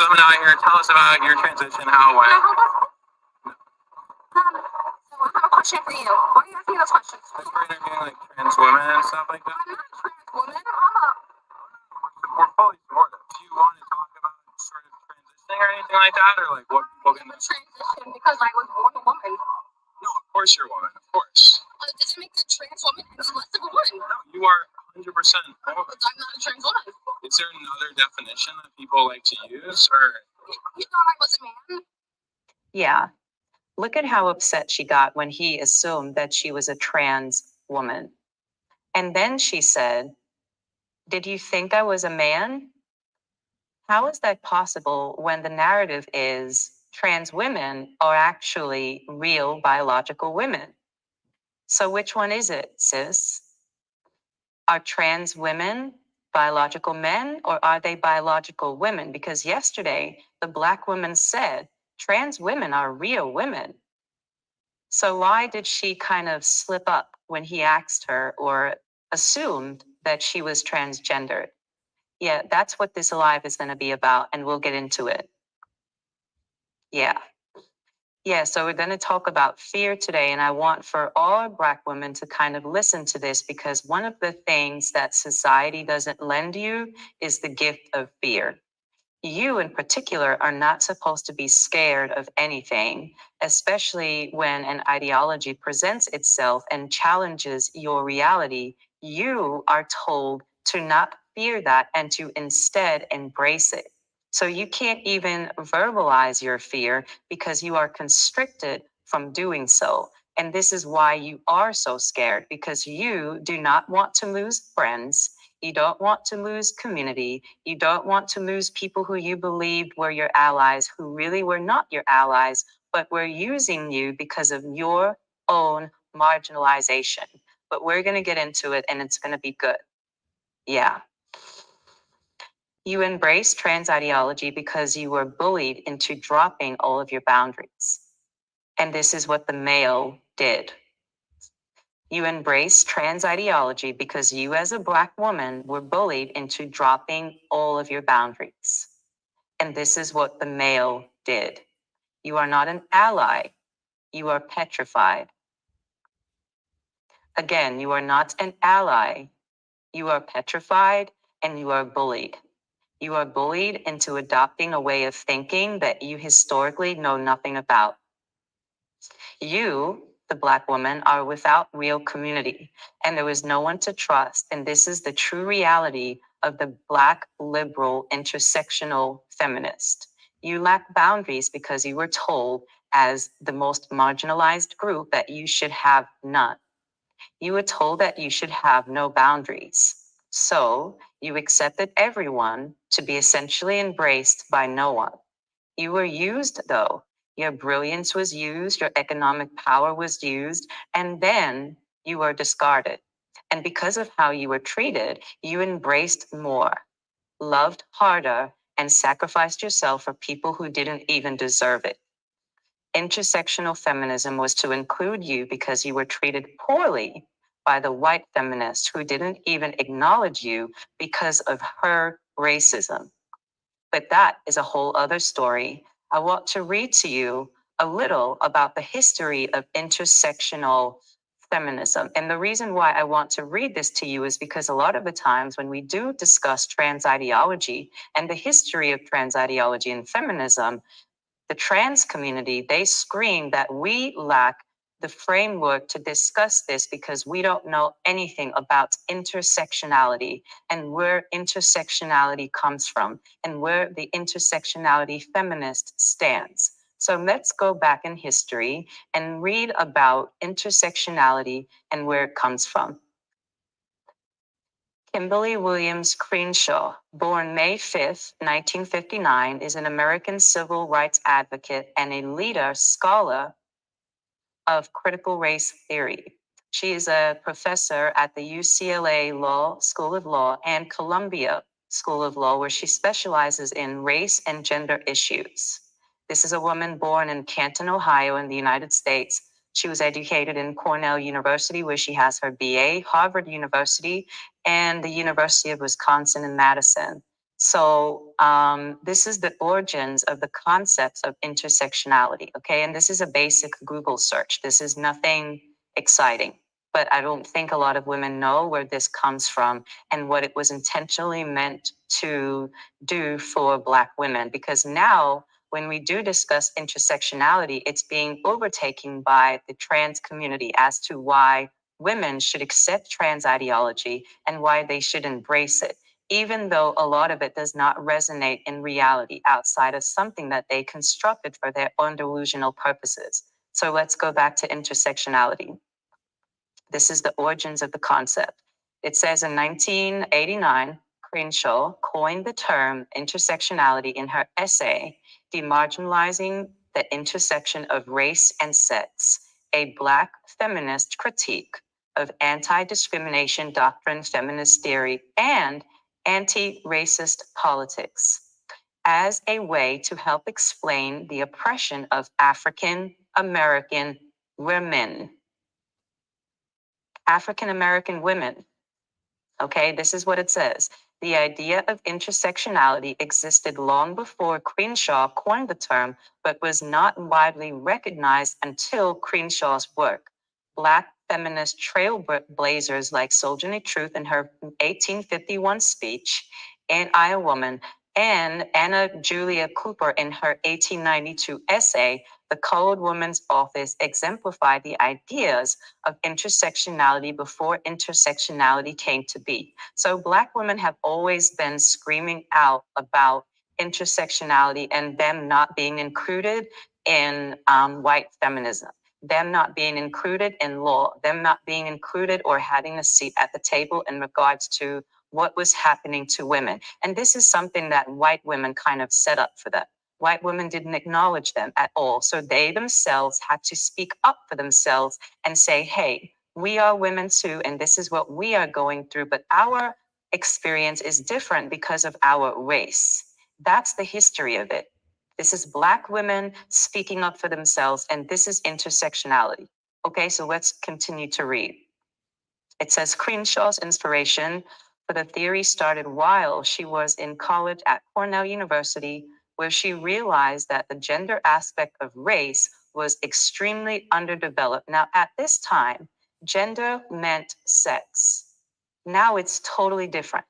So I'm out here. Tell us about your transition, how it went. So I have a question for you. Why are you asking those questions? Because we're interviewing like trans women and stuff like that. I'm not a trans woman. I'm We're fully supportive. Do you want to talk about sort of transitioning or anything like that, or like what people can a transition because I was born a woman. No, of course you're a woman. Of course. Does it make the trans woman any less of a woman? No, you are 100% a woman. But I'm not a trans woman. Is there another definition that people like to use, or? You thought I was a man? Yeah. Look at how upset she got when he assumed that she was a trans woman. And then she said, "Did you think I was a man?" How is that possible when the narrative is trans women are actually real biological women? So which one is it, sis? Are trans women biological men or are they biological women? Because yesterday, the Black woman said trans women are real women. So why did she kind of slip up when he asked her or assumed that she was transgendered? Yeah, that's what this live is going to be about, and we'll get into it. Yeah. Yeah, so we're going to talk about fear today, and I want for all Black women to kind of listen to this because one of the things that society doesn't lend you is the gift of fear. You in particular are not supposed to be scared of anything, especially when an ideology presents itself and challenges your reality. You are told to not fear that and to instead embrace it. So you can't even verbalize your fear because you are constricted from doing so. And this is why you are so scared, because you do not want to lose friends. You don't want to lose community. You don't want to lose people who you believed were your allies, who really were not your allies, but were using you because of your own marginalization. But we're going to get into it and it's going to be good. Yeah. You embrace trans ideology because you were bullied into dropping all of your boundaries. And this is what the male did. You embrace trans ideology because you, as a Black woman, were bullied into dropping all of your boundaries. And this is what the male did. You are not an ally. You are petrified. Again, you are not an ally. You are petrified and you are bullied. You are bullied into adopting a way of thinking that you historically know nothing about. You, the Black woman, are without real community, and there is no one to trust. And this is the true reality of the Black liberal intersectional feminist. You lack boundaries because you were told as the most marginalized group that you should have none. You were told that you should have no boundaries. So you accepted everyone to be essentially embraced by no one. You were used, though. Your brilliance was used, your economic power was used, and then you were discarded. And because of how you were treated, you embraced more, loved harder, and sacrificed yourself for people who didn't even deserve it. Intersectional feminism was to include you because you were treated poorly by the white feminist who didn't even acknowledge you because of her racism. But that is a whole other story. I want to read to you a little about the history of intersectional feminism. And the reason why I want to read this to you is because a lot of the times when we do discuss trans ideology and the history of trans ideology and feminism, the trans community, they scream that we lack the framework to discuss this because we don't know anything about intersectionality and where intersectionality comes from and where the intersectionality feminist stands. So let's go back in history and read about intersectionality and where it comes from. Kimberlé Crenshaw, born May 5th, 1959, is an American civil rights advocate and a leader scholar of critical race theory. She is a professor at the UCLA School of Law and Columbia School of Law, where she specializes in race and gender issues. This is a woman born in Canton, Ohio, in the United States. She was educated in Cornell University, where she has her BA, Harvard University, and the University of Wisconsin in Madison. So this is the origins of the concepts of intersectionality, okay? And this is a basic Google search. This is nothing exciting, but I don't think a lot of women know where this comes from and what it was intentionally meant to do for Black women. Because now, when we do discuss intersectionality, it's being overtaken by the trans community as to why women should accept trans ideology and why they should embrace it, even though a lot of it does not resonate in reality outside of something that they constructed for their own delusional purposes. So let's go back to intersectionality. This is the origins of the concept. It says in 1989, Crenshaw coined the term intersectionality in her essay, Demarginalizing the Intersection of Race and Sex, a Black feminist critique of anti-discrimination doctrine, feminist theory, and anti-racist politics, as a way to help explain the oppression of African American women. African American women. Okay, this is what it says. The idea of intersectionality existed long before Crenshaw coined the term, but was not widely recognized until Crenshaw's work. Black feminist trailblazers like Sojourner Truth in her 1851 speech, and I, a Woman, and Anna Julia Cooper in her 1892 essay, The Colored Woman's Office, exemplified the ideas of intersectionality before intersectionality came to be. So Black women have always been screaming out about intersectionality and them not being included in white feminism, them not being included in law, them not being included or having a seat at the table in regards to what was happening to women. And this is something that white women kind of set up for them. White women didn't acknowledge them at all. So they themselves had to speak up for themselves and say, hey, we are women too, and this is what we are going through, but our experience is different because of our race. That's the history of it. This is Black women speaking up for themselves, and this is intersectionality. Okay, so let's continue to read. It says Crenshaw's inspiration for the theory started while she was in college at Cornell University, where she realized that the gender aspect of race was extremely underdeveloped. Now, at this time, gender meant sex. Now it's totally different.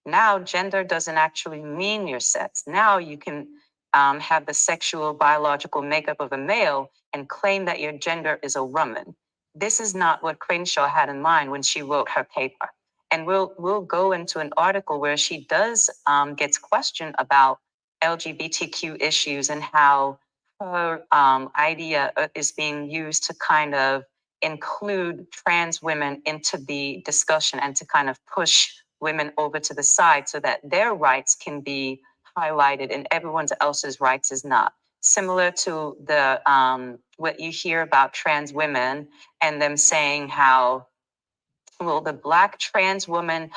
Now, gender doesn't actually mean your sex. Now you can have the sexual biological makeup of a male and claim that your gender is a woman. This is not what Crenshaw had in mind when she wrote her paper. And we'll go into an article where she does gets questioned about LGBTQ issues and how her idea is being used to kind of include trans women into the discussion and to kind of push women over to the side so that their rights can be highlighted and everyone else's rights is not. Similar to the what you hear about trans women and them saying how, well, the Black trans woman,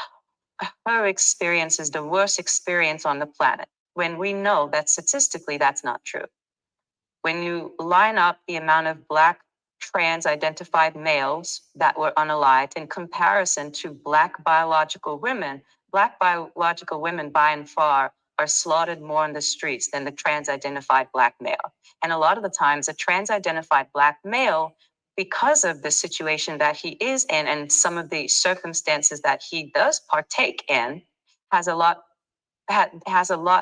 her experience is the worst experience on the planet, when we know that statistically that's not true. When you line up the amount of Black trans identified males that were unalived in comparison to Black biological women, Black biological women by and far are slaughtered more on the streets than the trans identified Black male. And a lot of the times, a trans identified Black male, because of the situation that he is in and some of the circumstances that he does partake in, has a lot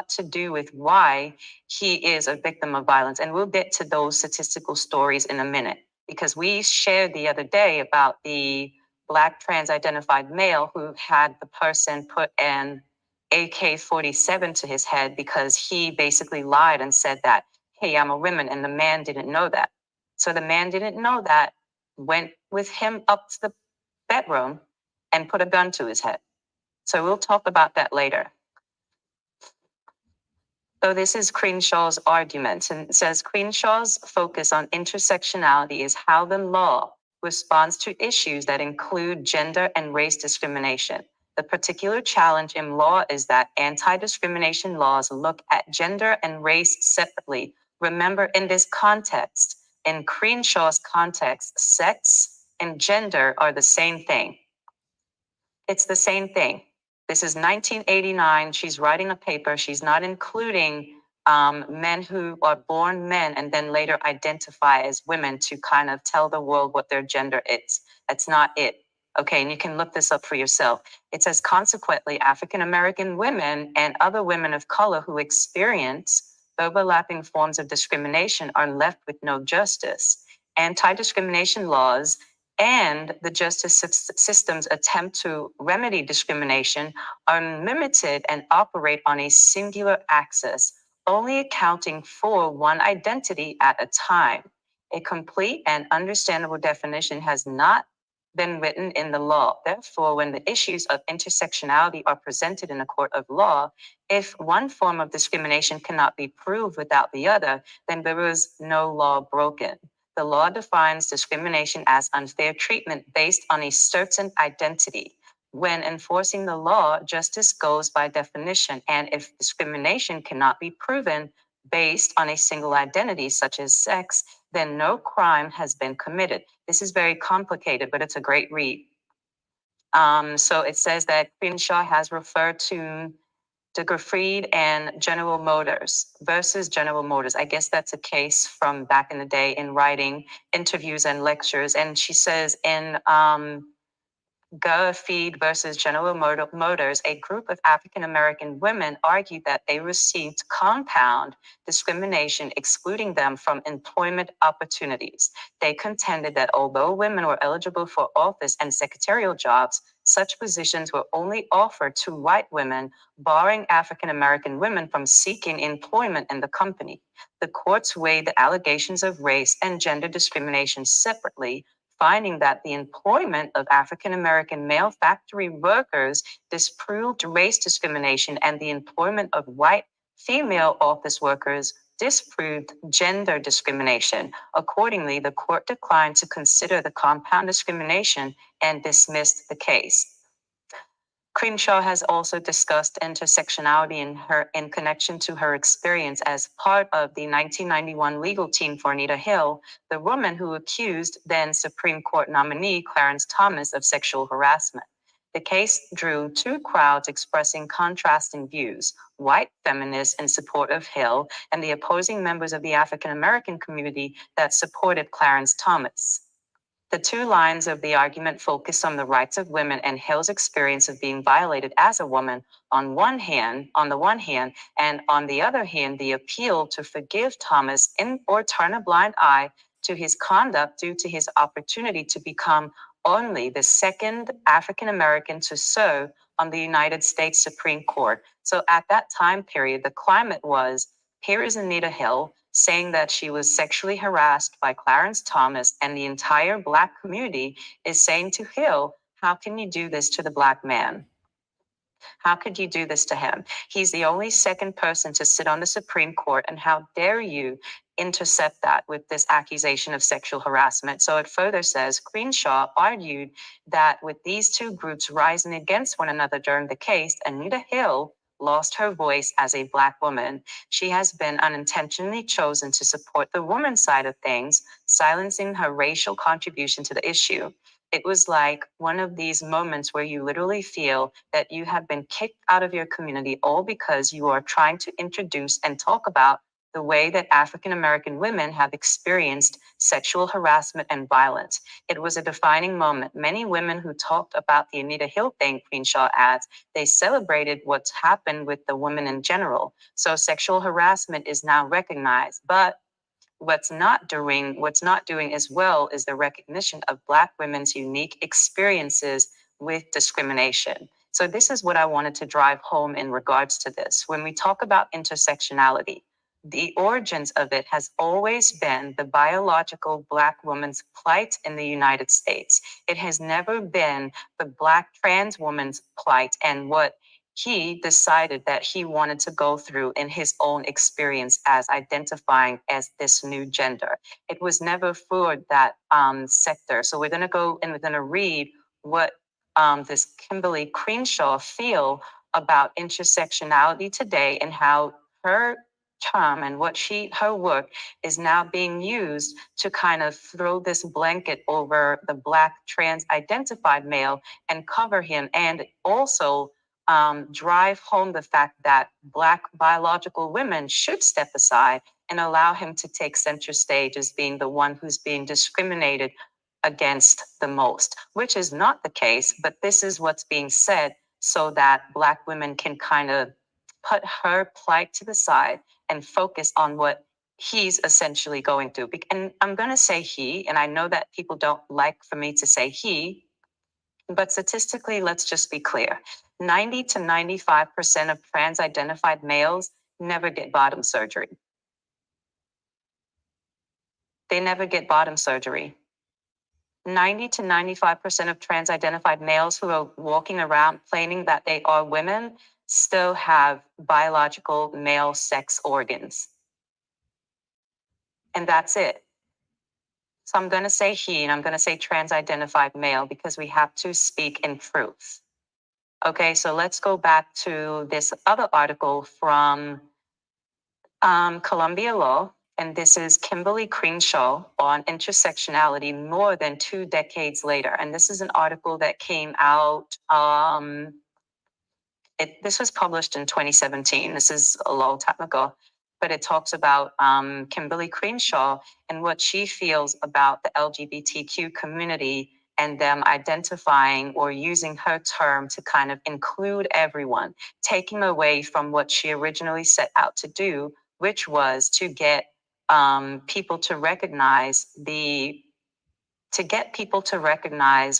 to do with why he is a victim of violence. And we'll get to those statistical stories in a minute, because we shared the other day about the Black trans identified male who had the person put an AK-47 to his head because he basically lied and said that, hey, I'm a woman, and the man didn't know that. So the man didn't know that, went with him up to the bedroom and put a gun to his head. So we'll talk about that later. So this is Crenshaw's argument, and it says Crenshaw's focus on intersectionality is how the law responds to issues that include gender and race discrimination. The particular challenge in law is that anti-discrimination laws look at gender and race separately. Remember, in this context, in Crenshaw's context, sex and gender are the same thing. It's the same thing. This is 1989. She's writing a paper. She's not including men who are born men and then later identify as women to kind of tell the world what their gender is. That's not it. Okay, and you can look this up for yourself. It says, consequently, African American women and other women of color who experience overlapping forms of discrimination are left with no justice. Anti-discrimination laws and the justice system's attempt to remedy discrimination are limited and operate on a singular axis, only accounting for one identity at a time. A complete and understandable definition has not been written in the law. Therefore, when the issues of intersectionality are presented in a court of law, if one form of discrimination cannot be proved without the other, then there is no law broken. The law defines discrimination as unfair treatment based on a certain identity. When enforcing the law, justice goes by definition, and if discrimination cannot be proven based on a single identity, such as sex, then no crime has been committed. This is very complicated, but it's a great read. So it says that Crenshaw has referred to Deconstructing and General Motors versus General Motors. I guess that's a case from back in the day in writing interviews and lectures. And she says in Feed versus General Motors, a group of African American women argued that they received compound discrimination, excluding them from employment opportunities. They contended that although women were eligible for office and secretarial jobs, such positions were only offered to white women, barring African American women from seeking employment in the company. The courts weighed the allegations of race and gender discrimination separately, finding that the employment of African American male factory workers disproved race discrimination, and the employment of white female office workers disproved gender discrimination. Accordingly, the court declined to consider the compound discrimination and dismissed the case. Crenshaw has also discussed intersectionality in connection to her experience as part of the 1991 legal team for Anita Hill, the woman who accused then Supreme Court nominee Clarence Thomas of sexual harassment. The case drew two crowds expressing contrasting views: white feminists in support of Hill and the opposing members of the African American community that supported Clarence Thomas. The two lines of the argument focus on the rights of women and Hill's experience of being violated as a woman on the one hand, and on the other hand, the appeal to forgive Thomas or turn a blind eye to his conduct due to his opportunity to become only the second African American to serve on the United States Supreme Court. So at that time period, the climate was, here is Anita Hill saying that she was sexually harassed by Clarence Thomas, and the entire Black community is saying to Hill, how can you do this to the Black man? How could you do this to him? He's the only second person to sit on the Supreme Court, and how dare you intercept that with this accusation of sexual harassment? So it further says, Crenshaw argued that with these two groups rising against one another during the case, Anita Hill lost her voice as a Black woman. She has been unintentionally chosen to support the woman's side of things, silencing her racial contribution to the issue. It was like one of these moments where you literally feel that you have been kicked out of your community, all because you are trying to introduce and talk about the way that African American women have experienced sexual harassment and violence. It was a defining moment. Many women who talked about the Anita Hill thing, Crenshaw adds, they celebrated what's happened with the women in general. So sexual harassment is now recognized, but what's not doing as well is the recognition of Black women's unique experiences with discrimination. So this is what I wanted to drive home in regards to this. When we talk about intersectionality, the origins of it has always been the biological Black woman's plight in the United States. It has never been the Black trans woman's plight and what he decided that he wanted to go through in his own experience as identifying as this new gender. It was never for that sector. So we're going to go and we're going to read what this Kimberlé Crenshaw feel about intersectionality today, and how her term and her work is now being used to kind of throw this blanket over the Black trans identified male and cover him, and also drive home the fact that Black biological women should step aside and allow him to take center stage as being the one who's being discriminated against the most, which is not the case, but this is what's being said so that Black women can kind of put her plight to the side and focus on what he's essentially going through. And I'm going to say he, and I know that people don't like for me to say he, but statistically, let's just be clear. 90 to 95% of trans-identified males never get bottom surgery. They never get bottom surgery. 90 to 95% of trans-identified males who are walking around claiming that they are women still have biological male sex organs. And that's it. So I'm going to say he, and I'm going to say trans-identified male because we have to speak in truth. Okay, so let's go back to this other article from Columbia Law, and this is Kimberlé Crenshaw on intersectionality more than 2 decades later. And this is an article that came out, this was published in 2017. This is a long time ago, but it talks about Kimberlé Crenshaw and what she feels about the LGBTQ community and them identifying or using her term to kind of include everyone, taking away from what she originally set out to do, which was to get people to recognize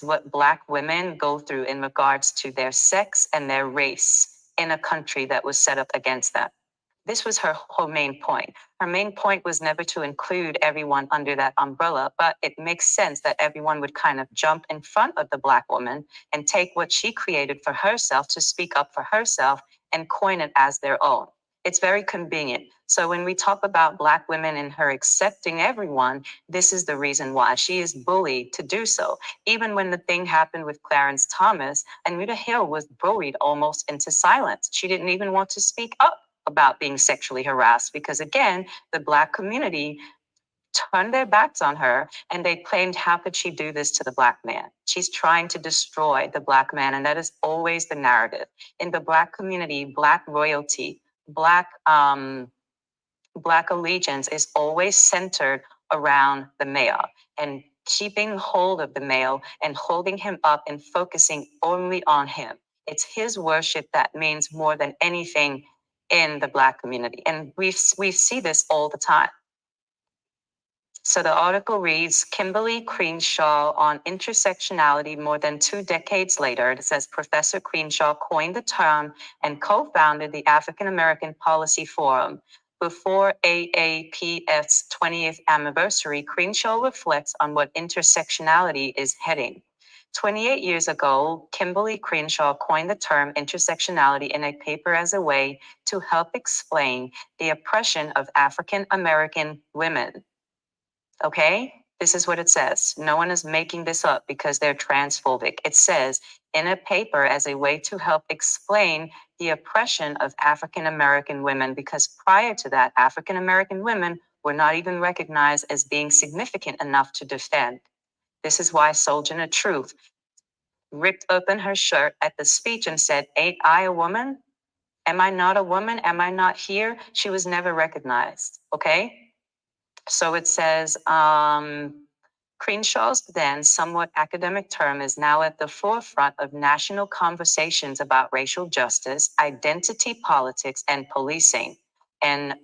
what Black women go through in regards to their sex and their race in a country that was set up against them. This was her main point. Her main point was never to include everyone under that umbrella, but it makes sense that everyone would kind of jump in front of the Black woman and take what she created for herself to speak up for herself and coin it as their own. It's very convenient. So when we talk about Black women and her accepting everyone, this is the reason why she is bullied to do so. Even when the thing happened with Clarence Thomas, Anita Hill was bullied almost into silence. She didn't even want to speak up about being sexually harassed because, again, the Black community turned their backs on her and they claimed, how could she do this to the Black man? She's trying to destroy the Black man, and that is always the narrative. In the Black community, Black royalty, Black allegiance is always centered around the male and keeping hold of the male and holding him up and focusing only on him. It's his worship that means more than anything in the Black community. And we see this all the time. So the article reads, Kimberlé Crenshaw on intersectionality more than 2 decades later. It says Professor Crenshaw coined the term and co-founded the African American Policy Forum. Before AAPF's 20th anniversary, Crenshaw reflects on what intersectionality is heading. 28 years ago, Kimberlé Crenshaw coined the term intersectionality in a paper as a way to help explain the oppression of African American women. Okay, this is what it says. No one is making this up because they're transphobic. It says in a paper as a way to help explain the oppression of African American women, because prior to that, African American women were not even recognized as being significant enough to defend. This is why Sojourner Truth ripped open her shirt at the speech and said, "Ain't I a woman? Am I not a woman? Am I not here?" She was never recognized. Okay. So it says, Crenshaw's then somewhat academic term is now at the forefront of national conversations about racial justice, identity politics, and policing. And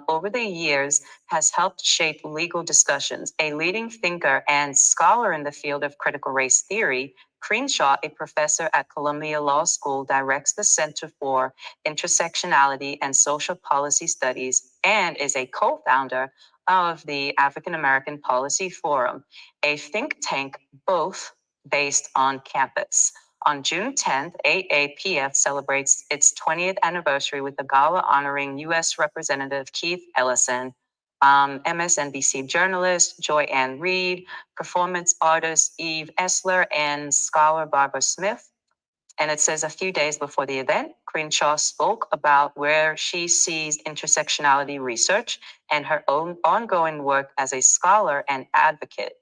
over the years has helped shape legal discussions. A leading thinker and scholar in the field of critical race theory, Crenshaw, a professor at Columbia Law School, directs the Center for Intersectionality and Social Policy Studies and is a co-founder of the African American Policy Forum, a think tank both based on campus. On June 10th, AAPF celebrates its 20th anniversary with a gala honoring U.S. Representative Keith Ellison, MSNBC journalist Joy Ann Reid, performance artist Eve Esler, and scholar Barbara Smith. And it says a few days before the event, Crenshaw spoke about where she sees intersectionality research and her own ongoing work as a scholar and advocate.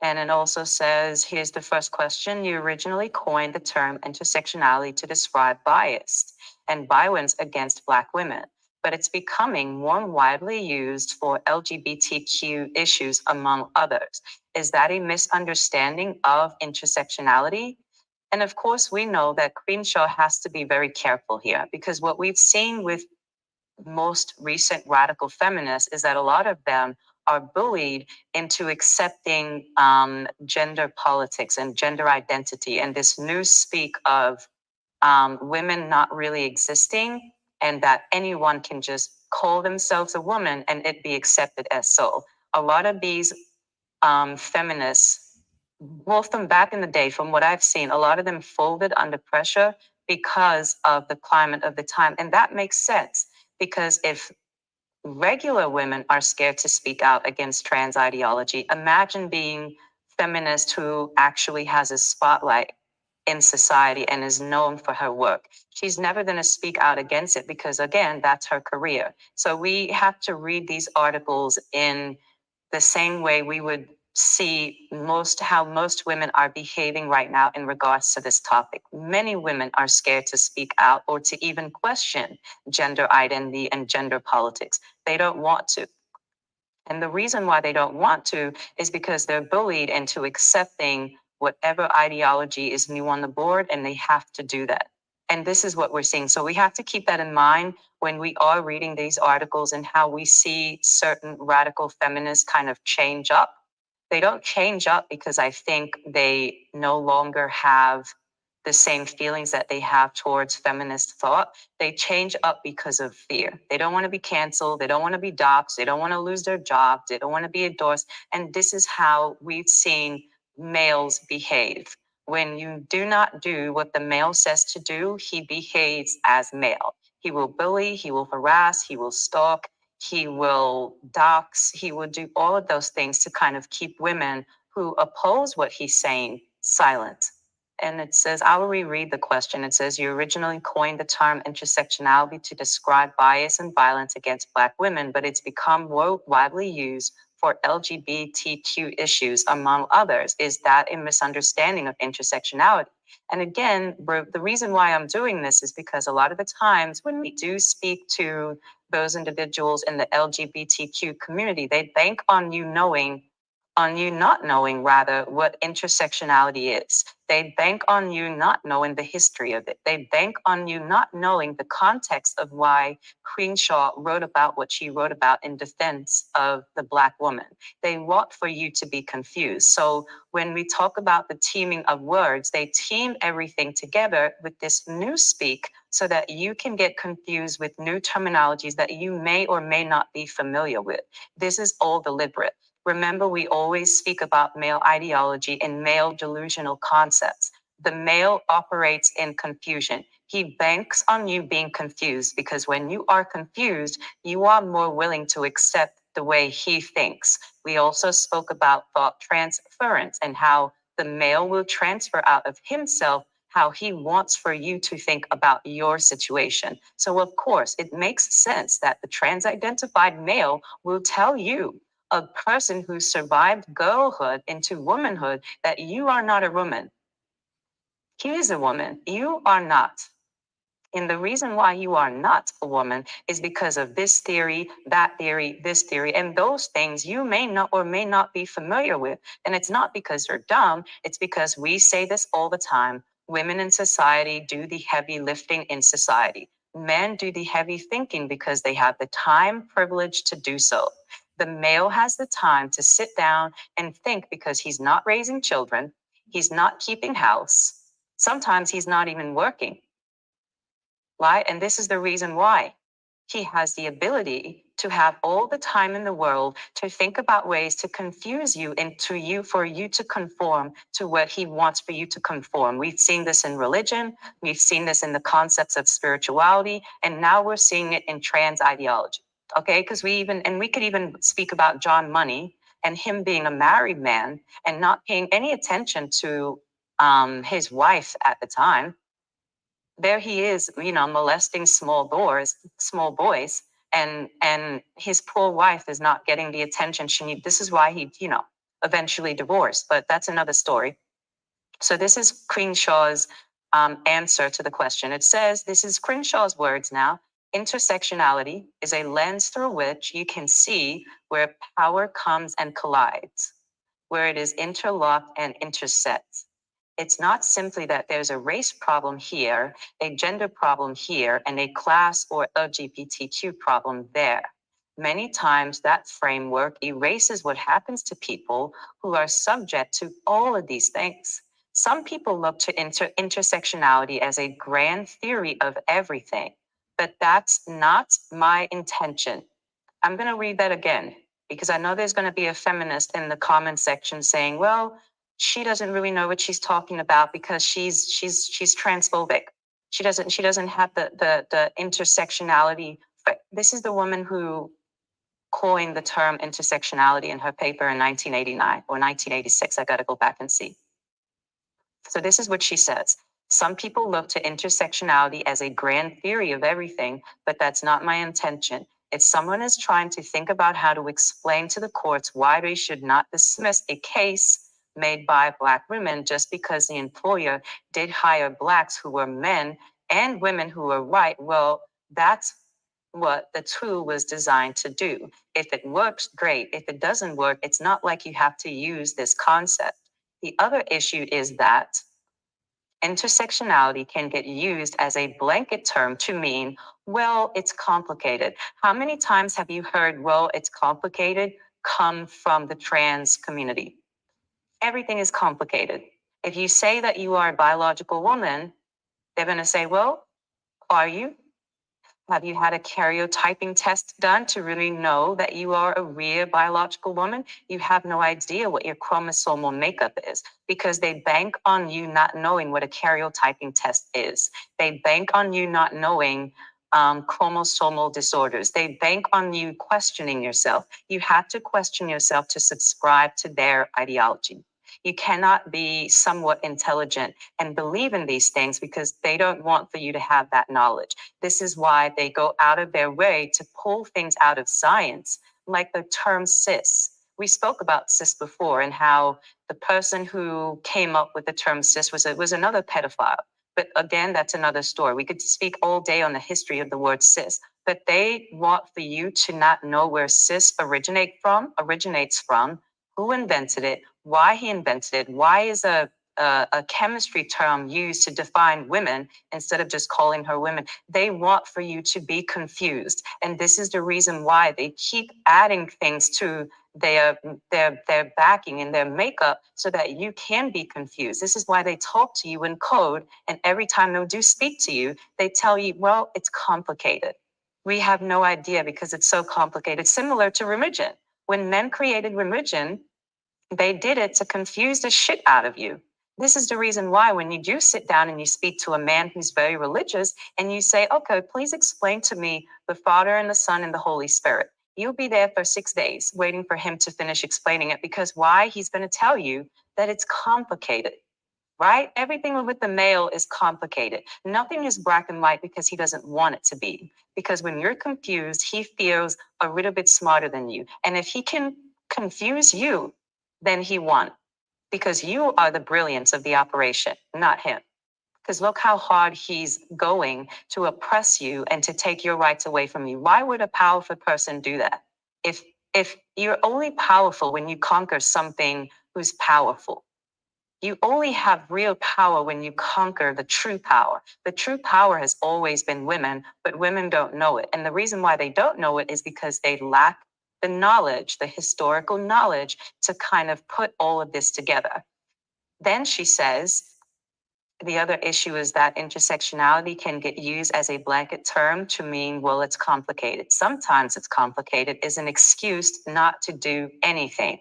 And it also says, here's the first question. You originally coined the term intersectionality to describe bias and violence against Black women, but it's becoming more widely used for LGBTQ issues, among others. Is that a misunderstanding of intersectionality? And of course, we know that Crenshaw has to be very careful here, because what we've seen with most recent radical feminists is that a lot of them are bullied into accepting gender politics and gender identity and this new speak of women not really existing, and that anyone can just call themselves a woman and it be accepted as so. A lot of these feminists, both from back in the day, from what I've seen, a lot of them folded under pressure because of the climate of the time. And that makes sense, because if regular women are scared to speak out against trans ideology, imagine being feminist who actually has a spotlight in society and is known for her work. She's never going to speak out against it because, again, that's her career. So we have to read these articles in the same way we would see how most women are behaving right now in regards to this topic. Many women are scared to speak out or to even question gender identity and gender politics. They don't want to. And the reason why they don't want to is because they're bullied into accepting whatever ideology is new on the board, and they have to do that. And this is what we're seeing. So we have to keep that in mind when we are reading these articles and how we see certain radical feminists kind of change up. They don't change up because I think they no longer have the same feelings that they have towards feminist thought. They change up because of fear. They don't want to be canceled. They don't want to be doxxed. They don't want to lose their job. They don't want to be endorsed. And this is how we've seen males behave. When you do not do what the male says to do, he behaves as male. He will bully, he will harass, he will stalk, he will dox, he will do all of those things to kind of keep women who oppose what he's saying silent. And it says, I will reread the question. It says, you originally coined the term intersectionality to describe bias and violence against Black women, but it's become more widely used for LGBTQ issues, among others. Is that a misunderstanding of intersectionality? And again, the reason why I'm doing this is because a lot of the times when we do speak to those individuals in the LGBTQ community, they bank on you not knowing rather what intersectionality is. They bank on you not knowing the history of it. They bank on you not knowing the context of why Crenshaw wrote about what she wrote about in defense of the Black woman. They want for you to be confused. So when we talk about the teaming of words, they team everything together with this new speak so that you can get confused with new terminologies that you may or may not be familiar with. This is all deliberate. Remember, we always speak about male ideology and male delusional concepts. The male operates in confusion. He banks on you being confused because when you are confused, you are more willing to accept the way he thinks. We also spoke about thought transference and how the male will transfer out of himself how he wants for you to think about your situation. So of course, it makes sense that the trans-identified male will tell you, a person who survived girlhood into womanhood, that you are not a woman. He is a woman. You are not. And the reason why you are not a woman is because of this theory, that theory, this theory, and those things you may not or may not be familiar with. And it's not because you're dumb. It's because we say this all the time. Women in society do the heavy lifting in society. Men do the heavy thinking because they have the time, privilege to do so. The male has the time to sit down and think because he's not raising children. He's not keeping house. Sometimes he's not even working. Right? And this is the reason why he has the ability to have all the time in the world to think about ways to confuse you for you to conform to what he wants for you to conform. We've seen this in religion. We've seen this in the concepts of spirituality. And now we're seeing it in trans ideology. Okay. Because we could even speak about John Money and him being a married man and not paying any attention to his wife at the time. There he is, molesting small boys, and his poor wife is not getting the attention she needs. This is why he, eventually divorced, but that's another story. So this is Crenshaw's answer to the question. It says, this is Crenshaw's words now. Intersectionality is a lens through which you can see where power comes and collides, where it is interlocked and intersects. It's not simply that there's a race problem here, a gender problem here, and a class or LGBTQ problem there. Many times that framework erases what happens to people who are subject to all of these things. Some people look to intersectionality as a grand theory of everything, but that's not my intention. I'm going to read that again because I know there's going to be a feminist in the comment section saying, well, she doesn't really know what she's talking about because she's transphobic. She doesn't have the intersectionality. But this is the woman who coined the term intersectionality in her paper in 1989 or 1986. I got to go back and see. So this is what she says. Some people look to intersectionality as a grand theory of everything, but that's not my intention. If someone is trying to think about how to explain to the courts why they should not dismiss a case made by Black women just because the employer did hire Blacks who were men and women who were white, well, that's what the tool was designed to do. If it works, great. If it doesn't work, it's not like you have to use this concept. The other issue is that intersectionality can get used as a blanket term to mean, well, it's complicated. How many times have you heard, well, it's complicated, come from the trans community? Everything is complicated. If you say that you are a biological woman, they're going to say, well, are you? Have you had a karyotyping test done to really know that you are a real biological woman? You have no idea what your chromosomal makeup is because they bank on you not knowing what a karyotyping test is. They bank on you not knowing chromosomal disorders. They bank on you questioning yourself. You have to question yourself to subscribe to their ideology. You cannot be somewhat intelligent and believe in these things because they don't want for you to have that knowledge. This is why they go out of their way to pull things out of science, like the term cis. We spoke about cis before and how the person who came up with the term cis was another pedophile. But again, that's another story. We could speak all day on the history of the word cis, but they want for you to not know where cis originates from, who invented it, why he invented it, why is a chemistry term used to define women instead of just calling her women. They want for you to be confused. And this is the reason why they keep adding things to their backing and their makeup so that you can be confused. This is why they talk to you in code. And every time they do speak to you, they tell you, well, it's complicated. We have no idea because it's so complicated. Similar to religion. When men created religion, they did it to confuse the shit out of you. This is the reason why when you do sit down and you speak to a man who's very religious and you say, okay, please explain to me the Father and the Son and the Holy Spirit. You'll be there for 6 days waiting for him to finish explaining it because why? He's going to tell you that it's complicated, right? Everything with the male is complicated. Nothing is black and white because he doesn't want it to be. Because when you're confused, he feels a little bit smarter than you. And if he can confuse you, then he won because you are the brilliance of the operation, not him. Because look how hard he's going to oppress you and to take your rights away from you. Why would a powerful person do that? If you're only powerful when you conquer something who's powerful, you only have real power when you conquer the true power. The true power has always been women, but women don't know it. And the reason why they don't know it is because they lack the knowledge, the historical knowledge to kind of put all of this together. Then she says, the other issue is that intersectionality can get used as a blanket term to mean, well, it's complicated. Sometimes it's complicated is an excuse not to do anything.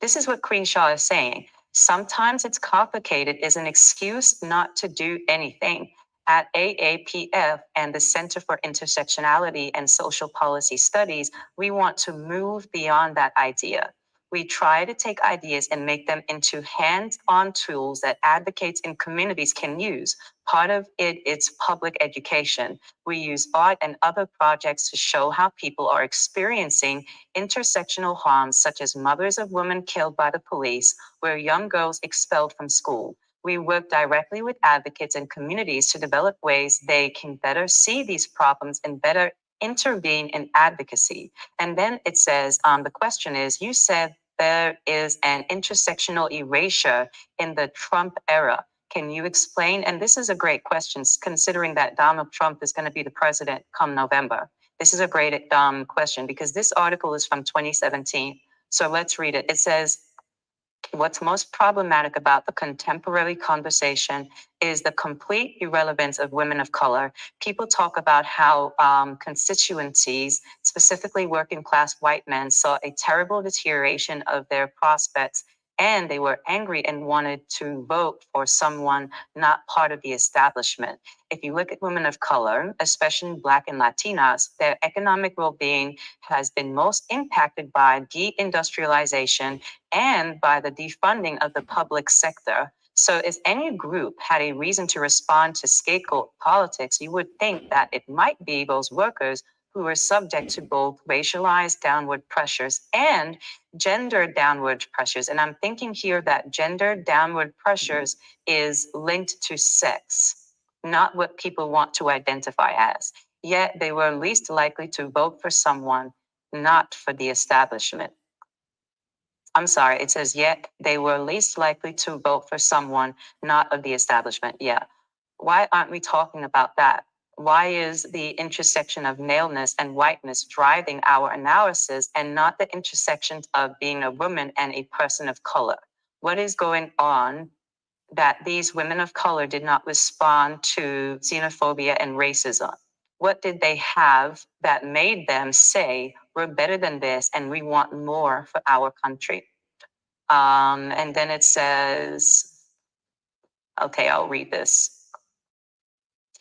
This is what Crenshaw is saying. Sometimes it's complicated is an excuse not to do anything. At AAPF and the Center for Intersectionality and Social Policy Studies, we want to move beyond that idea. We try to take ideas and make them into hands-on tools that advocates in communities can use. Part of it's public education. We use art and other projects to show how people are experiencing intersectional harms, such as mothers of women killed by the police, or young girls expelled from school. We work directly with advocates and communities to develop ways they can better see these problems and better intervene in advocacy. And then it says, the question is, you said there is an intersectional erasure in the Trump era. Can you explain? And this is a great question, considering that Donald Trump is going to be the president come November. This is a great question because this article is from 2017. So let's read it. It says, what's most problematic about the contemporary conversation is the complete irrelevance of women of color. People talk about how constituencies, specifically working class white men, saw a terrible deterioration of their prospects, and they were angry and wanted to vote for someone not part of the establishment. If you look at women of color, especially Black and Latinas, their economic well-being has been most impacted by deindustrialization and by the defunding of the public sector. So if any group had a reason to respond to scapegoat politics, you would think that it might be those workers who were subject to both racialized downward pressures and gender downward pressures. And I'm thinking here that gender downward pressures is linked to sex, not what people want to identify as. Yet they were least likely to vote for someone not for the establishment. I'm sorry, it says, yet they were least likely to vote for someone not of the establishment. Yeah. Why aren't we talking about that? Why is the intersection of maleness and whiteness driving our analysis and not the intersection of being a woman and a person of color? What is going on that these women of color did not respond to xenophobia and racism? What did they have that made them say, we're better than this and we want more for our country? And then it says, okay, I'll read this.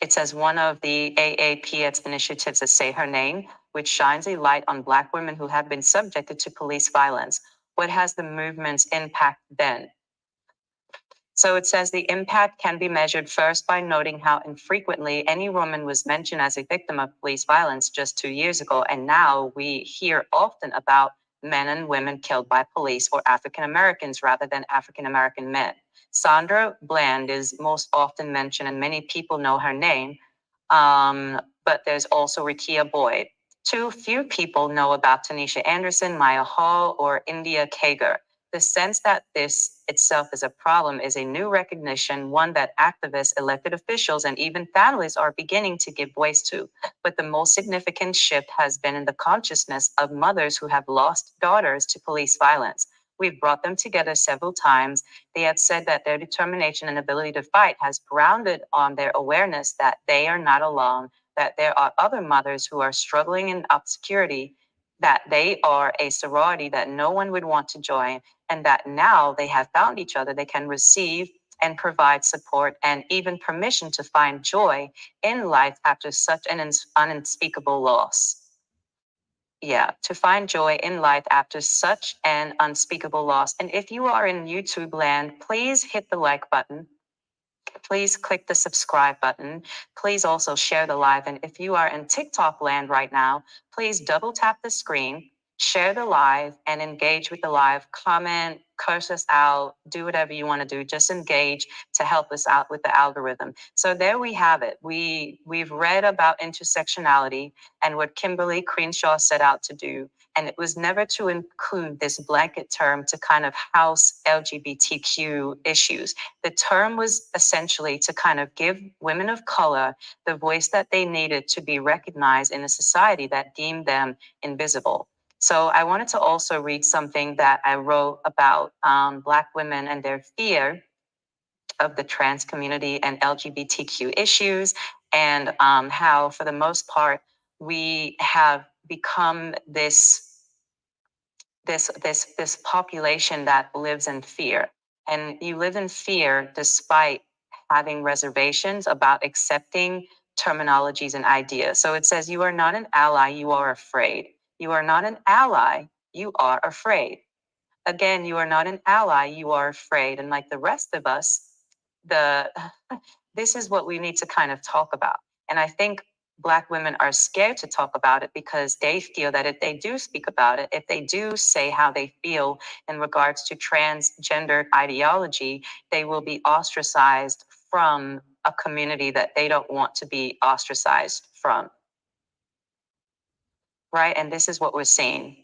It says one of the AAPS initiatives is Say Her Name, which shines a light on Black women who have been subjected to police violence. What has the movement's impact been? So it says the impact can be measured first by noting how infrequently any woman was mentioned as a victim of police violence just 2 years ago. And now we hear often about men and women killed by police or African Americans rather than African American men. Sandra Bland is most often mentioned and many people know her name. But there's also Rekia Boyd. Too few people know about Tanisha Anderson, Maya Hall, or India Kager. The sense that this itself is a problem is a new recognition, one that activists, elected officials, and even families are beginning to give voice to. But the most significant shift has been in the consciousness of mothers who have lost daughters to police violence. We've brought them together several times. They have said that their determination and ability to fight has grounded on their awareness that they are not alone, that there are other mothers who are struggling in obscurity, that they are a sorority that no one would want to join, and that now they have found each other, they can receive and provide support and even permission to find joy in life after such an unspeakable loss. Yeah, to find joy in life after such an unspeakable loss. And if you are in YouTube land, please hit the like button. Please click the subscribe button. Please also share the live. And if you are in TikTok land right now, please double tap the screen, share the live, and engage with the live. Comment, curse us out, do whatever you want to do. Just engage to help us out with the algorithm. So there we have it. We've read about intersectionality and what Kimberlé Crenshaw set out to do. And it was never to include this blanket term to kind of house LGBTQ issues. The term was essentially to kind of give women of color the voice that they needed to be recognized in a society that deemed them invisible. So I wanted to also read something that I wrote about Black women and their fear of the trans community and LGBTQ issues, and how, for the most part, we have become this population that lives in fear. And you live in fear despite having reservations about accepting terminologies and ideas. So it says, you are not an ally, you are afraid. You are not an ally, you are afraid. again, you are not an ally, you are afraid. And like the rest of us, this is what we need to kind of talk about. And I think Black women are scared to talk about it because they feel that if they do speak about it, if they do say how they feel in regards to transgendered ideology, they will be ostracized from a community that they don't want to be ostracized from. Right? And this is what we're seeing.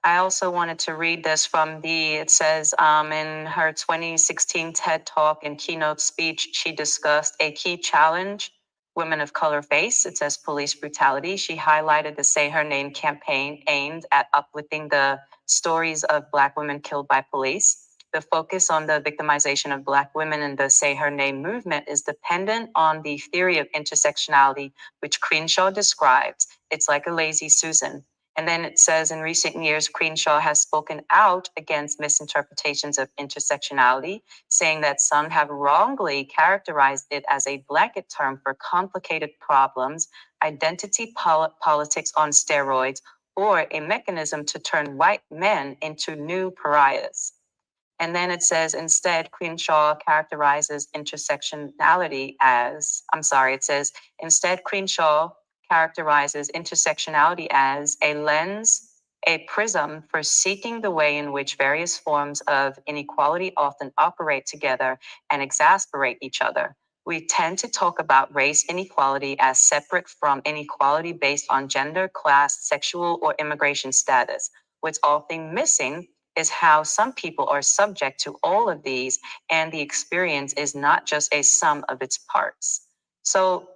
I also wanted to read this from it says in her 2016 TED Talk and keynote speech, she discussed a key challenge women of color face. It says police brutality. She highlighted the Say Her Name campaign aimed at uplifting the stories of Black women killed by police. The focus on the victimization of Black women in the Say Her Name movement is dependent on the theory of intersectionality, which Crenshaw describes. It's like a lazy Susan. And then it says in recent years, Crenshaw has spoken out against misinterpretations of intersectionality, saying that some have wrongly characterized it as a blanket term for complicated problems, identity politics on steroids, or a mechanism to turn white men into new pariahs. And then it says, instead, Crenshaw characterizes intersectionality as, instead, Crenshaw characterizes intersectionality as a lens, a prism for seeking the way in which various forms of inequality often operate together and exasperate each other. We tend to talk about race inequality as separate from inequality based on gender, class, sexual, or immigration status. What's often missing is how some people are subject to all of these, and the experience is not just a sum of its parts. So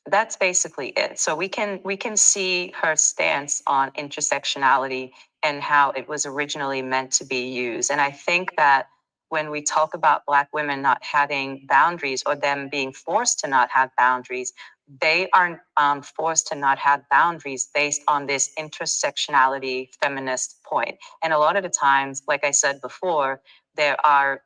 that's basically it. So we can see her stance on intersectionality and how it was originally meant to be used. And I think that when we talk about Black women not having boundaries or them being forced to not have boundaries, they are forced to not have boundaries based on this intersectionality feminist point. And a lot of the times, like I said before, there are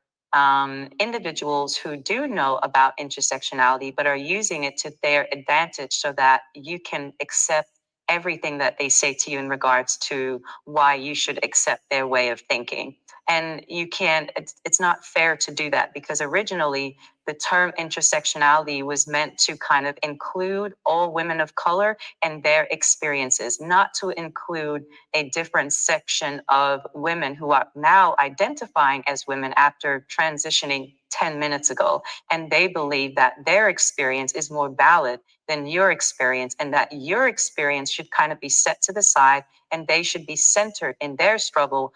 individuals who do know about intersectionality, but are using it to their advantage so that you can accept everything that they say to you in regards to why you should accept their way of thinking. And you can't, it's not fair to do that because originally the term intersectionality was meant to kind of include all women of color and their experiences, not to include a different section of women who are now identifying as women after transitioning 10 minutes ago. And they believe that their experience is more valid than your experience, and that your experience should kind of be set to the side and they should be centered in their struggle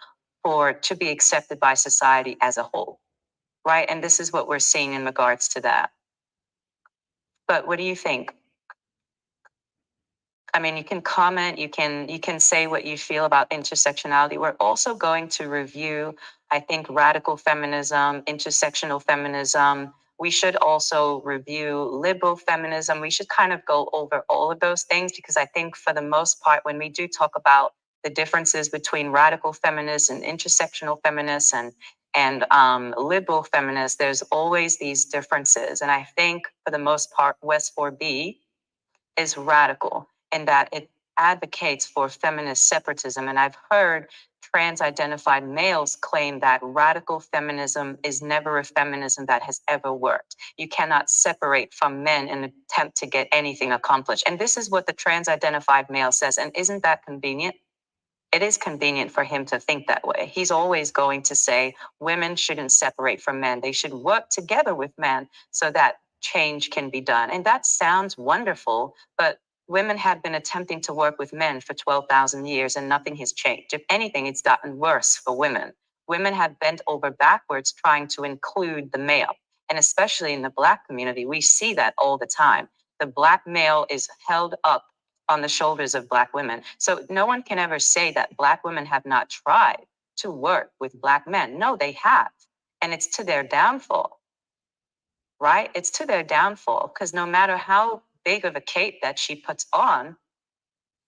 to be accepted by society as a whole. Right? And this is what we're seeing in regards to that. But what do you think? I mean, you can comment, you can say what you feel about intersectionality. We're also going to review, I think, radical feminism, intersectional feminism. We should also review liberal feminism. We should kind of go over all of those things because I think for the most part, when we do talk about the differences between radical feminists and intersectional feminists and liberal feminists, there's always these differences. And I think for the most part, West 4B is radical in that it advocates for feminist separatism. And I've heard trans-identified males claim that radical feminism is never a feminism that has ever worked. You cannot separate from men in an attempt to get anything accomplished. And this is what the trans-identified male says. And isn't that convenient? It is convenient for him to think that way. He's always going to say women shouldn't separate from men. They should work together with men so that change can be done. And that sounds wonderful, but women have been attempting to work with men for 12,000 years and nothing has changed. If anything, it's gotten worse for women. Women have bent over backwards trying to include the male. And especially in the Black community, we see that all the time. The Black male is held up on the shoulders of Black women. So no one can ever say that Black women have not tried to work with Black men. No, they have. And it's to their downfall, right? It's to their downfall because no matter how big of a cape that she puts on,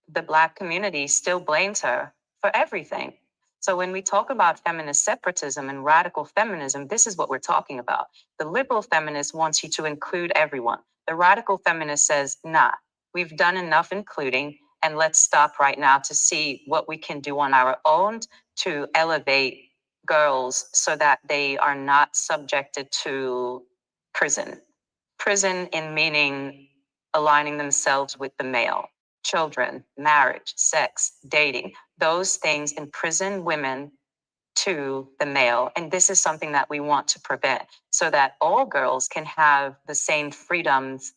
the Black community still blames her for everything. So when we talk about feminist separatism and radical feminism, this is what we're talking about. The liberal feminist wants you to include everyone. The radical feminist says, nah, we've done enough including, and let's stop right now to see what we can do on our own to elevate girls so that they are not subjected to prison. Prison in meaning aligning themselves with the male. Children, marriage, sex, dating, those things imprison women to the male. And this is something that we want to prevent so that all girls can have the same freedoms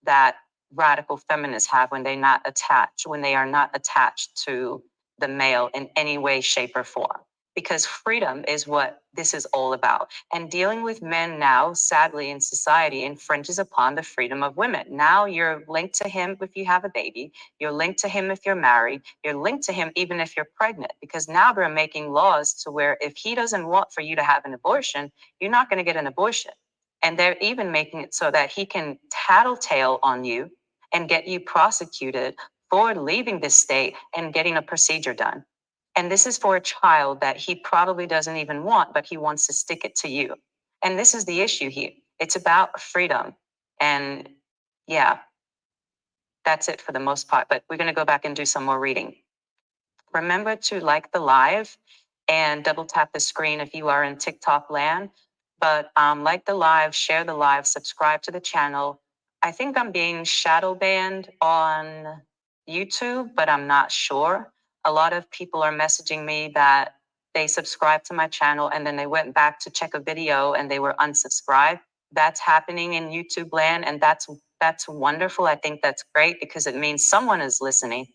that radical feminists have when they are not attached to the male in any way, shape, or form. Because freedom is what this is all about. And dealing with men now, sadly, in society infringes upon the freedom of women. Now you're linked to him if you have a baby. You're linked to him if you're married. You're linked to him even if you're pregnant. Because now they're making laws to where if he doesn't want for you to have an abortion, you're not going to get an abortion. And they're even making it so that he can tattletale on you and get you prosecuted for leaving this state and getting a procedure done. And this is for a child that he probably doesn't even want, but he wants to stick it to you. And this is the issue here. It's about freedom. And yeah, that's it for the most part. But we're going to go back and do some more reading. Remember to like the live and double tap the screen if you are in TikTok land. But like the live, share the live, subscribe to the channel. I think I'm being shadow banned on YouTube, but I'm not sure. A lot of people are messaging me that they subscribed to my channel and then they went back to check a video and they were unsubscribed. That's happening in YouTube land, and that's wonderful. I think that's great because it means someone is listening.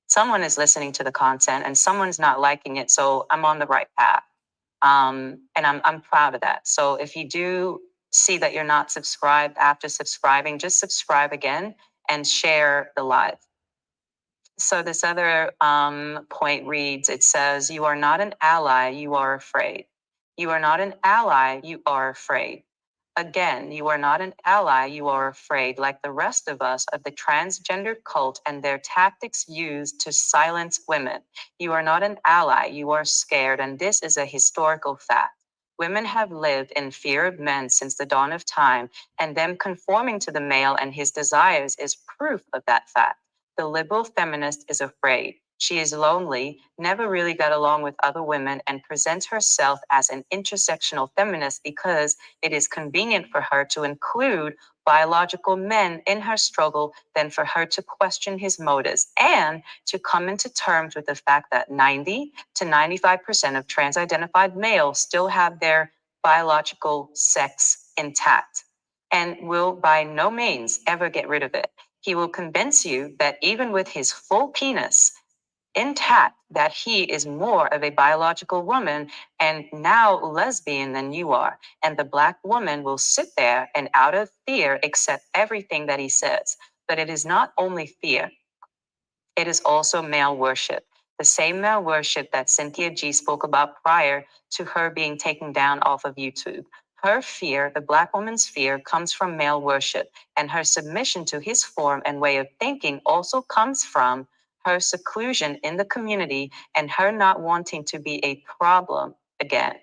Someone is listening to the content and someone's not liking it. So I'm on the right path. And I'm proud of that. So if you do see that you're not subscribed after subscribing, just subscribe again and share the live. So this other point reads, it says, you are not an ally, you are afraid. You are not an ally, you are afraid. Again, you are not an ally, you are afraid, like the rest of us, of the transgender cult and their tactics used to silence women. You are not an ally, you are scared, and this is a historical fact. Women have lived in fear of men since the dawn of time, and them conforming to the male and his desires is proof of that fact. The liberal feminist is afraid. She is lonely, never really got along with other women, and presents herself as an intersectional feminist because it is convenient for her to include biological men in her struggle than for her to question his motives and to come into terms with the fact that 90 to 95% of trans-identified males still have their biological sex intact and will by no means ever get rid of it. He will convince you that even with his full penis intact, that he is more of a biological woman and now lesbian than you are. And the Black woman will sit there and out of fear accept everything that he says. But it is not only fear, it is also male worship. The same male worship that Cynthia G spoke about prior to her being taken down off of YouTube. Her fear, the Black woman's fear, comes from male worship, and her submission to his form and way of thinking also comes from her seclusion in the community and her not wanting to be a problem again.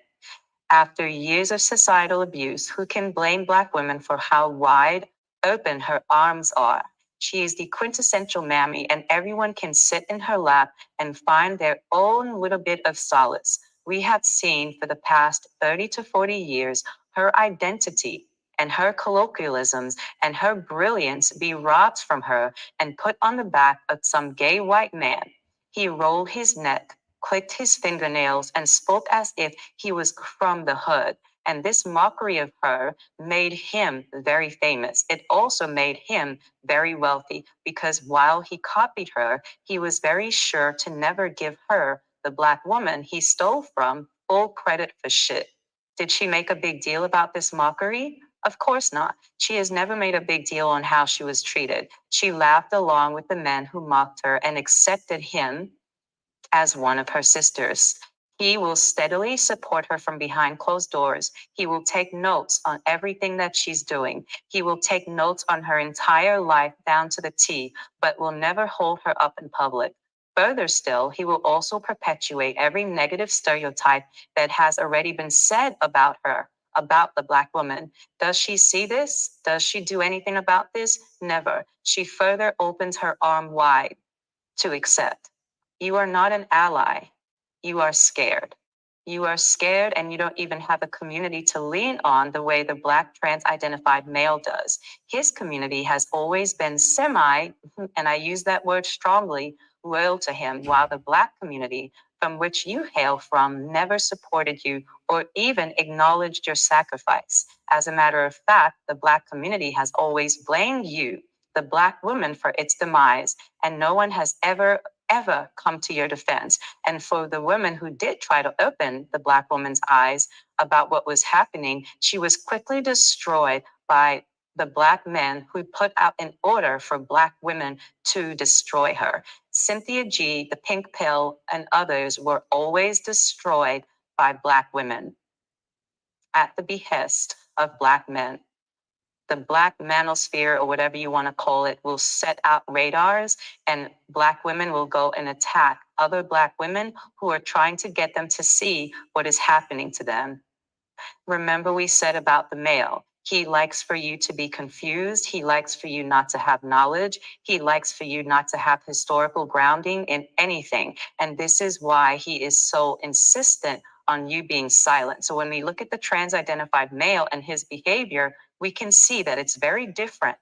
After years of societal abuse, who can blame Black women for how wide open her arms are? She is the quintessential mammy, and everyone can sit in her lap and find their own little bit of solace. We have seen for the past 30 to 40 years her identity and her colloquialisms and her brilliance be robbed from her and put on the back of some gay white man. He rolled his neck, clicked his fingernails, and spoke as if he was from the hood. And this mockery of her made him very famous. It also made him very wealthy because while he copied her, he was very sure to never give her, the Black woman he stole from, full credit for shit. Did she make a big deal about this mockery? Of course not. She has never made a big deal on how she was treated. She laughed along with the men who mocked her and accepted him as one of her sisters. He will steadily support her from behind closed doors. He will take notes on everything that she's doing. He will take notes on her entire life down to the T, but will never hold her up in public. Further still, he will also perpetuate every negative stereotype that has already been said about her, about the Black woman. Does she see this? Does she do anything about this? Never. She further opens her arm wide to accept. You are not an ally. You are scared. You are scared and you don't even have a community to lean on the way the Black trans-identified male does. His community has always been semi, and I use that word strongly, loyal to him, while the Black community from which you hail from never supported you or even acknowledged your sacrifice. As a matter of fact, the Black community has always blamed you, the Black woman, for its demise, and no one has ever come to your defense. And for the woman who did try to open the Black woman's eyes about what was happening, she was quickly destroyed by the Black men who put out an order for Black women to destroy her. Cynthia G., the Pink Pill, and others were always destroyed by Black women at the behest of Black men. The Black manosphere, or whatever you want to call it, will set out radars, and Black women will go and attack other Black women who are trying to get them to see what is happening to them. Remember, we said about the male, he likes for you to be confused. He likes for you not to have knowledge. He likes for you not to have historical grounding in anything. And this is why he is so insistent on you being silent. So when we look at the trans-identified male and his behavior, we can see that it's very different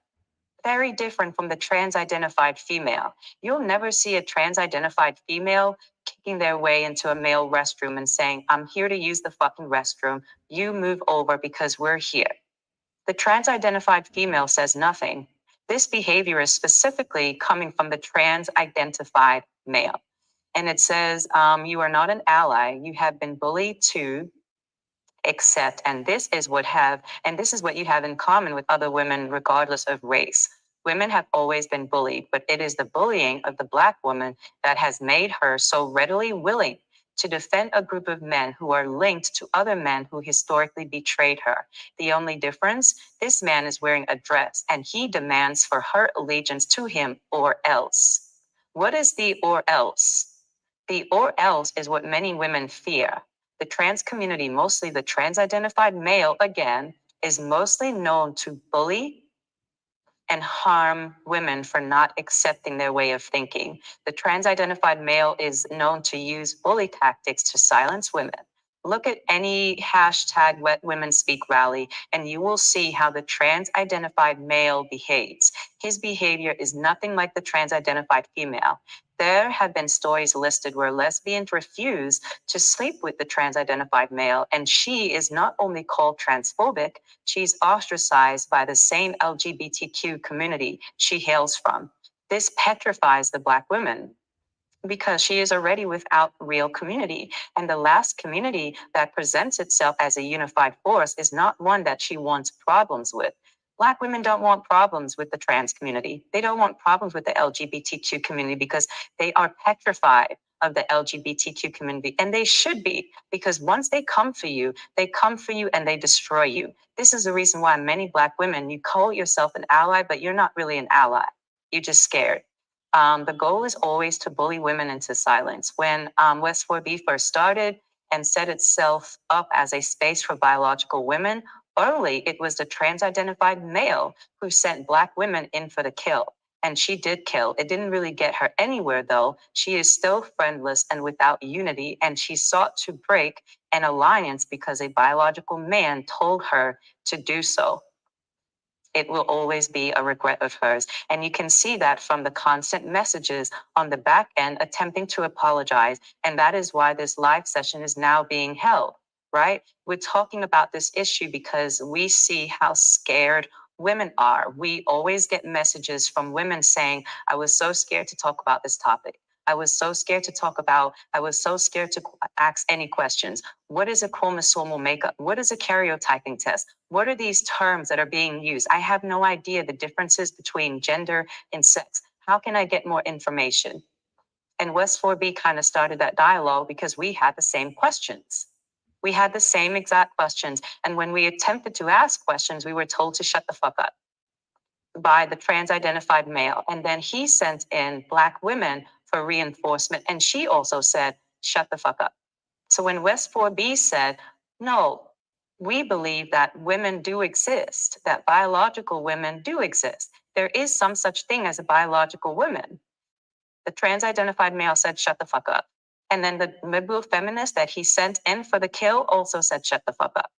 from the trans-identified female. You'll never see a trans-identified female kicking their way into a male restroom and saying, I'm here to use the fucking restroom. You move over because we're here. The trans-identified female says nothing. This behavior is specifically coming from the trans-identified male. And it says, you are not an ally. You have been bullied to accept, and this is what you have in common with other women regardless of race. Women have always been bullied, but it is the bullying of the Black woman that has made her so readily willing to defend a group of men who are linked to other men who historically betrayed her. The only difference, this man is wearing a dress and he demands for her allegiance to him or else. What is the or else? The or else is what many women fear. The trans community, mostly the trans-identified male, again, is mostly known to bully and harm women for not accepting their way of thinking. The trans-identified male is known to use bully tactics to silence women. Look at any hashtag Let Women Speak rally, and you will see how the trans-identified male behaves. His behavior is nothing like the trans-identified female. There have been stories listed where lesbians refuse to sleep with the trans-identified male, and she is not only called transphobic, she's ostracized by the same LGBTQ community she hails from. This petrifies the Black women because she is already without real community. And the last community that presents itself as a unified force is not one that she wants problems with. Black women don't want problems with the trans community. They don't want problems with the LGBTQ community because they are petrified of the LGBTQ community. And they should be, because once they come for you and they destroy you. This is the reason why many Black women, you call yourself an ally, but you're not really an ally. You're just scared. The goal is always to bully women into silence. When West 4B first started and set itself up as a space for biological women, early it was the trans-identified male who sent Black women in for the kill. And she did kill. It didn't really get her anywhere, though. She is still friendless and without unity, and she sought to break an alliance because a biological man told her to do so. It will always be a regret of hers. And you can see that from the constant messages on the back end attempting to apologize. And that is why this live session is now being held, right? We're talking about this issue because we see how scared women are. We always get messages from women saying, I was so scared to talk about this topic. I was so scared to ask any questions. What is a chromosomal makeup? What is a karyotyping test? What are these terms that are being used? I have no idea the differences between gender and sex. How can I get more information? And West 4B kind of started that dialogue because we had the same questions. We had the same exact questions. And when we attempted to ask questions, we were told to shut the fuck up by the trans-identified male. And then he sent in Black women for reinforcement. And she also said, shut the fuck up. So when West 4B said, no, we believe that women do exist, that biological women do exist. There is some such thing as a biological woman. The trans-identified male said, shut the fuck up. And then the liberal feminist that he sent in for the kill also said, shut the fuck up.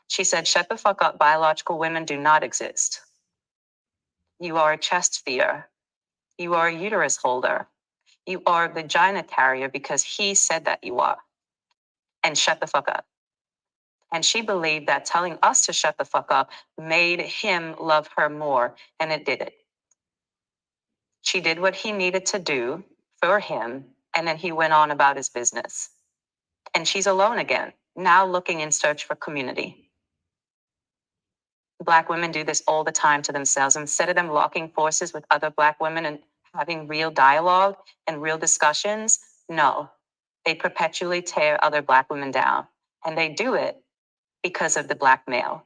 She said, shut the fuck up, biological women do not exist. You are a chest feeder. You are a uterus holder. You are a vagina carrier because he said that you are. And shut the fuck up. And she believed that telling us to shut the fuck up made him love her more, and it didn't. She did what he needed to do for him, and then he went on about his business. And she's alone again, now looking in search for community. Black women do this all the time to themselves. Instead of them locking forces with other Black women and having real dialogue and real discussions, no, they perpetually tear other Black women down. And they do it because of the Black male,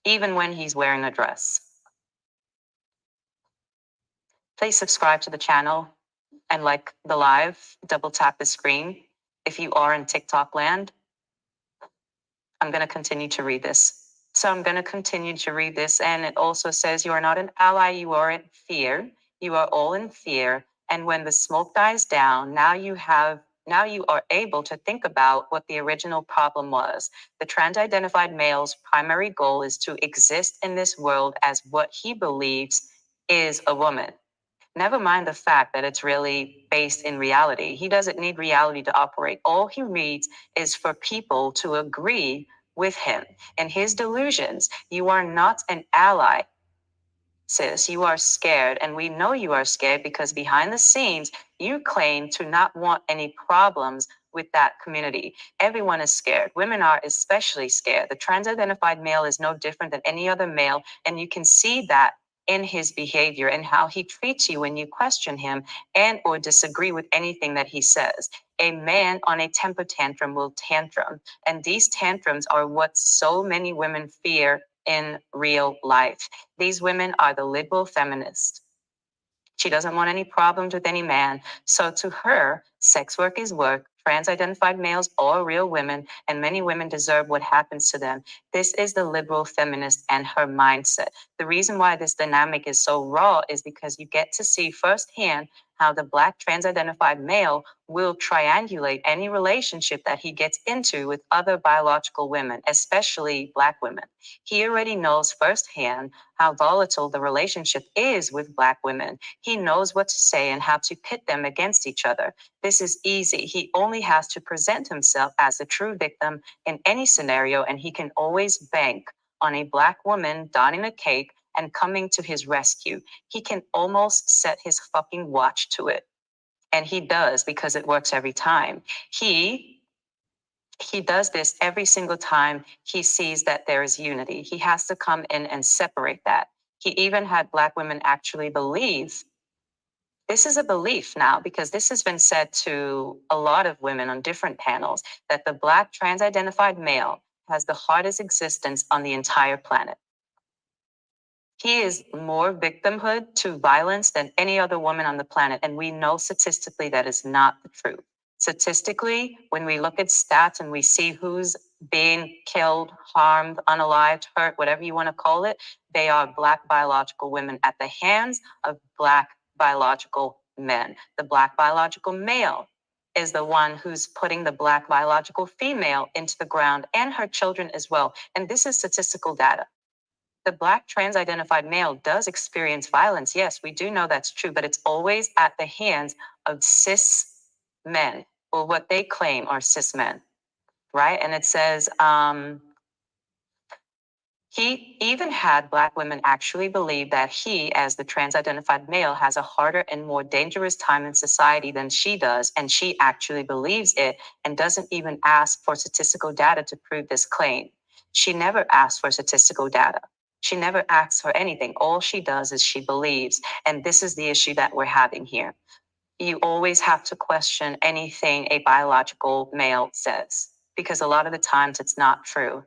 even when he's wearing a dress. Please subscribe to the channel and like the live, double tap the screen. If you are in TikTok land, I'm going to continue to read this. So I'm going to continue to read this. And it also says, you are not an ally, you are in fear. You are all in fear. And when the smoke dies down, now you are able to think about what the original problem was. The trans-identified male's primary goal is to exist in this world as what he believes is a woman. Never mind the fact that it's really based in reality. He doesn't need reality to operate. All he needs is for people to agree with him and his delusions. You are not an ally, sis. You are scared. And we know you are scared because behind the scenes, you claim to not want any problems with that community. Everyone is scared. Women are especially scared. The trans-identified male is no different than any other male. And you can see that in his behavior and how he treats you when you question him and or disagree with anything that he says. A man on a temper tantrum will tantrum. And these tantrums are what so many women fear in real life. These women are the liberal feminists. She doesn't want any problems with any man. So to her, sex work is work. Trans-identified males are real women, and many women deserve what happens to them. This is the liberal feminist and her mindset. The reason why this dynamic is so raw is because you get to see firsthand how the Black trans-identified male will triangulate any relationship that he gets into with other biological women, especially Black women. He already knows firsthand how volatile the relationship is with Black women. He knows what to say and how to pit them against each other. This is easy. He only has to present himself as a true victim in any scenario, and he can always bank on a Black woman donning a cape and coming to his rescue. He can almost set his fucking watch to it. And he does, because it works every time. He does this every single time he sees that there is unity. He has to come in and separate that. He even had Black women actually believe. This is a belief now, because this has been said to a lot of women on different panels, that the Black trans-identified male has the hardest existence on the entire planet. He is more victimhood to violence than any other woman on the planet. And we know statistically that is not the truth. Statistically, when we look at stats and we see who's being killed, harmed, unalived, hurt, whatever you want to call it, they are Black biological women at the hands of Black biological men. The Black biological male is the one who's putting the Black biological female into the ground and her children as well. And this is statistical data. The Black trans-identified male does experience violence. Yes, we do know that's true, but it's always at the hands of cis men, or what they claim are cis men, right? And it says, he even had Black women actually believe that he, as the trans-identified male, has a harder and more dangerous time in society than she does, and she actually believes it and doesn't even ask for statistical data to prove this claim. She never asked for statistical data. She never asks for anything. All she does is she believes, and this is the issue that we're having here. You always have to question anything a biological male says, because a lot of the times it's not true.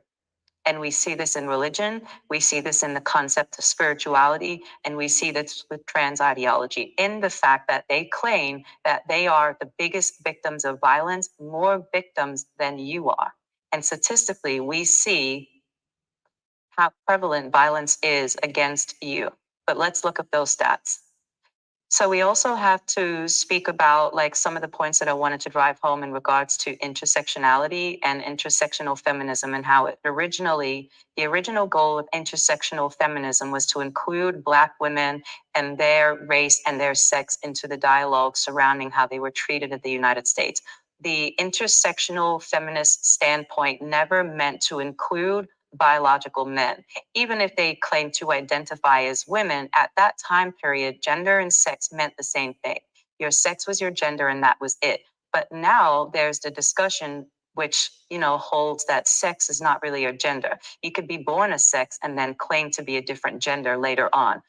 And we see this in religion, we see this in the concept of spirituality, and we see this with trans ideology, in the fact that they claim that they are the biggest victims of violence, more victims than you are. And statistically, we see how prevalent violence is against you. But let's look at those stats. So we also have to speak about like some of the points that I wanted to drive home in regards to intersectionality and intersectional feminism, and how the original goal of intersectional feminism was to include Black women and their race and their sex into the dialogue surrounding how they were treated in the United States. The intersectional feminist standpoint never meant to include biological men. Even if they claim to identify as women, at that time period, gender and sex meant the same thing. Your sex was your gender and that was it. But now there's the discussion which, holds that sex is not really your gender. You could be born a sex and then claim to be a different gender later on.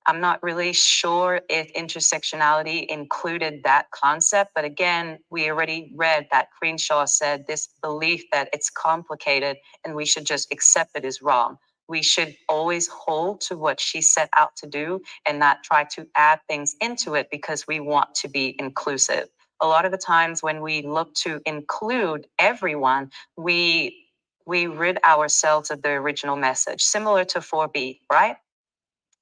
I'm not really sure if intersectionality included that concept, but again, we already read that Crenshaw said this belief that it's complicated and we should just accept it is wrong. We should always hold to what she set out to do and not try to add things into it because we want to be inclusive. A lot of the times when we look to include everyone, we rid ourselves of the original message, similar to 4B, right?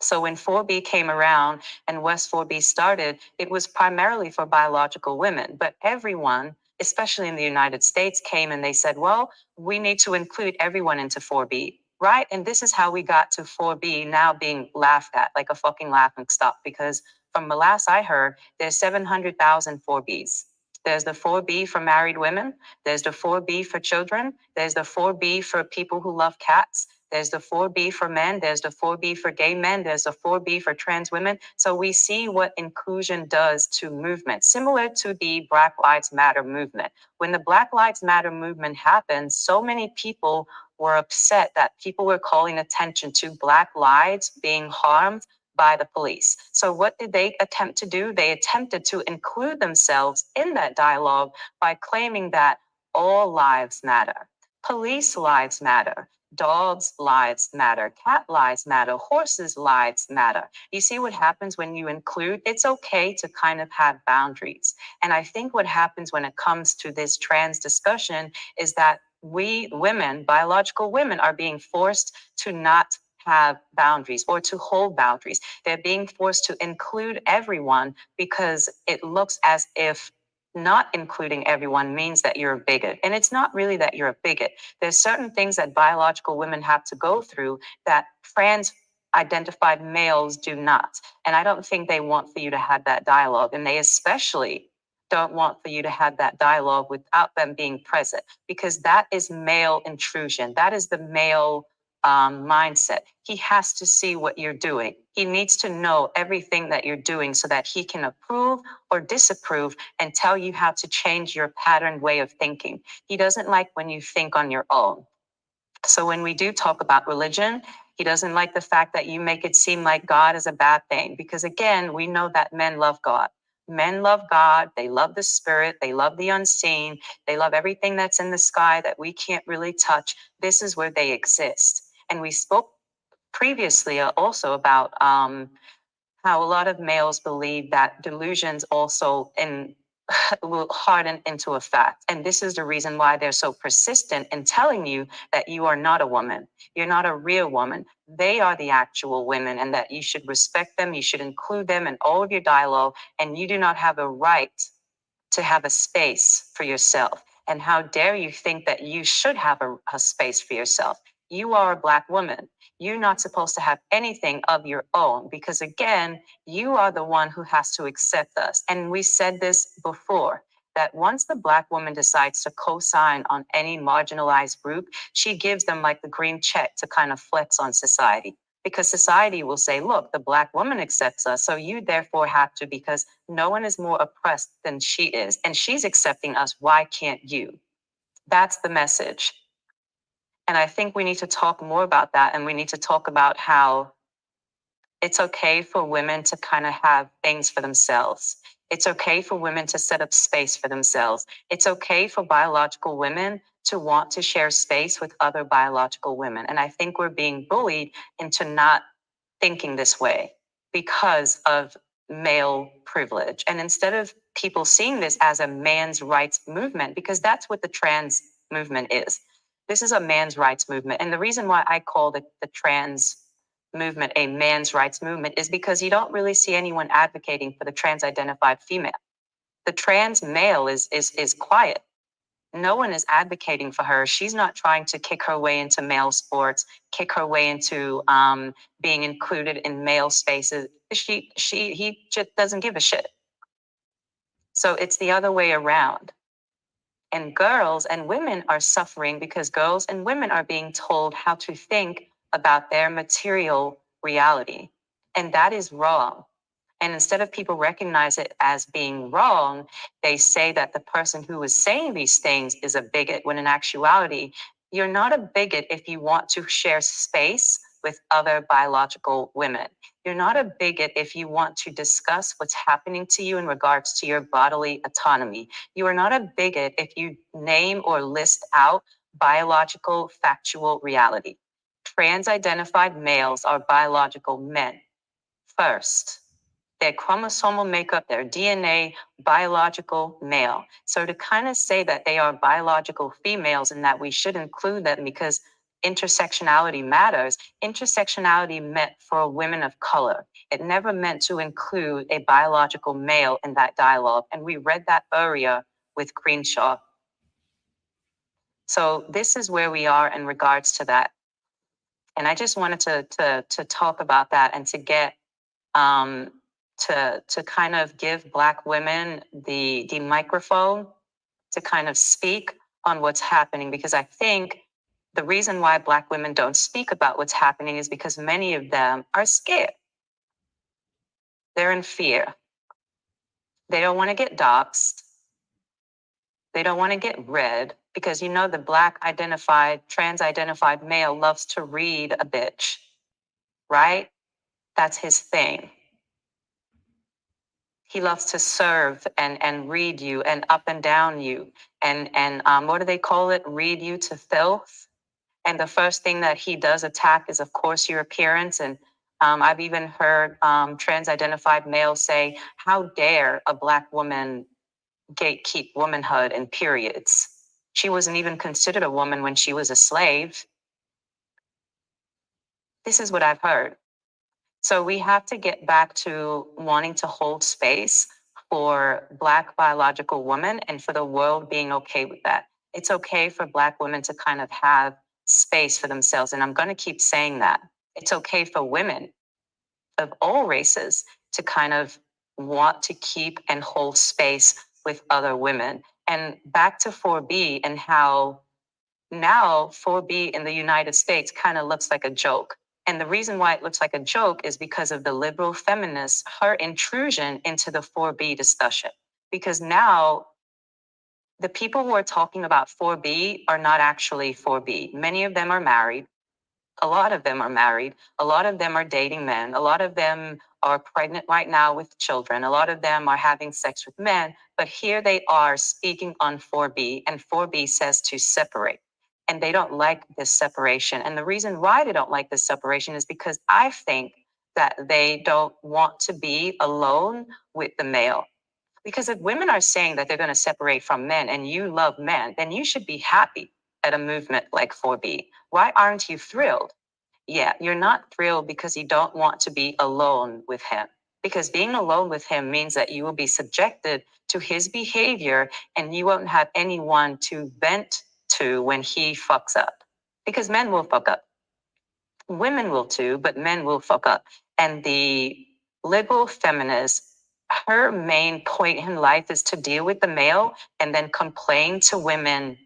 So when 4B came around and West 4B started, it was primarily for biological women, but everyone, especially in the United States, came and they said, well, we need to include everyone into 4B, right? And this is how we got to 4B now being laughed at like a fucking laughing stock, because from the last I heard, there's 700,000 4Bs. There's the 4B for married women. There's the 4B for children. There's the 4B for people who love cats. There's the 4B for men. There's the 4B for gay men. There's the 4B for trans women. So we see what inclusion does to movement, similar to the Black Lives Matter movement. When the Black Lives Matter movement happened, so many people were upset that people were calling attention to Black lives being harmed by the police. So what did they attempt to do? They attempted to include themselves in that dialogue by claiming that all lives matter. Police lives matter. Dogs' lives matter. Cat lives matter. Horses' lives matter. You see what happens when you include? It's okay to kind of have boundaries. And I think what happens when it comes to this trans discussion is that we women, biological women, are being forced to not have boundaries or to hold boundaries. They're being forced to include everyone because it looks as if not including everyone means that you're a bigot. And it's not really that you're a bigot. There's certain things that biological women have to go through that trans identified males do not. And I don't think they want for you to have that dialogue. And they especially don't want for you to have that dialogue without them being present, because that is male intrusion. That is the male mindset. He has to see what you're doing. He needs to know everything that you're doing so that he can approve or disapprove and tell you how to change your pattern way of thinking. He doesn't like when you think on your own. So when we do talk about religion, he doesn't like the fact that you make it seem like God is a bad thing, because again, we know that men love God. Men love God. They love the spirit. They love the unseen. They love everything that's in the sky that we can't really touch. This is where they exist. And we spoke previously also about how a lot of males believe that delusions also will harden into a fact. And this is the reason why they're so persistent in telling you that you are not a woman. You're not a real woman. They are the actual women, and that you should respect them. You should include them in all of your dialogue, and you do not have a right to have a space for yourself. And how dare you think that you should have a space for yourself? You are a Black woman. You're not supposed to have anything of your own, because again, you are the one who has to accept us. And we said this before, that once the Black woman decides to co-sign on any marginalized group, she gives them like the green check to kind of flex on society. Because society will say, look, the Black woman accepts us, so you therefore have to, because no one is more oppressed than she is, and she's accepting us, why can't you? That's the message. And I think we need to talk more about that, and we need to talk about how it's okay for women to kind of have things for themselves. It's okay for women to set up space for themselves. It's okay for biological women to want to share space with other biological women. And I think we're being bullied into not thinking this way because of male privilege. And instead of people seeing this as a man's rights movement, because that's what the trans movement is. This is a man's rights movement. And the reason why I call it the trans movement a man's rights movement is because you don't really see anyone advocating for the trans-identified female. The trans male is quiet. No one is advocating for her. She's not trying to kick her way into male sports, kick her way into being included in male spaces. He just doesn't give a shit. So it's the other way around. And girls and women are suffering because girls and women are being told how to think about their material reality. And that is wrong. And instead of people recognize it as being wrong, they say that the person who is saying these things is a bigot, when in actuality, you're not a bigot if you want to share space with other biological women. You're not a bigot if you want to discuss what's happening to you in regards to your bodily autonomy. You are not a bigot if you name or list out biological factual reality. Trans-identified males are biological men first. Their chromosomal makeup, their DNA, biological male. So to kind of say that they are biological females and that we should include them because intersectionality matters, intersectionality meant for women of color. It never meant to include a biological male in that dialogue. And we read that earlier with Crenshaw. So this is where we are in regards to that. And I just wanted to talk about that and to get to kind of give Black women the microphone to kind of speak on what's happening, because I think the reason why Black women don't speak about what's happening is because many of them are scared. They're in fear. They don't want to get doxxed. They don't want to get read, because you know the Black identified, trans identified male loves to read a bitch, right? That's his thing. He loves to serve and read you and up and down you and what do they call it? Read you to filth. And the first thing that he does attack is, of course, your appearance. And I've even heard trans-identified males say, "How dare a Black woman gatekeep womanhood and periods? She wasn't even considered a woman when she was a slave." This is what I've heard. So we have to get back to wanting to hold space for Black biological women and for the world being okay with that. It's okay for Black women to kind of have space for themselves. And I'm going to keep saying that. It's okay for women of all races to kind of want to keep and hold space with other women. And back to 4B and how now 4B in the United States kind of looks like a joke. And the reason why it looks like a joke is because of the liberal feminists, her intrusion into the 4B discussion. Because now the people who are talking about 4B are not actually 4B. Many of them are married. A lot of them are married. A lot of them are dating men. A lot of them are pregnant right now with children. A lot of them are having sex with men. But here they are speaking on 4B, and 4B says to separate. And they don't like this separation. And the reason why they don't like this separation is because I think that they don't want to be alone with the male. Because if women are saying that they're going to separate from men and you love men, then you should be happy at a movement like 4B. Why aren't you thrilled? Yeah, you're not thrilled because you don't want to be alone with him. Because being alone with him means that you will be subjected to his behavior and you won't have anyone to vent to when he fucks up. Because men will fuck up. Women will too, but men will fuck up. And the liberal feminist, her main point in life is to deal with the male and then complain to women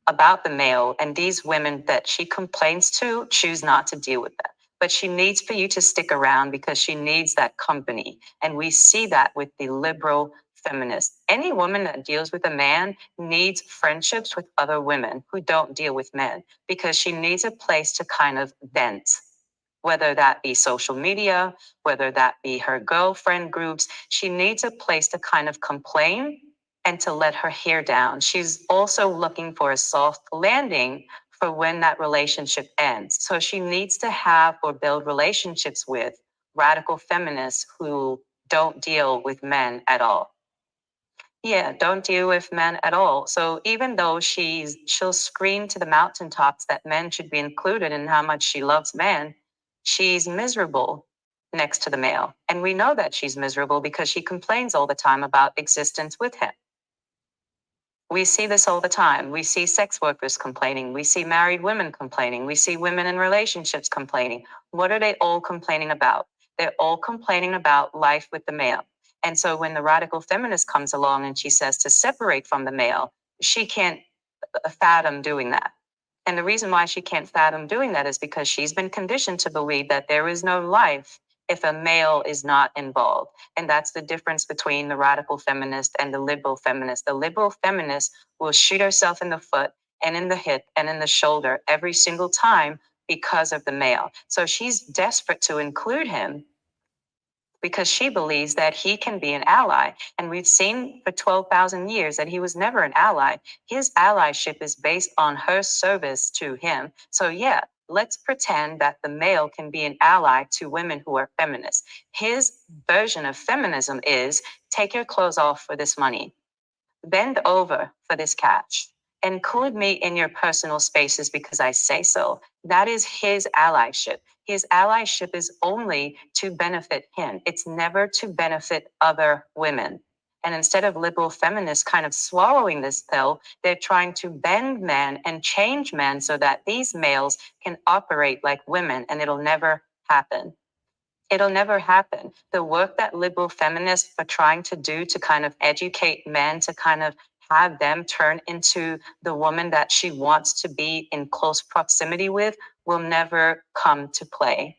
about the male. And these women that she complains to choose not to deal with that. But she needs for you to stick around because she needs that company. And we see that with the liberal feminist. Any woman that deals with a man needs friendships with other women who don't deal with men, because she needs a place to kind of vent, whether that be social media, whether that be her girlfriend groups. She needs a place to kind of complain and to let her hair down. She's also looking for a soft landing for when that relationship ends. So she needs to have or build relationships with radical feminists who don't deal with men at all. Yeah, don't deal with men at all. So even though she'll scream to the mountaintops that men should be included in how much she loves men, She's miserable next to the male. And we know that she's miserable because she complains all the time about existence with him. We see this all the time. We see sex workers complaining. We see married women complaining. We see women in relationships complaining. What are they all complaining about? They're all complaining about life with the male. And so when the radical feminist comes along and she says to separate from the male, she can't fathom doing that. And the reason why she can't fathom doing that is because she's been conditioned to believe that there is no life if a male is not involved. And that's the difference between the radical feminist and the liberal feminist. The liberal feminist will shoot herself in the foot and in the hip and in the shoulder every single time because of the male. So she's desperate to include him because she believes that he can be an ally. And we've seen for 12,000 years that he was never an ally. His allyship is based on her service to him. So yeah, let's pretend that the male can be an ally to women who are feminists. His version of feminism is take your clothes off for this money, bend over for this cash, include me in your personal spaces because I say so. That is his allyship. His allyship is only to benefit him. It's never to benefit other women. And instead of liberal feminists kind of swallowing this pill, they're trying to bend men and change men so that these males can operate like women, and it'll never happen. It'll never happen. The work that liberal feminists are trying to do to kind of educate men, to kind of have them turn into the woman that she wants to be in close proximity with, will never come to play.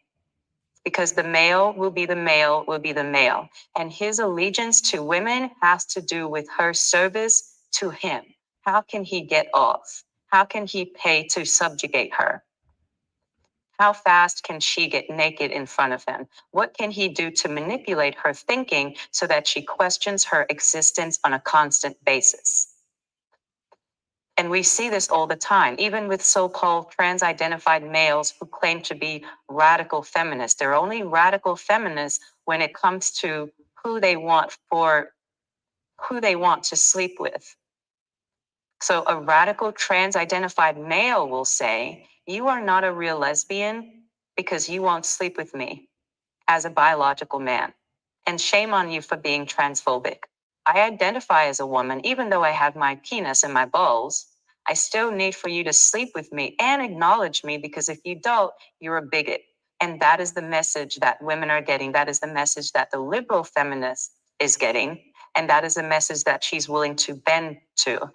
Because the male will be the male, will be the male. And his allegiance to women has to do with her service to him. How can he get off? How can he pay to subjugate her? How fast can she get naked in front of him? What can he do to manipulate her thinking so that she questions her existence on a constant basis? And we see this all the time, even with so-called trans-identified males who claim to be radical feminists. They're only radical feminists when it comes to who they want to sleep with. So a radical trans-identified male will say, you are not a real lesbian because you won't sleep with me as a biological man. And shame on you for being transphobic. I identify as a woman, even though I have my penis and my balls. I still need for you to sleep with me and acknowledge me, because if you don't, you're a bigot. And that is the message that women are getting. That is the message that the liberal feminist is getting. And that is the message that she's willing to bend to.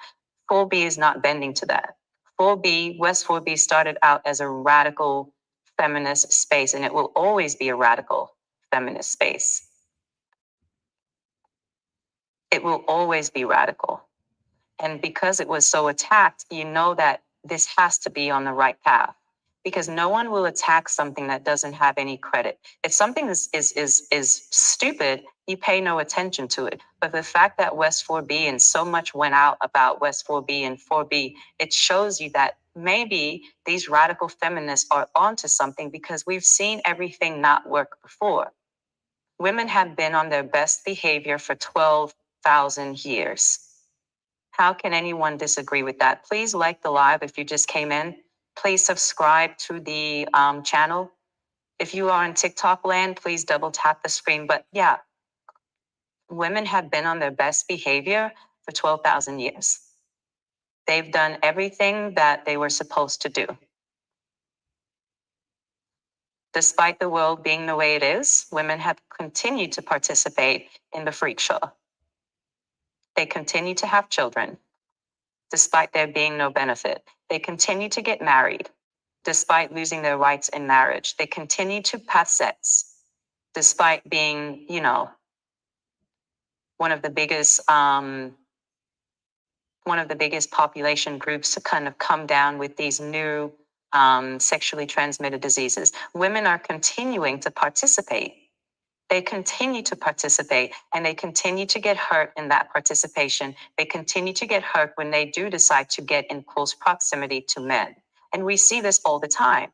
4B is not bending to that. 4B, West 4B started out as a radical feminist space, and it will always be a radical feminist space. It will always be radical. And because it was so attacked, you know that this has to be on the right path, because no one will attack something that doesn't have any credit. If something is stupid, you pay no attention to it. But the fact that West 4B and so much went out about West 4B and 4B, it shows you that maybe these radical feminists are onto something, because we've seen everything not work before. Women have been on their best behavior for 12,000 years. How can anyone disagree with that? Please like the live if you just came in. Please subscribe to the channel. If you are in TikTok land, please double tap the screen. But yeah, women have been on their best behavior for 12,000 years. They've done everything that they were supposed to do. Despite the world being the way it is, women have continued to participate in the freak show. They continue to have children, despite there being no benefit. They continue to get married, despite losing their rights in marriage. They continue to pass sex, despite being, one of the biggest population groups to kind of come down with these new sexually transmitted diseases. Women are continuing to participate. They continue to participate, and they continue to get hurt in that participation. They continue to get hurt when they do decide to get in close proximity to men. And we see this all the time.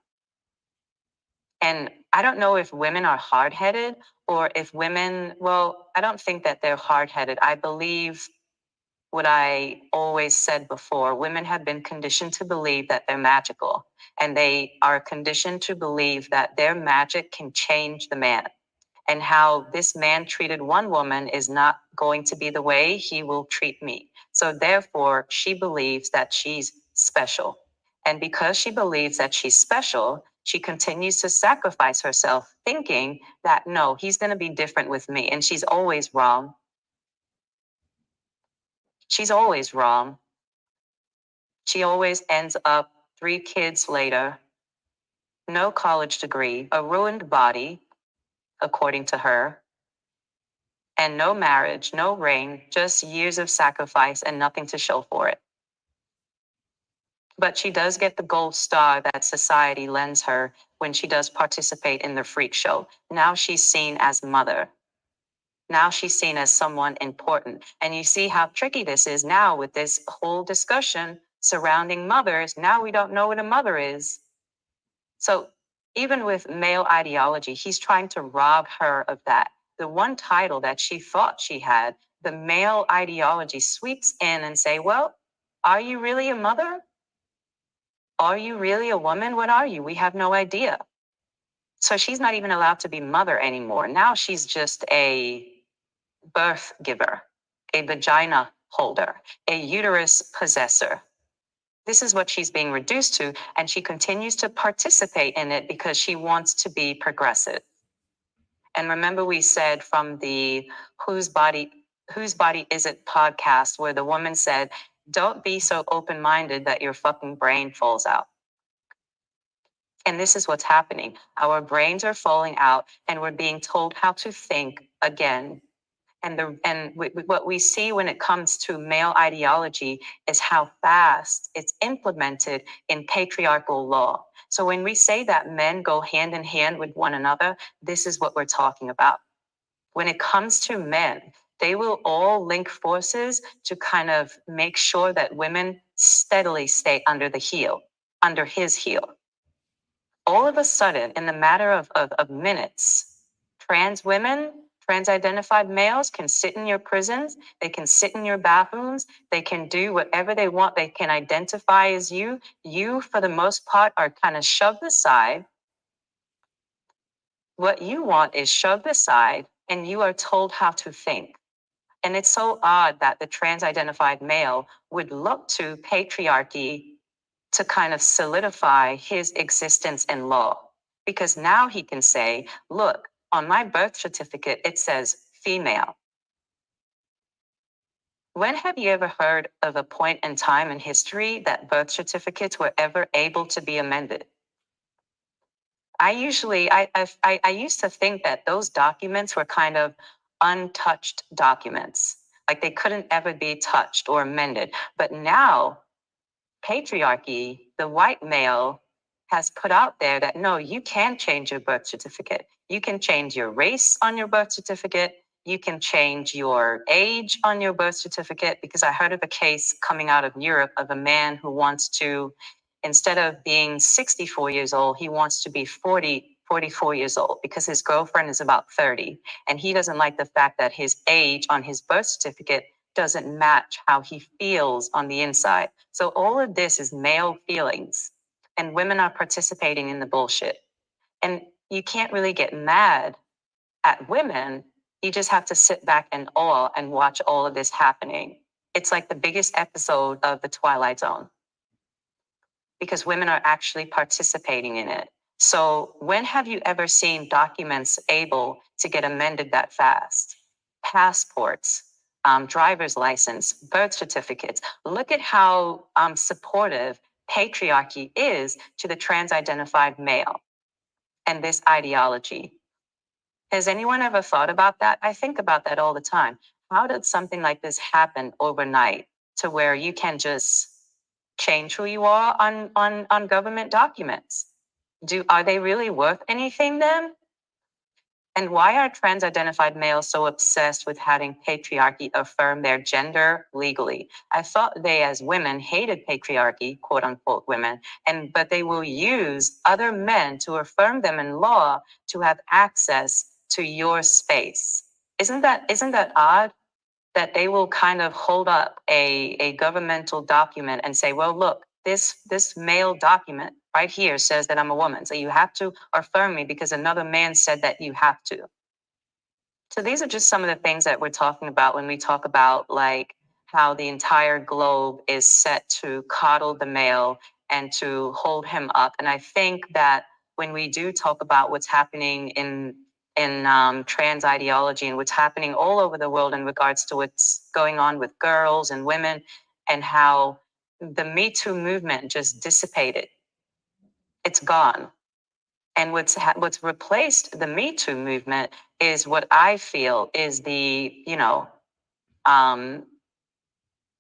And I don't know if women are hard-headed, or if women, well, I don't think that they're hard-headed. I believe what I always said before. Women have been conditioned to believe that they're magical, and they are conditioned to believe that their magic can change the man, and how this man treated one woman is not going to be the way he will treat me. So therefore, she believes that she's special. And because she believes that she's special, she continues to sacrifice herself, thinking that no, he's going to be different with me. And she's always wrong. She's always wrong. She always ends up 3 kids later, no college degree, a ruined body, according to her, and no marriage, no ring, just years of sacrifice and nothing to show for it. But she does get the gold star that society lends her when she does participate in the freak show. Now she's seen as mother. Now she's seen as someone important. And you see how tricky this is now with this whole discussion surrounding mothers. Now we don't know what a mother is. So even with male ideology, he's trying to rob her of that. The one title that she thought she had, the male ideology sweeps in and say, well, are you really a mother? Are you really a woman? What are you? We have no idea. So she's not even allowed to be mother anymore. Now she's just a birth giver, a vagina holder, a uterus possessor. This is what she's being reduced to, and she continues to participate in it because she wants to be progressive. And remember, we said from the Whose Body Is It podcast, where the woman said, don't be so open-minded that your fucking brain falls out. And this is what's happening. Our brains are falling out, and we're being told how to think again. And what we see when it comes to male ideology is how fast it's implemented in patriarchal law. So when we say that men go hand in hand with one another, this is what we're talking about. When it comes to men, they will all link forces to kind of make sure that women steadily stay under his heel. All of a sudden, in the matter of minutes, trans women, trans-identified males can sit in your prisons, they can sit in your bathrooms, they can do whatever they want, they can identify as you. You, for the most part, are kind of shoved aside. What you want is shoved aside, and you are told how to think. And it's so odd that the trans-identified male would look to patriarchy to kind of solidify his existence in law. Because now he can say, look, on my birth certificate, it says female. When have you ever heard of a point in time in history that birth certificates were ever able to be amended? I used to think that those documents were kind of untouched documents, like they couldn't ever be touched or amended. But now, patriarchy, the white male, has put out there that no, you can change your birth certificate. You can change your race on your birth certificate. You can change your age on your birth certificate, because I heard of a case coming out of Europe of a man who wants to, instead of being 64 years old, he wants to be 44 years old because his girlfriend is about 30. And he doesn't like the fact that his age on his birth certificate doesn't match how he feels on the inside. So all of this is male feelings, and women are participating in the bullshit. And you can't really get mad at women. You just have to sit back in awe and watch all of this happening. It's like the biggest episode of The Twilight Zone, because women are actually participating in it. So when have you ever seen documents able to get amended that fast? Passports, driver's license, birth certificates. Look at how supportive patriarchy is to the trans-identified male and this ideology. Has anyone ever thought about that? I think about that all the time. How did something like this happen overnight to where you can just change who you are on government documents? Are they really worth anything then? And why are trans-identified males so obsessed with having patriarchy affirm their gender legally? I thought they, as women, hated patriarchy, quote unquote women, but they will use other men to affirm them in law to have access to your space. Isn't that odd? that they will kind of hold up a governmental document and say, well, look, this male document right here says that I'm a woman. So you have to affirm me because another man said that you have to. So these are just some of the things that we're talking about when we talk about like how the entire globe is set to coddle the male and to hold him up. And I think that when we do talk about what's happening in trans ideology and what's happening all over the world in regards to what's going on with girls and women and how the Me Too movement just dissipated, it's gone. And what's replaced the Me Too movement is what I feel is um,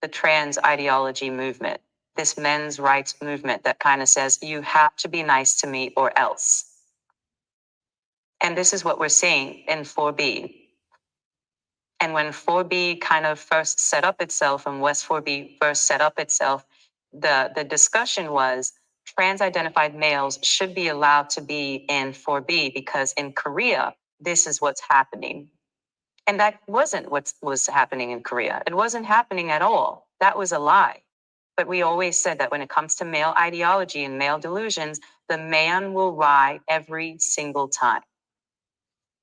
the trans ideology movement, this men's rights movement that kind of says you have to be nice to me or else. And this is what we're seeing in 4B. And when 4B kind of first set up itself, and West 4B first set up itself, the discussion was trans-identified males should be allowed to be in 4B because in Korea, this is what's happening. And that wasn't what was happening in Korea. It wasn't happening at all. That was a lie. But we always said that when it comes to male ideology and male delusions, the man will lie every single time.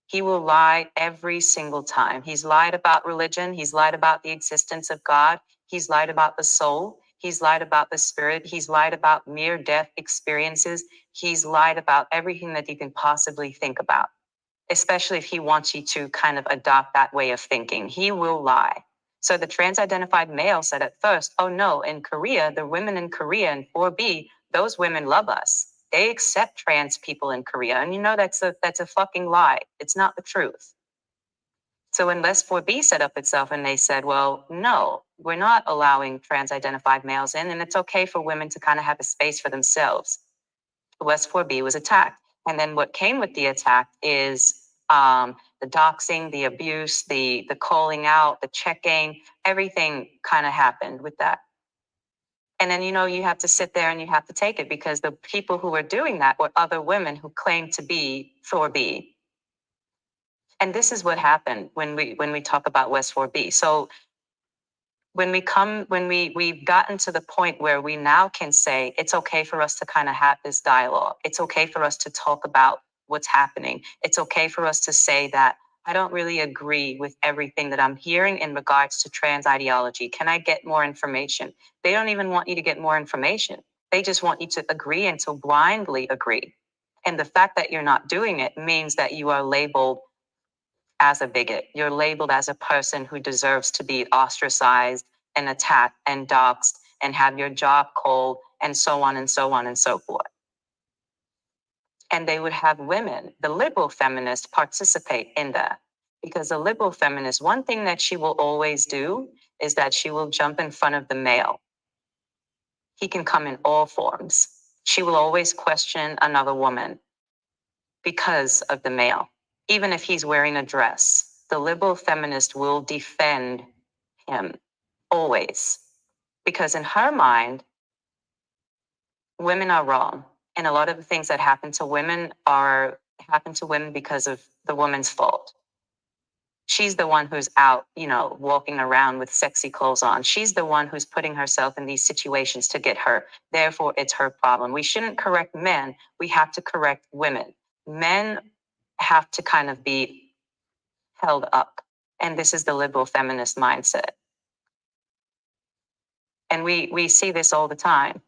He will lie every single time. He's lied about religion. He's lied about the existence of God. He's lied about the soul. He's lied about the spirit. He's lied about near death experiences. He's lied about everything that you can possibly think about, especially if he wants you to kind of adopt that way of thinking. He will lie. So the trans-identified male said at first, oh no, in Korea, the women in Korea in 4B, those women love us. They accept trans people in Korea. And you know, that's a fucking lie. It's not the truth. So when West 4B set up itself and they said, well, no, we're not allowing trans-identified males in, and it's okay for women to kind of have a space for themselves. West 4B was attacked. And then what came with the attack is the doxing, the abuse, the calling out, the checking, everything kind of happened with that. And then, you know, you have to sit there and you have to take it because the people who were doing that were other women who claimed to be 4B. And this is what happened when we talk about West 4B. So we've gotten to the point where we now can say it's okay for us to kind of have this dialogue. It's okay for us to talk about what's happening. It's okay for us to say that I don't really agree with everything that I'm hearing in regards to trans ideology. Can I get more information? They don't even want you to get more information. They just want you to agree and to blindly agree. And the fact that you're not doing it means that you are labeled as a bigot. You're labeled as a person who deserves to be ostracized and attacked and doxxed and have your job called and so on and so on and so forth. And they would have women, the liberal feminists, participate in that. Because the liberal feminist, one thing that she will always do is that she will jump in front of the male. He can come in all forms. She will always question another woman because of the male. Even if he's wearing a dress, the liberal feminist will defend him always. Because in her mind, women are wrong. And a lot of the things that happen to women because of the woman's fault. She's the one who's out, walking around with sexy clothes on. She's the one who's putting herself in these situations to get hurt. Therefore, it's her problem. We shouldn't correct men. We have to correct women. Men have to kind of be held up. And this is the liberal feminist mindset. And we see this all the time.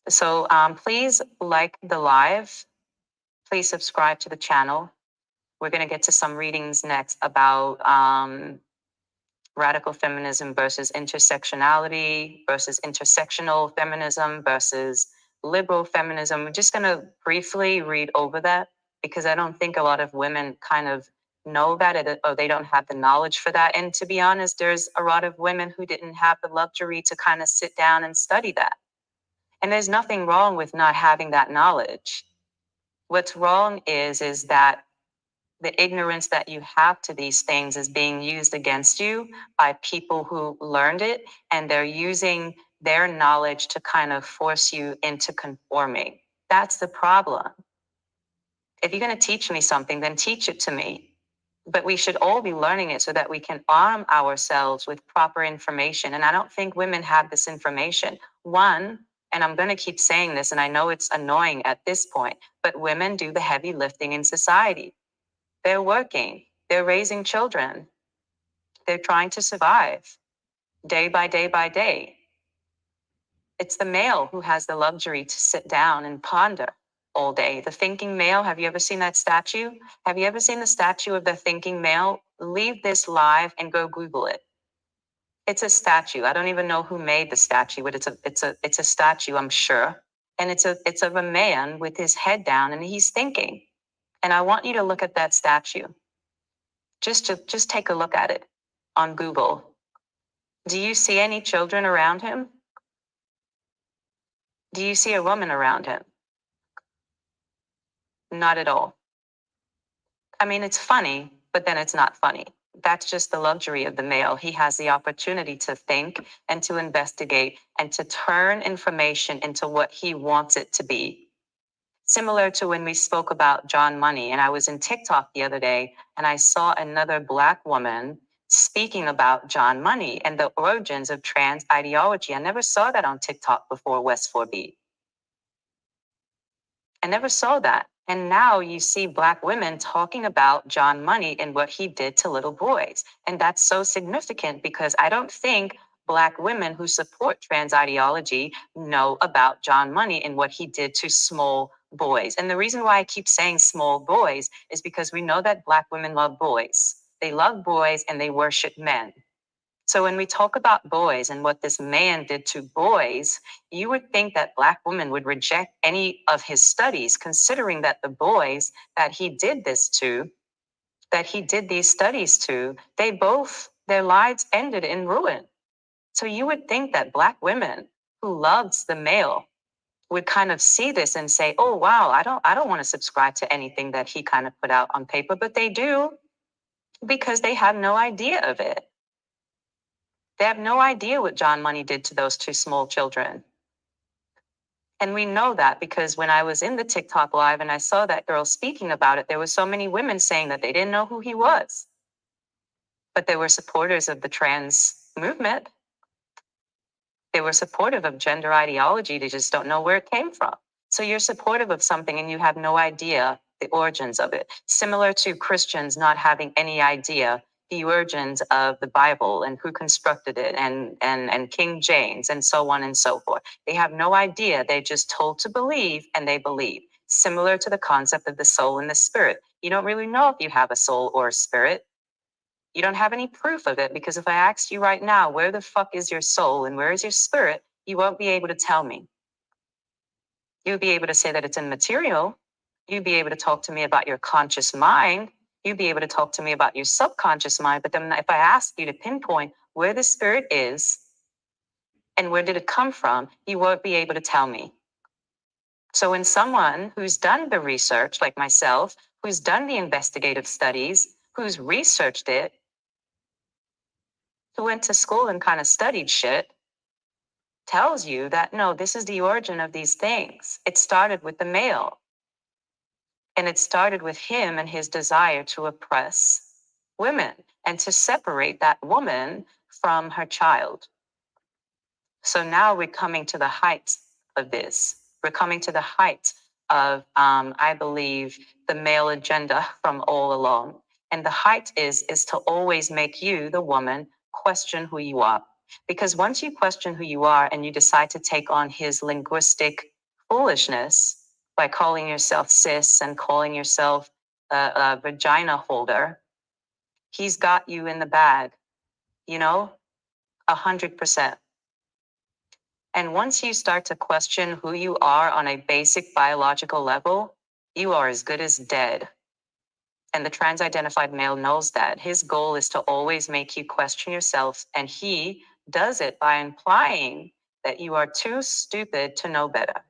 So please like the live. Please subscribe to the channel. We're going to get to some readings next about radical feminism versus intersectionality versus intersectional feminism versus liberal feminism. We're just going to briefly read over that because I don't think a lot of women kind of know that or they don't have the knowledge for that. And to be honest, there's a lot of women who didn't have the luxury to kind of sit down and study that. And there's nothing wrong with not having that knowledge. What's wrong is that the ignorance that you have to these things is being used against you by people who learned it, and they're using their knowledge to kind of force you into conforming. That's the problem. If you're going to teach me something, then teach it to me. But we should all be learning it so that we can arm ourselves with proper information. And I don't think women have this information. One, and I'm going to keep saying this, and I know it's annoying at this point, but women do the heavy lifting in society. They're working, they're raising children, they're trying to survive day by day by day. It's the male who has the luxury to sit down and ponder all day. The thinking male, have you ever seen that statue? Have you ever seen the statue of the thinking male? Leave this live and go Google it. It's a statue. I don't even know who made the statue, but it's a statue, I'm sure. And it's of a man with his head down and he's thinking. And I want you to look at that statue. Just take a look at it on Google. Do you see any children around him? Do you see a woman around him? Not at all. I mean, it's funny, but then it's not funny. That's just the luxury of the male. He has the opportunity to think and to investigate and to turn information into what he wants it to be. Similar to when we spoke about John Money, and I was in TikTok the other day, and I saw another Black woman speaking about John Money and the origins of trans ideology. I never saw that on TikTok before West 4B. I never saw that. And now you see Black women talking about John Money and what he did to little boys. And that's so significant because I don't think Black women who support trans ideology know about John Money and what he did to small boys. And the reason why I keep saying small boys is because we know that Black women love boys. They love boys and they worship men. So when we talk about boys and what this man did to boys, you would think that Black women would reject any of his studies, considering that the boys that he did this to, that he did these studies to, their lives ended in ruin. So you would think that Black women who loved the male would kind of see this and say, oh, wow, I don't want to subscribe to anything that he kind of put out on paper, but they do because they have no idea of it. They have no idea what John Money did to those two small children. And we know that because when I was in the TikTok live and I saw that girl speaking about it, there were so many women saying that they didn't know who he was. But they were supporters of the trans movement. They were supportive of gender ideology. They just don't know where it came from. So you're supportive of something and you have no idea the origins of it. Similar to Christians not having any idea the origins of the Bible and who constructed it and King James and so on and so forth. They have no idea. They're just told to believe and they believe. Similar to the concept of the soul and the spirit. You don't really know if you have a soul or a spirit. You don't have any proof of it because if I asked you right now, where the fuck is your soul and where is your spirit, you won't be able to tell me. You'll be able to say that it's immaterial. You'll be able to talk to me about your conscious mind. You'll be able to talk to me about your subconscious mind. But then if I ask you to pinpoint where the spirit is and where did it come from, you won't be able to tell me. So when someone who's done the research, like myself, who's done the investigative studies, who's researched it, who went to school and kind of studied shit, tells you that, no, this is the origin of these things. It started with the male. And it started with him and his desire to oppress women and to separate that woman from her child. So now we're coming to the heights of this. We're coming to the heights of, I believe, the male agenda from all along. And the height is to always make you, the woman, question who you are. Because once you question who you are and you decide to take on his linguistic foolishness, by calling yourself cis and calling yourself a vagina holder, he's got you in the bag, 100%. And once you start to question who you are on a basic biological level, you are as good as dead. And the trans-identified male knows that. His goal is to always make you question yourself, and he does it by implying that you are too stupid to know better.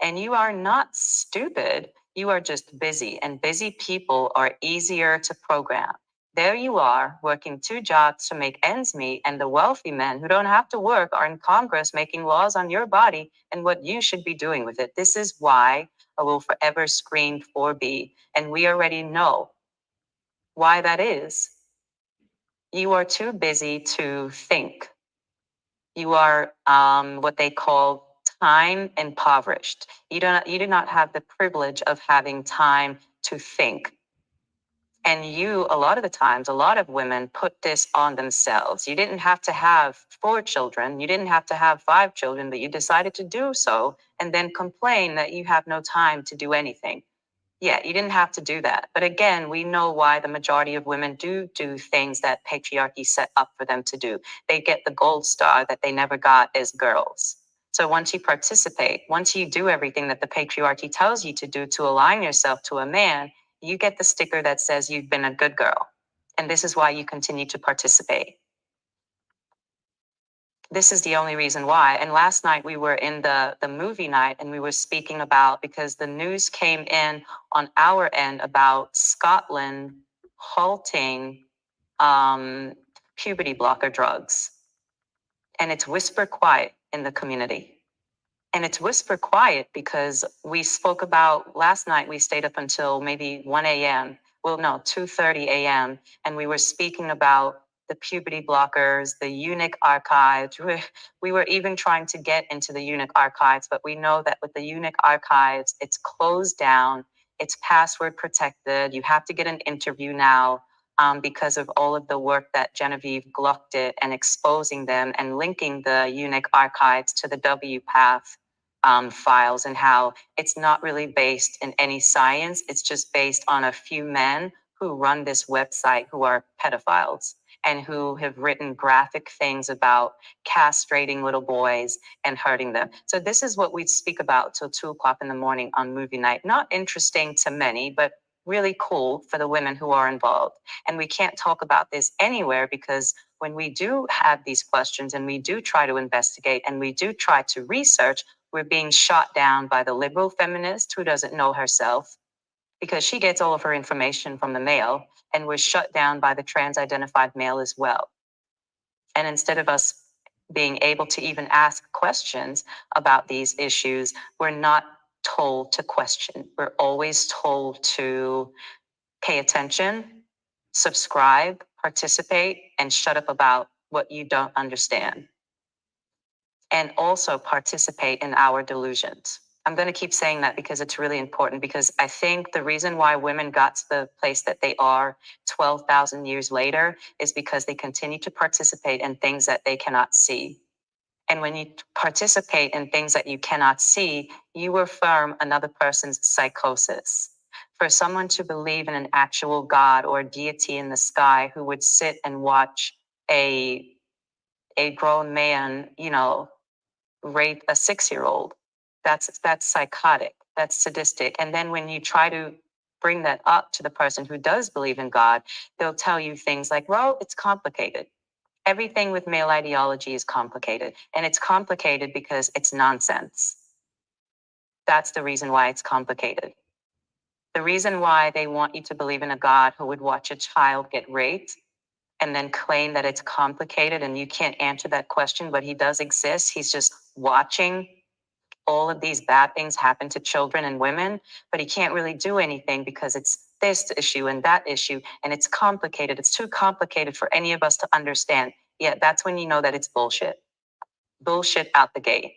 And you are not stupid, you are just busy, and busy people are easier to program. There you are, working 2 jobs to make ends meet, and the wealthy men who don't have to work are in Congress making laws on your body and what you should be doing with it. This is why I will forever scream 4B, and we already know why that is. You are too busy to think. You are what they call time impoverished. You do not have the privilege of having time to think. And you, a lot of the times, a lot of women put this on themselves. You didn't have to have 4 children. You didn't have to have 5 children, but you decided to do so and then complain that you have no time to do anything. Yeah, you didn't have to do that. But again, we know why the majority of women do things that patriarchy set up for them to do. They get the gold star that they never got as girls. So once you participate, once you do everything that the patriarchy tells you to do to align yourself to a man, you get the sticker that says you've been a good girl. And this is why you continue to participate. This is the only reason why. And last night we were in the movie night and we were speaking about, because the news came in on our end about Scotland halting puberty blocker drugs. And it's whisper quiet in the community. And it's whisper quiet because we spoke about last night, we stayed up until maybe 1 a.m. Well, no, 2:30 a.m. And we were speaking about the puberty blockers, the eunuch archives. We were even trying to get into the eunuch archives, but we know that with the eunuch archives, it's closed down, it's password protected. You have to get an interview now because of all of the work that Genevieve Gluck did and exposing them and linking the eunuch archives to the WPATH files, and how it's not really based in any science. It's just based on a few men who run this website who are pedophiles and who have written graphic things about castrating little boys and hurting them. So this is what we speak about till 2:00 in the morning on movie night. Not interesting to many, but really cool for the women who are involved. And we can't talk about this anywhere because when we do have these questions and we do try to investigate and we do try to research, we're being shot down by the liberal feminist who doesn't know herself because she gets all of her information from the male, and we're shut down by the trans-identified male as well. And instead of us being able to even ask questions about these issues, we're not told to question. We're always told to pay attention, subscribe, participate, and shut up about what you don't understand. And also participate in our delusions. I'm going to keep saying that because it's really important, because I think the reason why women got to the place that they are 12,000 years later is because they continue to participate in things that they cannot see. And when you participate in things that you cannot see, you affirm another person's psychosis. For someone to believe in an actual God or deity in the sky who would sit and watch a grown man, rape a 6-year-old, that's psychotic, that's sadistic. And then when you try to bring that up to the person who does believe in God, they'll tell you things like, well, it's complicated. Everything with male ideology is complicated, and it's complicated because it's nonsense. That's the reason why it's complicated. The reason why they want you to believe in a God who would watch a child get raped and then claim that it's complicated and you can't answer that question, but he does exist. He's just watching all of these bad things happen to children and women, but he can't really do anything because it's this issue and that issue, and it's complicated. It's too complicated for any of us to understand. Yeah, that's when you know that it's bullshit. Bullshit out the gate.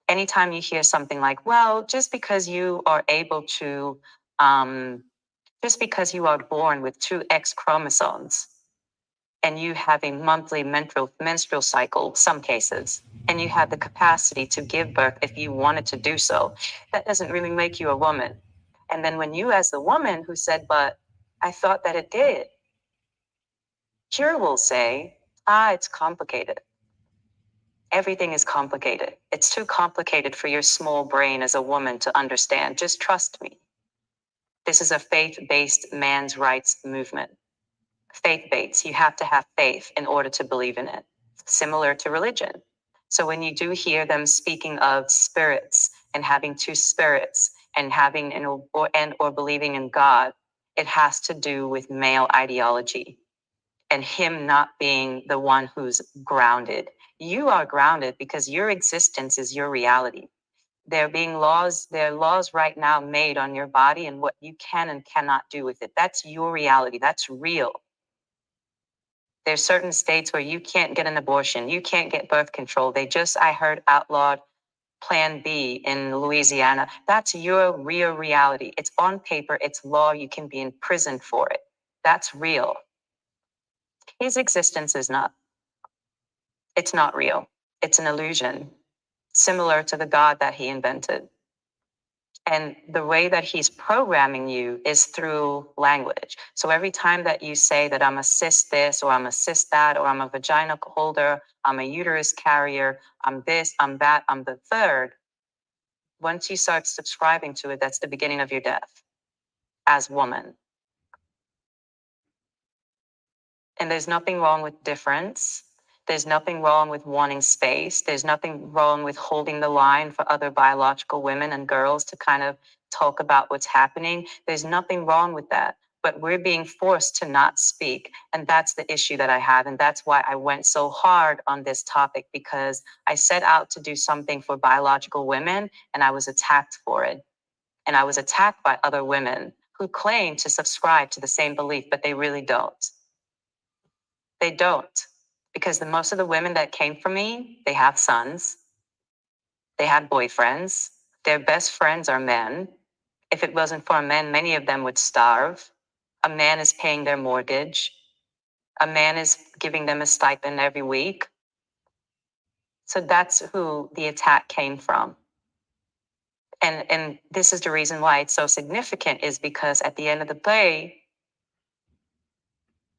Anytime you hear something like, well, just because you are able to, just because you are born with 2 X chromosomes, and you have a monthly menstrual cycle, some cases, and you have the capacity to give birth if you wanted to do so, that doesn't really make you a woman. And then when you, as the woman who said, but I thought that it did, Cure will say, it's complicated. Everything is complicated. It's too complicated for your small brain as a woman to understand. Just trust me. This is a faith-based man's rights movement. Faith-based. You have to have faith in order to believe in it. Similar to religion. So when you do hear them speaking of spirits and having 2 spirits and having or believing in God, it has to do with male ideology and him not being the one who's grounded. You are grounded because your existence is your reality. There are laws right now made on your body and what you can and cannot do with it. That's your reality. That's real. There's certain states where you can't get an abortion, you can't get birth control. I heard outlawed Plan B in Louisiana. That's your real reality. It's on paper, it's law, you can be in prison for it. That's real. His existence is not. It's not real. It's an illusion, similar to the God that he invented. And the way that he's programming you is through language. So every time that you say that I'm a cis this, or I'm a cis that, or I'm a vagina holder, I'm a uterus carrier, I'm this, I'm that, I'm the third, once you start subscribing to it, that's the beginning of your death as woman. And there's nothing wrong with difference. There's nothing wrong with wanting space. There's nothing wrong with holding the line for other biological women and girls to kind of talk about what's happening. There's nothing wrong with that. But we're being forced to not speak. And that's the issue that I have. And that's why I went so hard on this topic, because I set out to do something for biological women and I was attacked for it. And I was attacked by other women who claim to subscribe to the same belief, but they really don't. They don't. Because most of the women that came from me, they have sons, they have boyfriends, their best friends are men. If it wasn't for men, many of them would starve. A man is paying their mortgage. A man is giving them a stipend every week. So that's who the attack came from. And this is the reason why it's so significant, is because at the end of the day,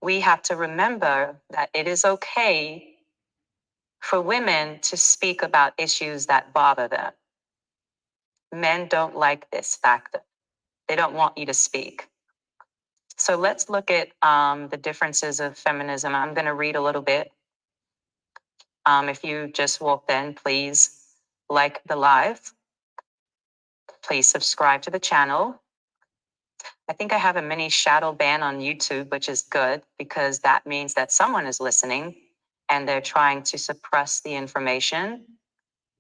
we have to remember that it is okay for women to speak about issues that bother them. Men don't like this factor. They don't want you to speak. So let's look at the differences of feminism. I'm going to read a little bit. If you just walked in, please like the live. Please subscribe to the channel. I think I have a mini shadow ban on YouTube, which is good because that means that someone is listening and they're trying to suppress the information.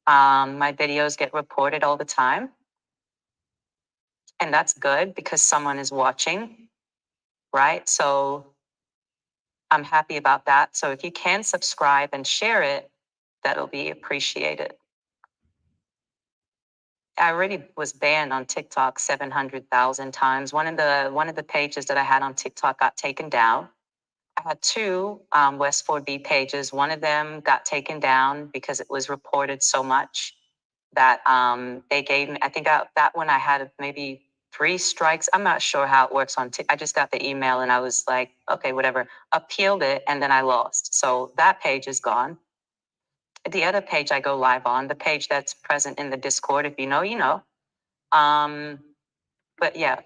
My videos get reported all the time. And that's good because someone is watching, right? So I'm happy about that. So if you can subscribe and share it, that'll be appreciated. I already was banned on TikTok 700,000 times. One of the pages that I had on TikTok got taken down. I had two West 4B pages. One of them got taken down because it was reported so much that they gave me. I think that one I had maybe 3 strikes. I'm not sure how it works on I just got the email and I was like, okay, whatever. Appealed it and then I lost. So that page is gone. The other page I go live on, the page that's present in the Discord, if you know, you know. But yeah,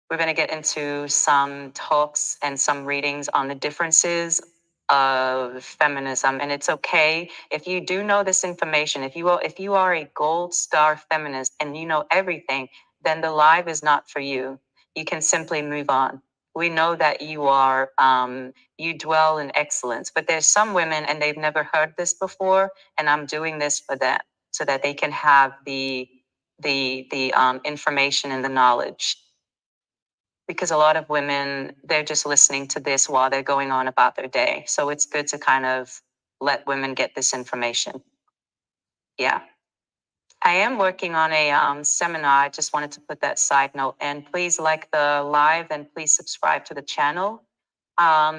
we're going to get into some talks and some readings on the differences of feminism. And it's okay if you do know this information. If you are a gold star feminist and you know everything, then the live is not for you. You can simply move on. We know that you dwell in excellence, but there's some women and they've never heard this before, and I'm doing this for them so that they can have the information and the knowledge. Because a lot of women, they're just listening to this while they're going on about their day. So it's good to kind of let women get this information. Yeah. I am working on a seminar. I just wanted to put that side note. And please like the live and please subscribe to the channel.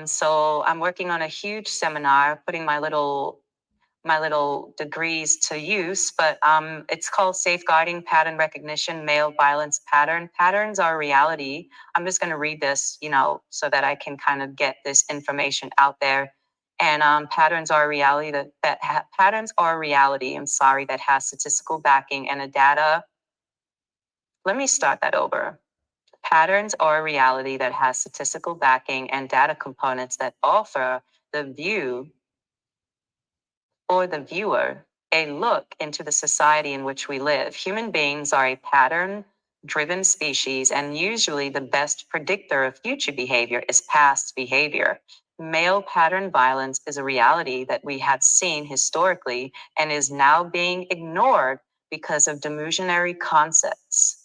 So I'm working on a huge seminar, putting my little degrees to use, but it's called Safeguarding Pattern Recognition, Male Violence Pattern. Patterns are reality. I'm just going to read this, so that I can kind of get this information out there. And patterns are a reality patterns are a reality, that has statistical backing and a data. Let me start that over. Patterns are a reality that has statistical backing and data components that offer the view or the viewer a look into the society in which we live. Human beings are a pattern-driven species, and usually the best predictor of future behavior is past behavior. Male pattern violence is a reality that we have seen historically and is now being ignored because of delusionary concepts.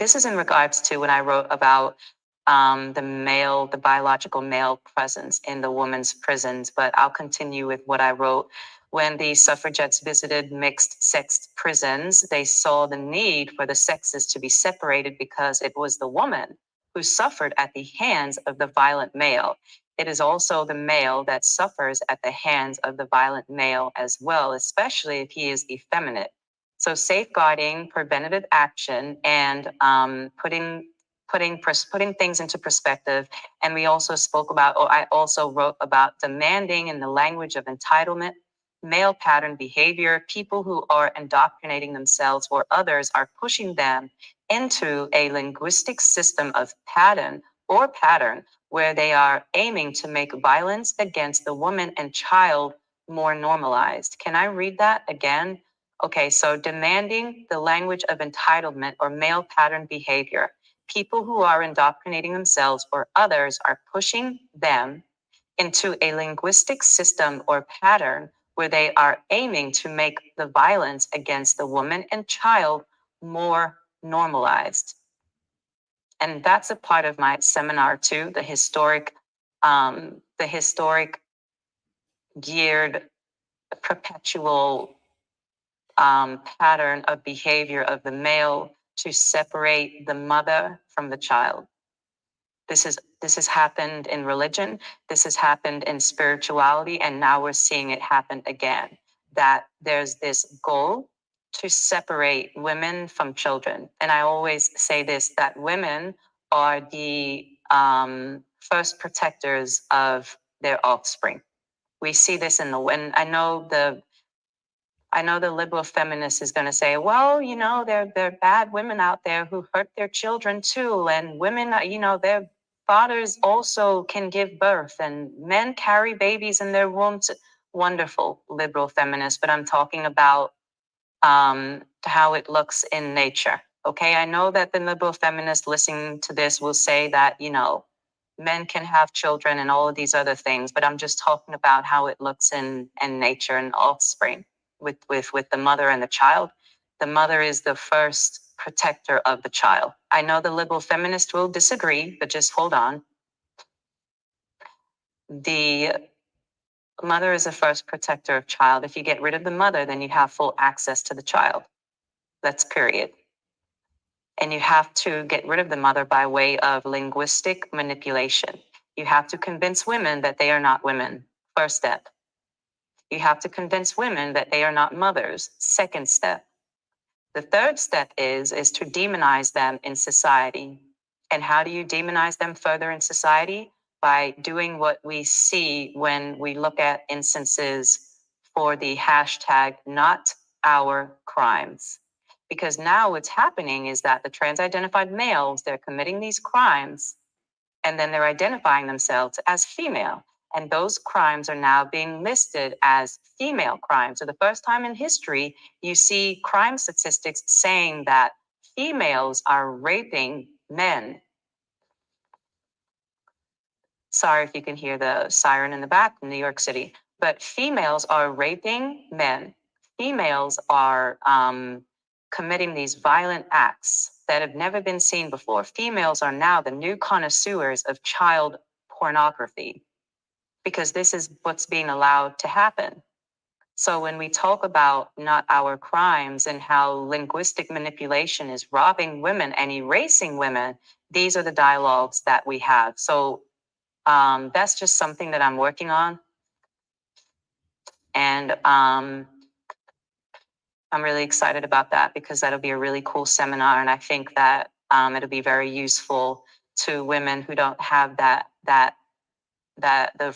This is in regards to when I wrote about the biological male presence in the women's prisons, but I'll continue with what I wrote. When the suffragettes visited mixed sex prisons, they saw the need for the sexes to be separated because it was the woman who suffered at the hands of the violent male. It is also the male that suffers at the hands of the violent male as well, especially if he is effeminate. So safeguarding, preventative action, and putting things into perspective. And we also spoke about, or I also wrote about demanding in the language of entitlement, male pattern behavior. People who are indoctrinating themselves or others are pushing them into a linguistic system of pattern where they are aiming to make violence against the woman and child more normalized. Can I read that again? Okay, so demanding the language of entitlement or male pattern behavior. People who are indoctrinating themselves or others are pushing them into a linguistic system or pattern where they are aiming to make the violence against the woman and child more normalized. And that's a part of my seminar too, the historic geared perpetual pattern of behavior of the male to separate the mother from the child. This has happened in religion, this has happened in spirituality, and now we're seeing it happen again. That there's this goal to separate women from children. And I always say this, that women are the first protectors of their offspring. We see this when I know the liberal feminist is going to say, well, there are bad women out there who hurt their children too. And women, their fathers also can give birth and men carry babies in their wombs. Wonderful liberal feminist, but I'm talking about how it looks in nature. Okay, I know that the liberal feminist listening to this will say that, men can have children and all of these other things, but I'm just talking about how it looks in nature and offspring. With the mother and the child, the mother is the first protector of the child. I know the liberal feminist will disagree, but just hold on. The mother is the first protector of child. If you get rid of the mother, then you have full access to the child. That's period. And you have to get rid of the mother by way of linguistic manipulation. You have to convince women that they are not women. First step. You have to convince women that they are not mothers. Second step. The third step is to demonize them in society. And how do you demonize them further in society? By doing what we see when we look at instances for the hashtag not our crimes. Because now what's happening is that the trans-identified males, they're committing these crimes and then they're identifying themselves as female. And those crimes are now being listed as female crimes. So the first time in history, you see crime statistics saying that females are raping men. Sorry if you can hear the siren in the back in New York City, but females are raping men. Females are committing these violent acts that have never been seen before. Females are now the new connoisseurs of child pornography, because this is what's being allowed to happen. So when we talk about not our crimes and how linguistic manipulation is robbing women and erasing women, these are the dialogues that we have. So that's just something that I'm working on. And I'm really excited about that because that'll be a really cool seminar. And I think that it'll be very useful to women who don't have the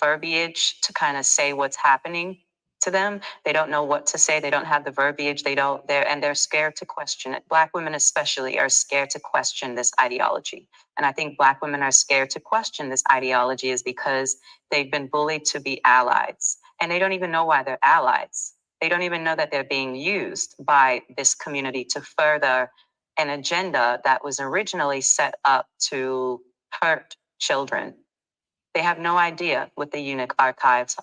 verbiage to kind of say what's happening to them. They don't know what to say. They don't have the verbiage. They're scared to question it. Black women especially are scared to question this ideology. And I think Black women are scared to question this ideology is because they've been bullied to be allies. And they don't even know why they're allies. They don't even know that they're being used by this community to further an agenda that was originally set up to hurt children. They have no idea what the eunuch archives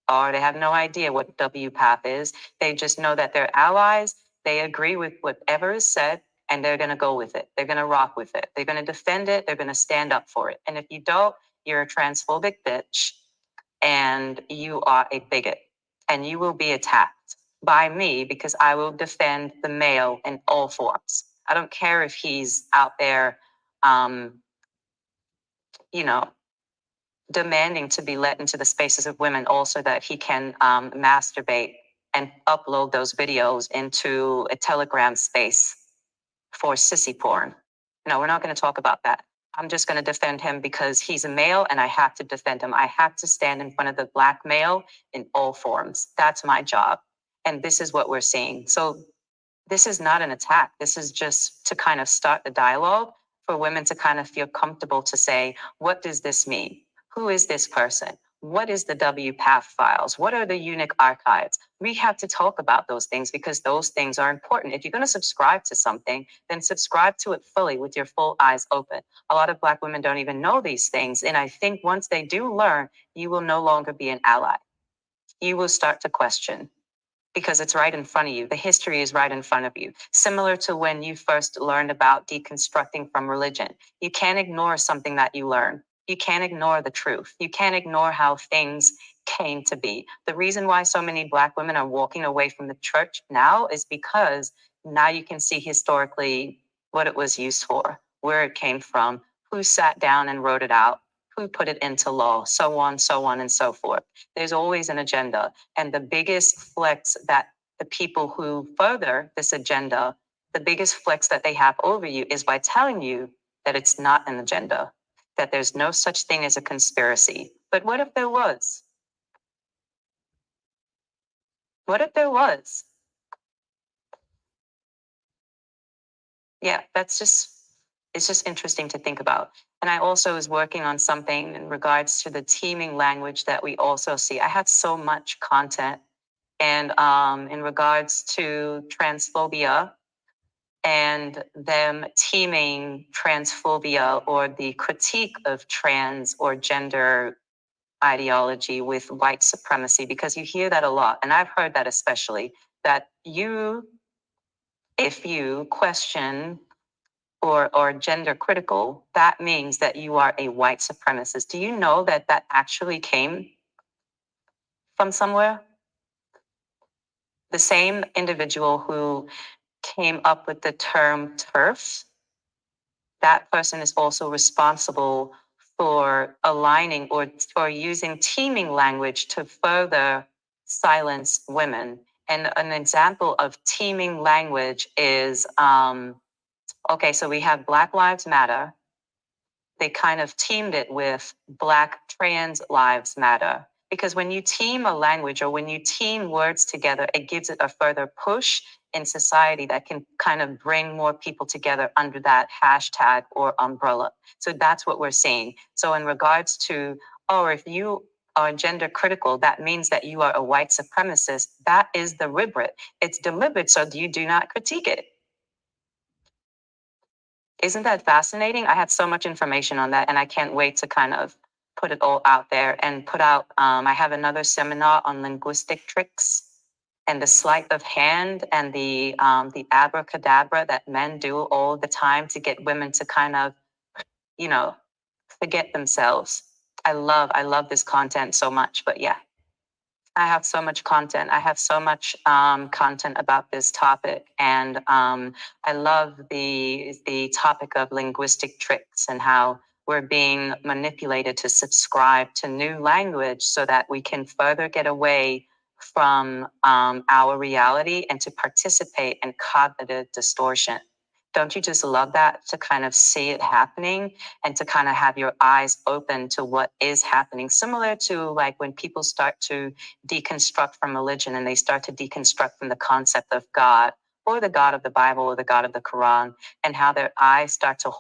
are. They have no idea what W path is. They just know that they're allies. They agree with whatever is said, and they're going to go with it. They're going to rock with it. They're going to defend it. They're going to stand up for it. And if you don't, you're a transphobic bitch and you are a bigot, and you will be attacked by me because I will defend the male in all forms. I don't care if he's out there, you know, demanding to be let into the spaces of women also that he can masturbate and upload those videos into a Telegram space for sissy porn. No, we're not going to talk about that. I'm just going to defend him because he's a male and I have to defend him. I have to stand in front of the black male in all forms. That's my job. And this is what we're seeing. So this is not an attack. This is just to kind of start the dialogue for women to kind of feel comfortable to say, what does this mean? Who is this person? What is the W path files? What are the unique archives? We have to talk about those things because those things are important. If you're going to subscribe to something, then subscribe to it fully with your full eyes open. A lot of Black women don't even know these things. And I think once they do learn, you will no longer be an ally. You will start to question because it's right in front of you. The history is right in front of you. Similar to when you first learned about deconstructing from religion. You can't ignore something that you learn. You can't ignore the truth. You can't ignore how things came to be. The reason why so many Black women are walking away from the church now is because now you can see historically what it was used for, where it came from, who sat down and wrote it out, who put it into law, so on and so forth. There's always an agenda. And the biggest flex that the people who further this agenda, the biggest flex that they have over you is by telling you that it's not an agenda, that there's no such thing as a conspiracy. But what if there was? What if there was? Yeah, it's just interesting to think about. And I also was working on something in regards to the teaming language that we also see. I had so much content and in regards to transphobia and them teaming transphobia or the critique of trans or gender ideology with white supremacy, because you hear that a lot. And I've heard that especially, that if you question or gender critical, that means that you are a white supremacist. Do you know that that actually came from somewhere? The same individual who came up with the term TERF, that person is also responsible for aligning or using teaming language to further silence women. And an example of teaming language is, okay, so we have Black Lives Matter. They kind of teamed it with Black Trans Lives Matter. Because when you team a language or when you team words together, it gives it a further push in society that can kind of bring more people together under that hashtag or umbrella. So that's what we're seeing. So in regards to, oh, if you are gender critical, that means that you are a white supremacist. That is deliberate. It's deliberate, so you do not critique it. Isn't that fascinating? I had so much information on that, and I can't wait to kind of put it all out there and put out. I have another seminar on linguistic tricks and the sleight of hand and the abracadabra that men do all the time to get women to kind of, you know, forget themselves. I love this content so much, but yeah. I have so much content. I have so much content about this topic, and I love the topic of linguistic tricks and how we're being manipulated to subscribe to new language so that we can further get away from our reality and to participate in cognitive distortion. Don't you just love that, to kind of see it happening and to kind of have your eyes open to what is happening? Similar to like when people start to deconstruct from religion and they start to deconstruct from the concept of God or the God of the Bible or the God of the Quran, and how their eyes start to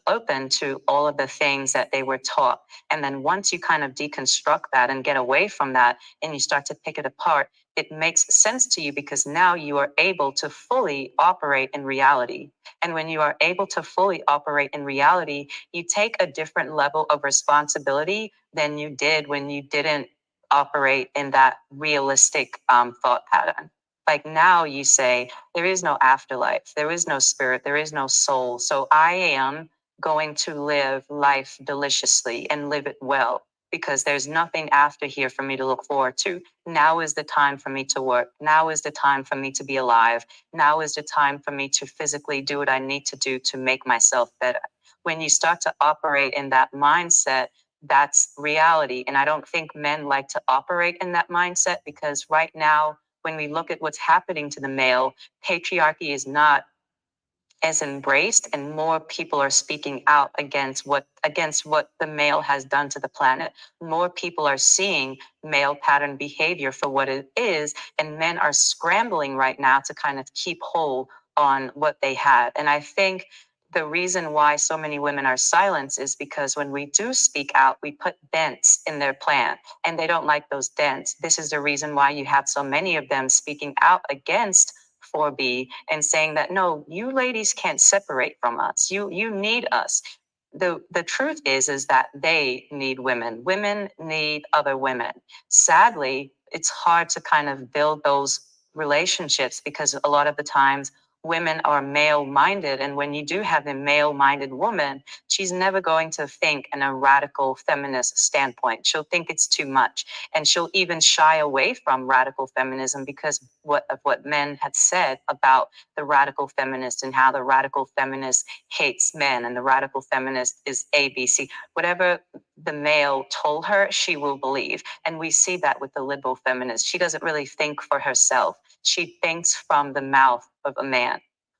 open to all of the things that they were taught. And then once you kind of deconstruct that and get away from that and you start to pick it apart, it makes sense to you because now you are able to fully operate in reality. And when you are able to fully operate in reality, you take a different level of responsibility than you did when you didn't operate in that realistic thought pattern. Like now you say, there is no afterlife, there is no spirit, there is no soul. So I am going to live life deliciously and live it well because there's nothing after here for me to look forward to. Now is the time for me to work. Now is the time for me to be alive. Now is the time for me to physically do what I need to do to make myself better. When you start to operate in that mindset, that's reality. And I don't think men like to operate in that mindset because right now, when we look at what's happening to the male, patriarchy is not as embraced, and more people are speaking out against what the male has done to the planet. More people are seeing male pattern behavior for what it is, and men are scrambling right now to kind of keep hold on what they had. And I think the reason why so many women are silenced is because when we do speak out, we put dents in their plan, and they don't like those dents. This is the reason why you have so many of them speaking out against 4B and saying that no, you ladies can't separate from us. You need us. The truth is that they need women. Women need other women. Sadly, it's hard to kind of build those relationships because a lot of the times women are male-minded, and when you do have a male-minded woman, she's never going to think in a radical feminist standpoint. She'll think it's too much, and she'll even shy away from radical feminism because of what men had said about the radical feminist and how the radical feminist hates men and the radical feminist is ABC. Whatever the male told her, she will believe. And we see that with the liberal feminist. She doesn't really think for herself. She thinks from the mouth of a man.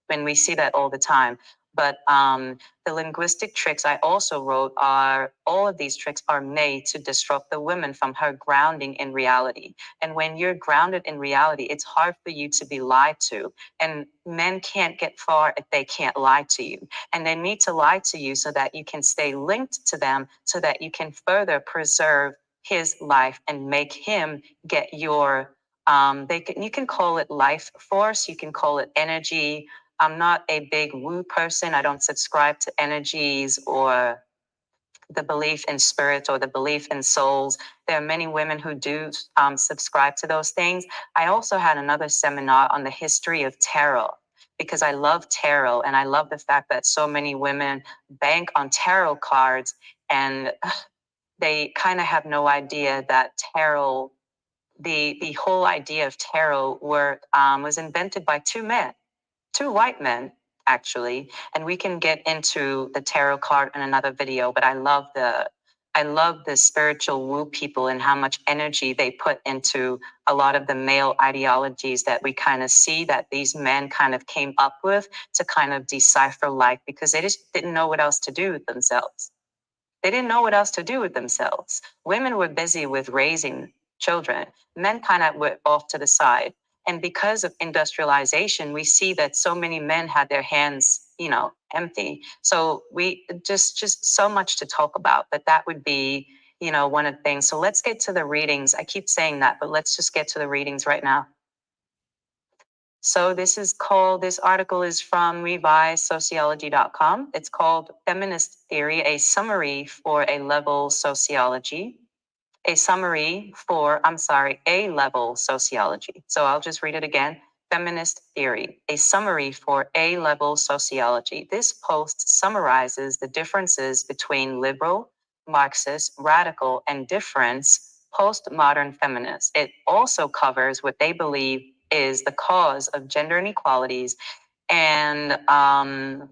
And we see that all the time. But the linguistic tricks I also wrote are, all of these tricks are made to disrupt the woman from her grounding in reality. And when you're grounded in reality, it's hard for you to be lied to. And men can't get far if they can't lie to you. And they need to lie to you so that you can stay linked to them, so that you can further preserve his life and make him get your, you can call it life force, you can call it energy. I'm not a big woo person. I don't subscribe to energies or the belief in spirit or the belief in souls. There are many women who do subscribe to those things. I also had another seminar on the history of tarot because I love tarot, and I love the fact that so many women bank on tarot cards, and they kind of have no idea that tarot, the whole idea of tarot was invented by two white men, actually. And we can get into the tarot card in another video, but I love the spiritual woo people and how much energy they put into a lot of the male ideologies that we kind of see that these men kind of came up with to kind of decipher life, because they just didn't know what else to do with themselves. They didn't know what else to do with themselves. Women were busy with raising children. Men kind of were off to the side. And because of industrialization, we see that so many men had their hands, empty. So we just so much to talk about, but that would be, one of the things. So let's get to the readings. I keep saying that, but let's just get to the readings right now. So this article is from revisesociology.com. It's called Feminist Theory, a Summary for A-Level Sociology. A-Level Sociology. So I'll just read it again. Feminist Theory, a Summary for A-Level Sociology. This post summarizes the differences between liberal, Marxist, radical, and difference postmodern feminists. It also covers what they believe is the cause of gender inequalities and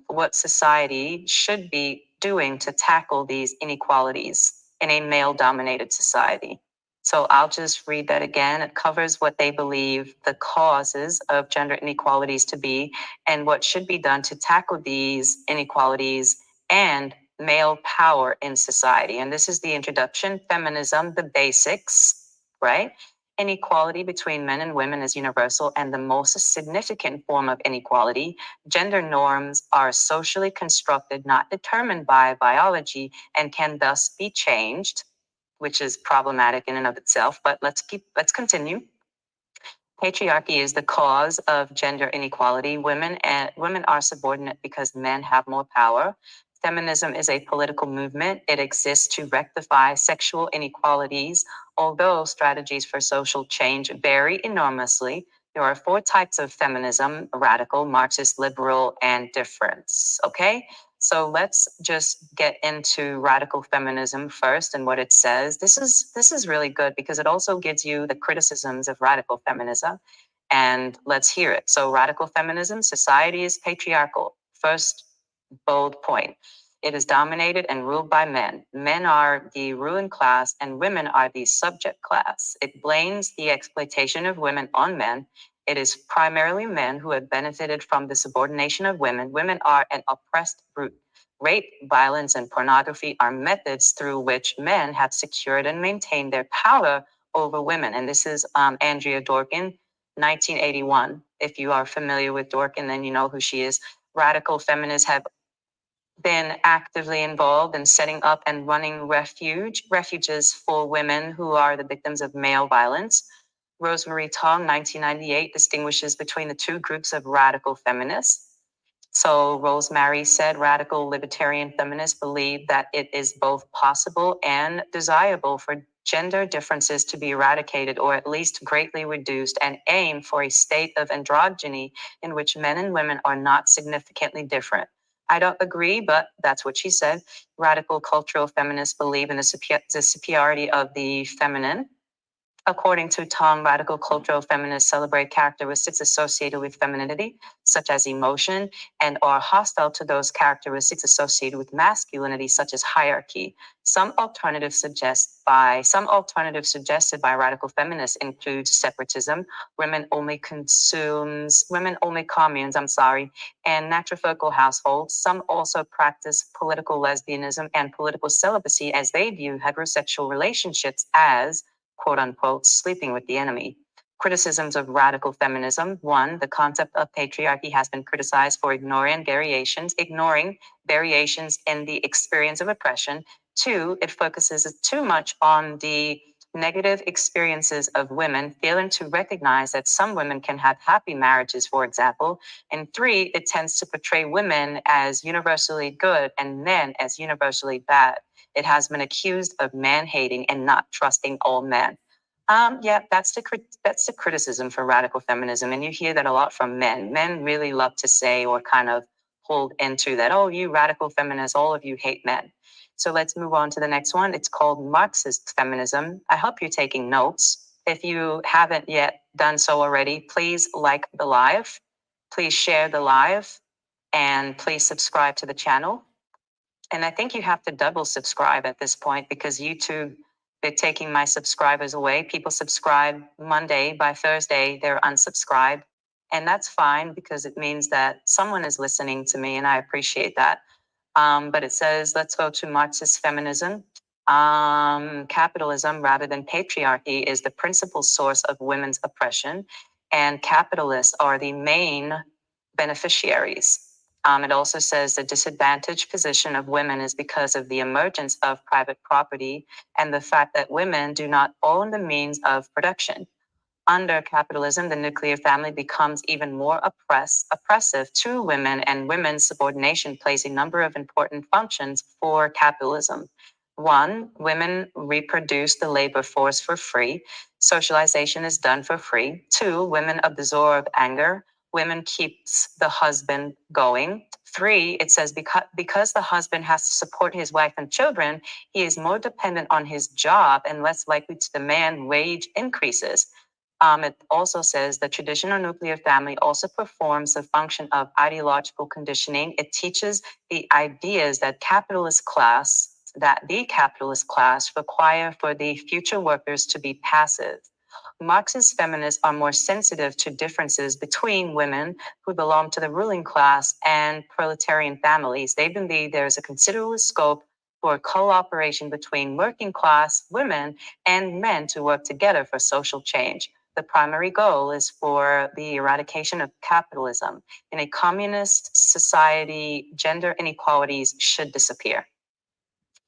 what society should be doing to tackle these inequalities in a male-dominated society. So I'll just read that again. It covers what they believe the causes of gender inequalities to be and what should be done to tackle these inequalities and male power in society. And this is the introduction: feminism, the basics, right? Inequality between men and women is universal and the most significant form of inequality. Gender norms are socially constructed, not determined by biology, and can thus be changed, which is problematic in and of itself. But let's continue. Patriarchy is the cause of gender inequality. Women are subordinate because men have more power. Feminism is a political movement. It exists to rectify sexual inequalities. Although strategies for social change vary enormously, there are four types of feminism: radical, Marxist, liberal, and difference. Okay? So let's just get into radical feminism first and what it says. This is really good because it also gives you the criticisms of radical feminism. And let's hear it. So radical feminism: society is patriarchal. First bold point. It is dominated and ruled by men. Men are the ruling class and women are the subject class. It blames the exploitation of women on men. It is primarily men who have benefited from the subordination of women. Women are an oppressed group. Rape, violence, and pornography are methods through which men have secured and maintained their power over women. And this is Andrea Dworkin, 1981. If you are familiar with Dworkin, then you know who she is. Radical feminists have been actively involved in setting up and running refuges for women who are the victims of male violence. Rosemary Tong, 1998, distinguishes between the two groups of radical feminists. So Rosemary said radical libertarian feminists believe that it is both possible and desirable for gender differences to be eradicated or at least greatly reduced, and aim for a state of androgyny in which men and women are not significantly different. I don't agree, but that's what she said. Radical cultural feminists believe in the superiority of the feminine. According to Tong, radical cultural feminists celebrate characteristics associated with femininity, such as emotion, and are hostile to those characteristics associated with masculinity, such as hierarchy. Some alternatives suggested by radical feminists include separatism, women only communes, and matrifocal households. Some also practice political lesbianism and political celibacy, as they view heterosexual relationships as, quote unquote, sleeping with the enemy. Criticisms of radical feminism: one, the concept of patriarchy has been criticized for ignoring variations in the experience of oppression. Two, it focuses too much on the negative experiences of women, failing to recognize that some women can have happy marriages, for example. And three, it tends to portray women as universally good and men as universally bad. It has been accused of man-hating and not trusting all men. That's the criticism for radical feminism, and you hear that a lot from men. Men really love to say or kind of hold into that, oh, you radical feminists, all of you hate men. So let's move on to the next one. It's called Marxist feminism. I hope you're taking notes. If you haven't yet done so already, please like the live, please share the live, and please subscribe to the channel. And I think you have to double subscribe at this point because YouTube, they're taking my subscribers away. People subscribe Monday, by Thursday, they're unsubscribed. And that's fine because it means that someone is listening to me and I appreciate that. But it says, let's go to Marxist feminism. Capitalism rather than patriarchy is the principal source of women's oppression, and capitalists are the main beneficiaries. It also says the disadvantaged position of women is because of the emergence of private property and the fact that women do not own the means of production. Under capitalism, the nuclear family becomes even more oppressive to women, and women's subordination plays a number of important functions for capitalism. One, women reproduce the labor force for free. Socialization is done for free. Two, women absorb anger. Women keeps the husband going. Three, it says because the husband has to support his wife and children, he is more dependent on his job and less likely to demand wage increases. It also says the traditional nuclear family also performs the function of ideological conditioning. It teaches the ideas that the capitalist class require for the future workers to be passive. Marxist feminists are more sensitive to differences between women who belong to the ruling class and proletarian families. They believe there is a considerable scope for cooperation between working class women and men to work together for social change. The primary goal is for the eradication of capitalism. In a communist society, gender inequalities should disappear.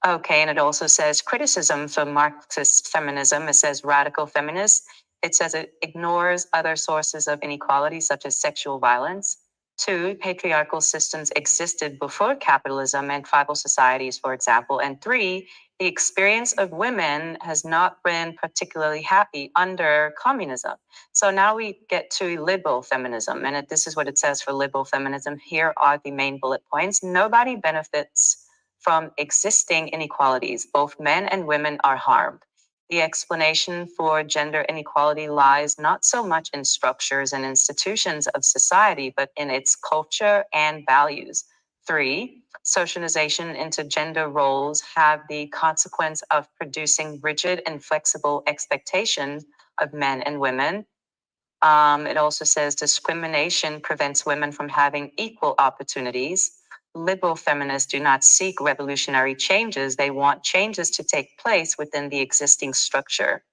Okay, and it also says criticism for Marxist feminism. It says radical feminist. It says it ignores other sources of inequality, such as sexual violence. 2, patriarchal systems existed before capitalism and tribal societies, for example. And 3, the experience of women has not been particularly happy under communism. So now we get to liberal feminism. And this is what it says for liberal feminism. Here are the main bullet points. Nobody benefits from existing inequalities. Both men and women are harmed. The explanation for gender inequality lies not so much in structures and institutions of society, but in its culture and values. 3, socialization into gender roles have the consequence of producing rigid and flexible expectations of men and women. It also says discrimination prevents women from having equal opportunities. Liberal feminists do not seek revolutionary changes. They want changes to take place within the existing structure.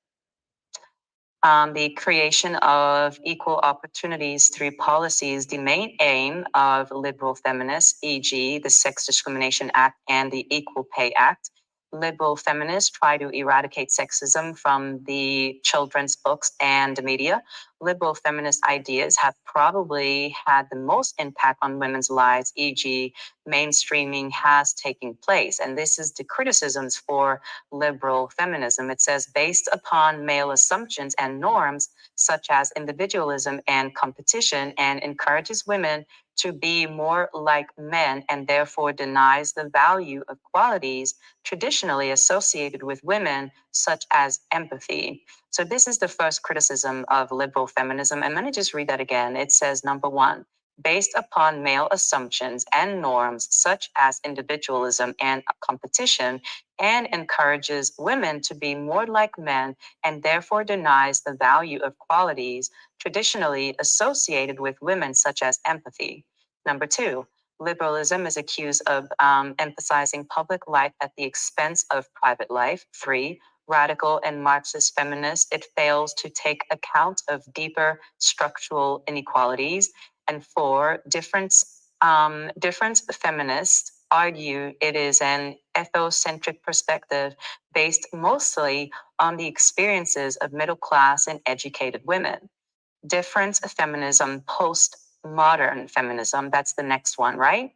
The creation of equal opportunities through policies, the main aim of liberal feminists, e.g., the Sex Discrimination Act and the Equal Pay Act. Liberal feminists try to eradicate sexism from the children's books and media. Liberal feminist ideas have probably had the most impact on women's lives, e.g., mainstreaming has taken place. And this is the criticisms for liberal feminism. It says, based upon male assumptions and norms, such as individualism and competition, and encourages women to be more like men and therefore denies the value of qualities traditionally associated with women, such as empathy. So this is the first criticism of liberal feminism. And let me just read that again. It says, number 1, based upon male assumptions and norms, such as individualism and competition, and encourages women to be more like men and therefore denies the value of qualities traditionally associated with women, such as empathy. Number 2, liberalism is accused of emphasizing public life at the expense of private life. 3, radical and Marxist feminists, it fails to take account of deeper structural inequalities. And 4, different feminists argue it is an ethnocentric perspective based mostly on the experiences of middle class and educated women. Different feminism, postmodern feminism, that's the next one, right?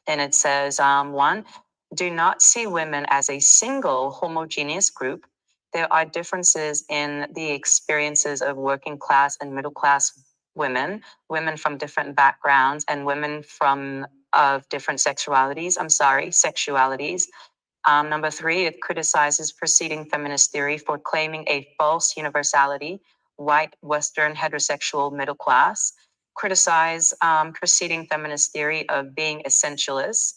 And it says, 1, do not see women as a single homogeneous group. There are differences in the experiences of working class and middle class women, women from different backgrounds, and women from of different sexualities. Number 3, it criticizes preceding feminist theory for claiming a false universality, white, Western, heterosexual, middle class. Criticize preceding feminist theory of being essentialist.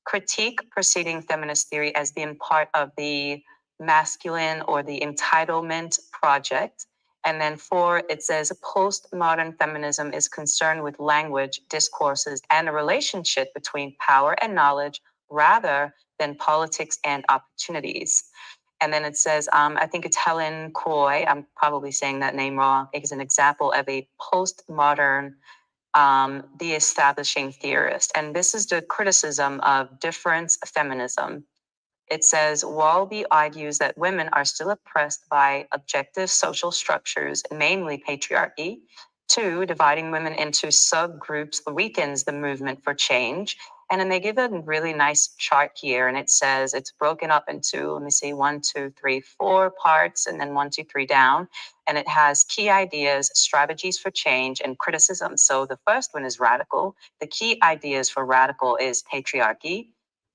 Critique preceding feminist theory as being part of the masculine or the entitlement project. And then 4, it says postmodern feminism is concerned with language, discourses, and a relationship between power and knowledge rather than politics and opportunities. And then it says, I think it's Helen Coy, I'm probably saying that name wrong, is an example of a postmodern de-establishing theorist. And this is the criticism of difference feminism. It says, Walby argues that women are still oppressed by objective social structures, mainly patriarchy. 2, dividing women into subgroups weakens the movement for change. And then they give a really nice chart here, and it says it's broken up into, 1, 2, 3, 4 parts, and then 1, 2, 3 down. And it has key ideas, strategies for change, and criticism. So the first one is radical. The key ideas for radical is patriarchy,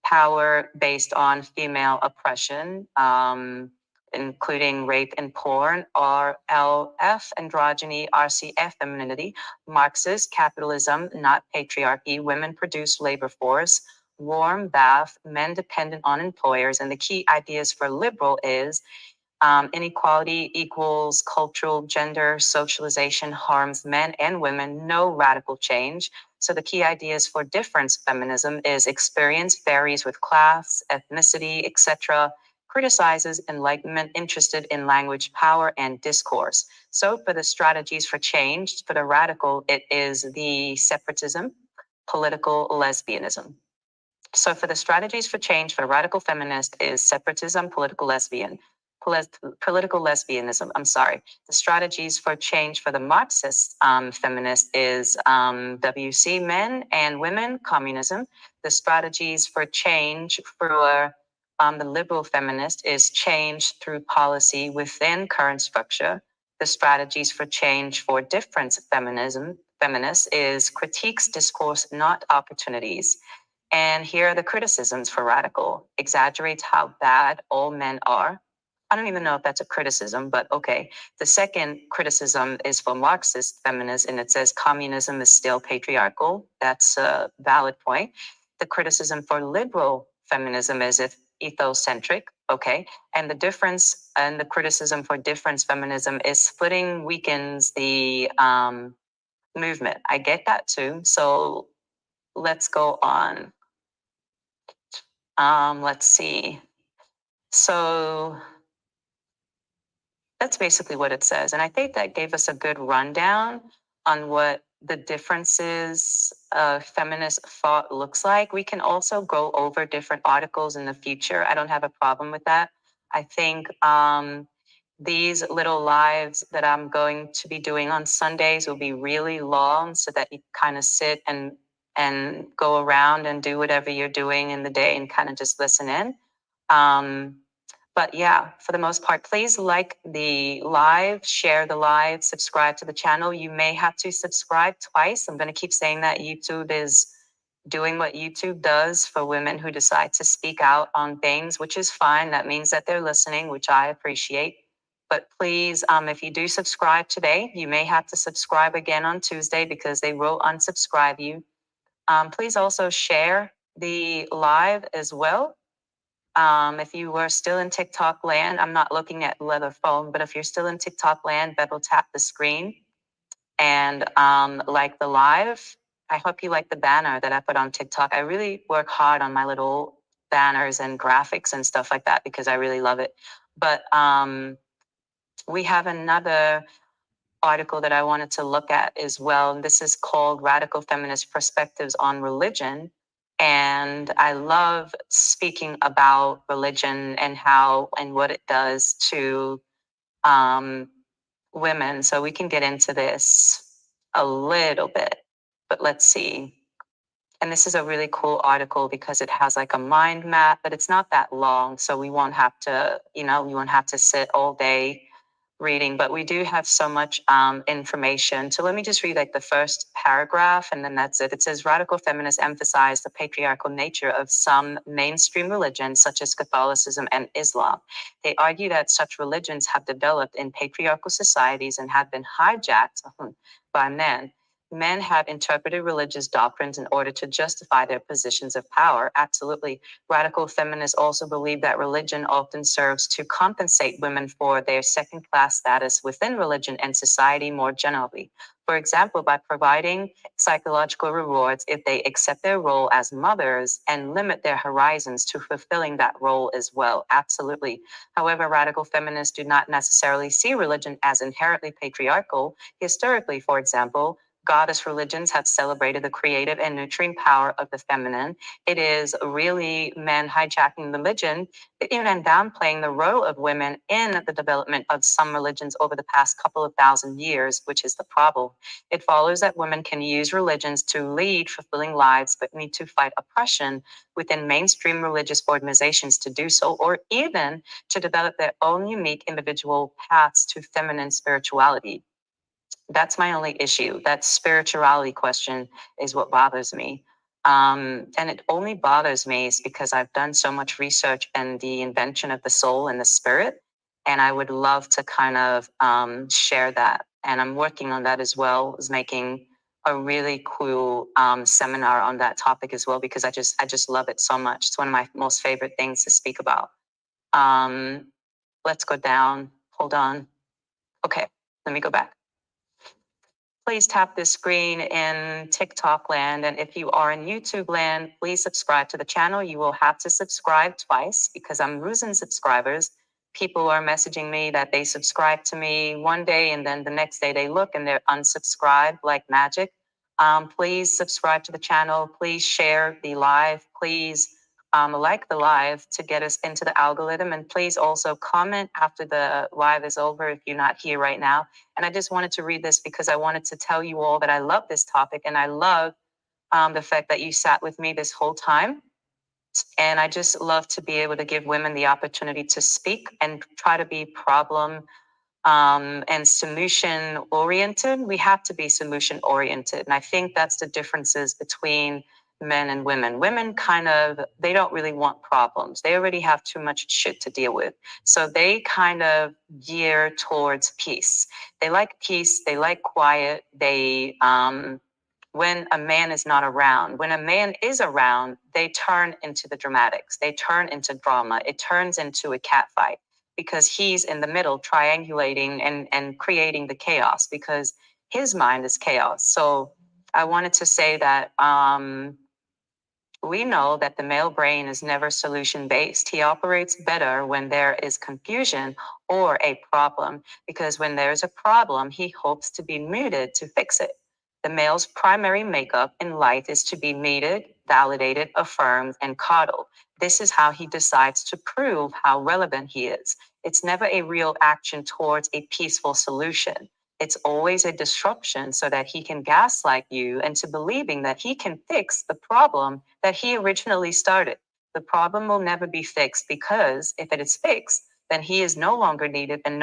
power based on female oppression, including rape and porn, RLF, androgyny, RCF, femininity, Marxist, capitalism, not patriarchy, women produce labor force, warm bath, men dependent on employers. And the key ideas for liberal is inequality equals cultural gender socialization harms men and women, no radical change. So the key ideas for difference feminism is experience varies with class, ethnicity, etc. Criticizes enlightenment, interested in language, power, and discourse. So for the strategies for change, for the radical, it is the separatism, political lesbianism. So for the strategies for change for radical feminist is separatism, political lesbian. political lesbianism. I'm sorry. The strategies for change for the Marxist feminist is WC, men and women, communism. The strategies for change for the liberal feminist is change through policy within current structure. The strategies for change for difference feminist is critiques discourse, not opportunities. And here are the criticisms for radical. Exaggerates how bad all men are. I don't even know if that's a criticism, but okay. The second criticism is for Marxist feminists, and it says communism is still patriarchal. That's a valid point. The criticism for liberal feminism is if ethocentric, okay. And the difference and the criticism for difference feminism is splitting weakens the movement. I get that too. So let's go on. Let's see. So that's basically what it says. And I think that gave us a good rundown on what the differences of feminist thought looks like. We can also go over different articles in the future. I don't have a problem with that. I think these little lives that I'm going to be doing on Sundays will be really long so that you kind of sit and go around and do whatever you're doing in the day and kind of just listen in. But yeah, for the most part, please like the live, share the live, subscribe to the channel. You may have to subscribe twice. I'm going to keep saying that YouTube is doing what YouTube does for women who decide to speak out on things, which is fine. That means that they're listening, which I appreciate. But please, if you do subscribe today, you may have to subscribe again on Tuesday because they will unsubscribe you. Please also share the live as well. If you were still in TikTok land, I'm not looking at the other phone, but if you're still in TikTok land, Bevel tap the screen and like the live. I hope you like the banner that I put on TikTok. I really work hard on my little banners and graphics and stuff like that because I really love it. But we have another article that I wanted to look at as well. And this is called Radical Feminist Perspectives on Religion. And I love speaking about religion and how and what it does to women. So we can get into this a little bit, but let's see. And this is a really cool article because it has like a mind map, but it's not that long. So we won't have to, we won't have to sit all day reading, but we do have so much information. So let me just read like the first paragraph and then that's it. It says radical feminists emphasize the patriarchal nature of some mainstream religions such as Catholicism and Islam. They argue that such religions have developed in patriarchal societies and have been hijacked by men. Men have interpreted religious doctrines in order to justify their positions of power. Absolutely. Radical feminists also believe that religion often serves to compensate women for their second-class status within religion and society more generally. For example, by providing psychological rewards if they accept their role as mothers and limit their horizons to fulfilling that role as well. Absolutely. However, radical feminists do not necessarily see religion as inherently patriarchal. Historically, for example, goddess religions have celebrated the creative and nurturing power of the feminine. It is really men hijacking religion, and downplaying the role of women in the development of some religions over the past couple of thousand years, which is the problem. It follows that women can use religions to lead fulfilling lives, but need to fight oppression within mainstream religious organizations to do so, or even to develop their own unique individual paths to feminine spirituality. That's my only issue. That spirituality question is what bothers me. And it only bothers me is because I've done so much research in the invention of the soul and the spirit. And I would love to kind of share that. And I'm working on that as well, is making a really cool seminar on that topic as well, because I just love it so much. It's one of my most favorite things to speak about. Let's go down. Hold on. Okay, let me go back. Please tap this screen in TikTok land. And if you are in YouTube land, please subscribe to the channel. You will have to subscribe twice because I'm losing subscribers. People are messaging me that they subscribe to me one day and then the next day they look and they're unsubscribed like magic. Please subscribe to the channel. Please share the live. Please like the live to get us into the algorithm. And please also comment after the live is over if you're not here right now. And I just wanted to read this because I wanted to tell you all that I love this topic and I love the fact that you sat with me this whole time. And I just love to be able to give women the opportunity to speak and try to be problem and solution oriented. We have to be solution oriented. And I think that's the differences between men and women. Women they don't really want problems. They already have too much shit to deal with. So they kind of gear towards peace. They like peace. They like quiet. When a man is not around, when a man is around, they turn into the dramatics. They turn into drama. It turns into a catfight because he's in the middle triangulating and creating the chaos because his mind is chaos. So I wanted to say that we know that the male brain is never solution based. He operates better when there is confusion or a problem, because when there's a problem, he hopes to be muted to fix it. The male's primary makeup in life is to be needed, validated, affirmed, and coddled. This is how he decides to prove how relevant he is. It's never a real action towards a peaceful solution. It's always a disruption so that he can gaslight you into believing that he can fix the problem that he originally started. The problem will never be fixed because if it is fixed, then he is no longer needed and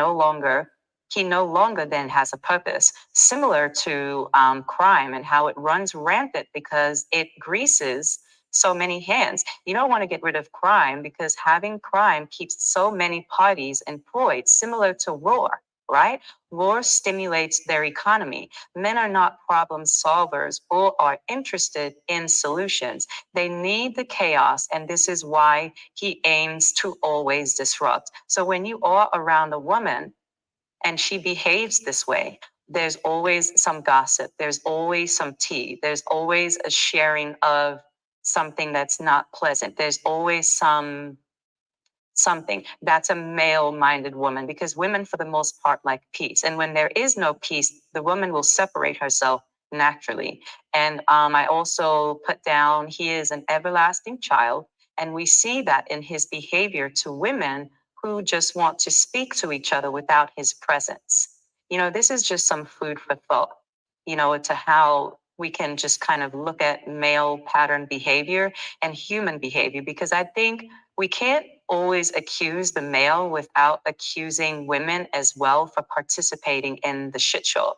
he no longer then has a purpose. Similar to crime and how it runs rampant because it greases so many hands. You don't want to get rid of crime because having crime keeps so many parties employed, similar to war, right? War stimulates their economy. Men are not problem solvers or are interested in solutions. They need the chaos, and this is why he aims to always disrupt. So when you are around a woman and she behaves this way, there's always some gossip, there's always some tea, there's always a sharing of something that's not pleasant, there's always something that's a male-minded woman, because women for the most part like peace, and when there is no peace, the woman will separate herself naturally. And I also put down, he is an everlasting child, and we see that in his behavior to women who just want to speak to each other without his presence. This is just some food for thought, to how we can just kind of look at male pattern behavior and human behavior, because I think we can't always accuse the male without accusing women as well for participating in the shit show.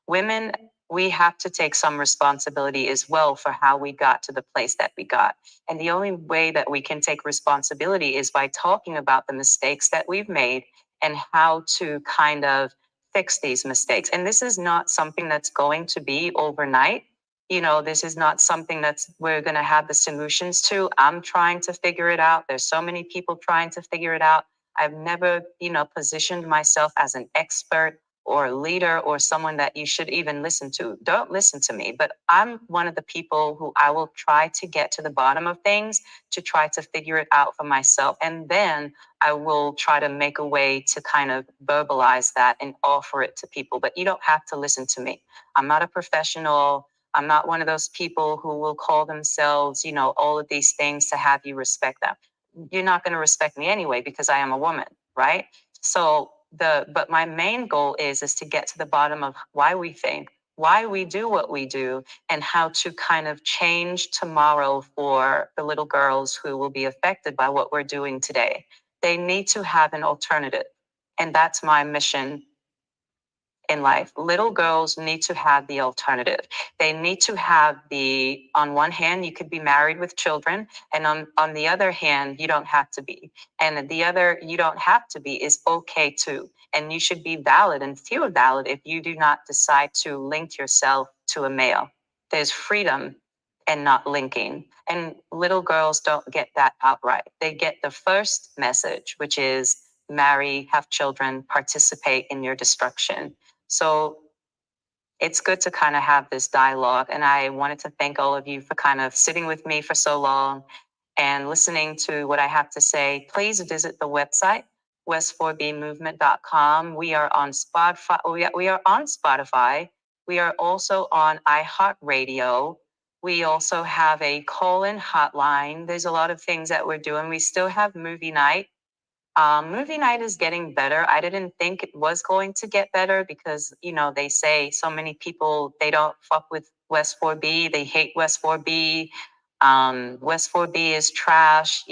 Women, we have to take some responsibility as well for how we got to the place that we got. And the only way that we can take responsibility is by talking about the mistakes that we've made and how to kind of fix these mistakes. And this is not something that's going to be overnight. This is not something we're going to have the solutions to. I'm trying to figure it out. There's so many people trying to figure it out. I've never, positioned myself as an expert or a leader or someone that you should even listen to. Don't listen to me. But I'm one of the people who I will try to get to the bottom of things to try to figure it out for myself. And then I will try to make a way to kind of verbalize that and offer it to people. But you don't have to listen to me. I'm not a professional. I'm not one of those people who will call themselves, all of these things to have you respect them. You're not going to respect me anyway because I am a woman, right? So but my main goal is to get to the bottom of why we think, why we do what we do, and how to kind of change tomorrow for the little girls who will be affected by what we're doing today. They need to have an alternative. And that's my mission in life. Little girls need to have the alternative. They need to have on one hand, you could be married with children, and on the other hand, you don't have to be. And the other, you don't have to be is okay too. And you should be valid and feel valid if you do not decide to link yourself to a male. There's freedom and not linking. And little girls don't get that outright. They get the first message, which is marry, have children, participate in your destruction. So it's good to kind of have this dialogue. And I wanted to thank all of you for kind of sitting with me for so long and listening to what I have to say. Please visit the website, west4bmovement.com. We are on Spotify. We are on Spotify. We are also on iHeartRadio. We also have a call-in hotline. There's a lot of things that we're doing. We still have movie night. Movie night is getting better. I didn't think it was going to get better because, they say so many people, they don't fuck with West 4B. They hate West 4B. West 4B is trash,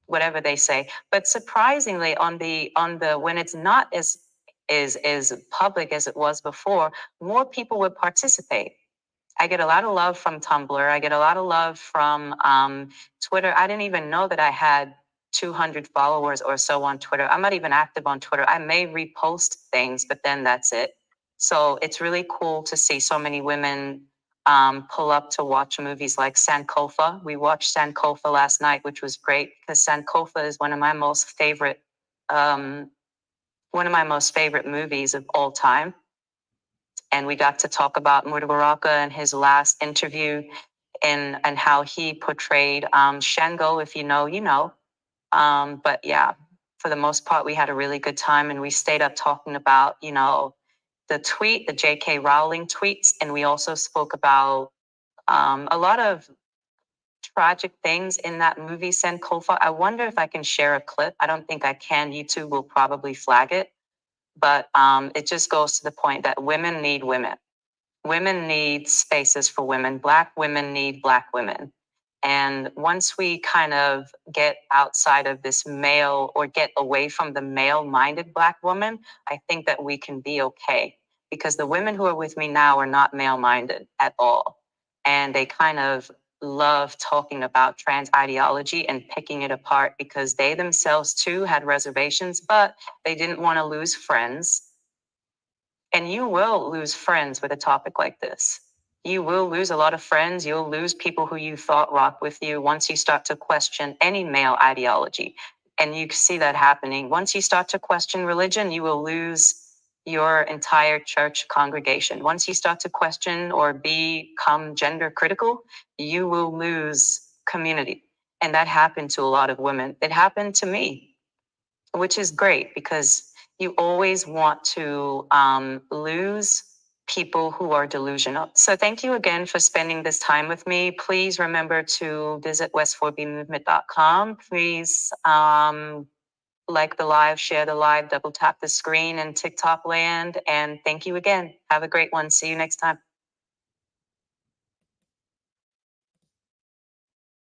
whatever they say. But surprisingly, when it's not as public as it was before, more people would participate. I get a lot of love from Tumblr. I get a lot of love from Twitter. I didn't even know that I had 200 followers or so on Twitter. I'm not even active on Twitter. I may repost things, but then that's it. So it's really cool to see so many women pull up to watch movies like Sankofa. We watched Sankofa last night, which was great because Sankofa is one of my most favorite movies of all time. And we got to talk about Mutabaraka and his last interview and how he portrayed Shango. If you know, you know. But yeah, for the most part, we had a really good time, and we stayed up talking about, the J.K. Rowling tweets, and we also spoke about a lot of tragic things in that movie, Sankofa. I wonder if I can share a clip. I don't think I can. YouTube will probably flag it. But it just goes to the point that women need women. Women need spaces for women. Black women need Black women. And once we kind of get outside of this male or get away from the male-minded Black woman, I think that we can be okay. Because the women who are with me now are not male-minded at all. And they kind of love talking about trans ideology and picking it apart because they themselves too had reservations, but they didn't want to lose friends. And you will lose friends with a topic like this. You will lose a lot of friends. You'll lose people who you thought rocked with you once you start to question any male ideology. And you see that happening. Once you start to question religion, you will lose your entire church congregation. Once you start to question or become gender critical, you will lose community. And that happened to a lot of women. It happened to me, which is great because you always want to lose people who are delusional. So thank you again for spending this time with me. Please remember to visit west4bmovement.com. Please like the live, share the live, double tap the screen in TikTok land. And thank you again. Have a great one. See you next time.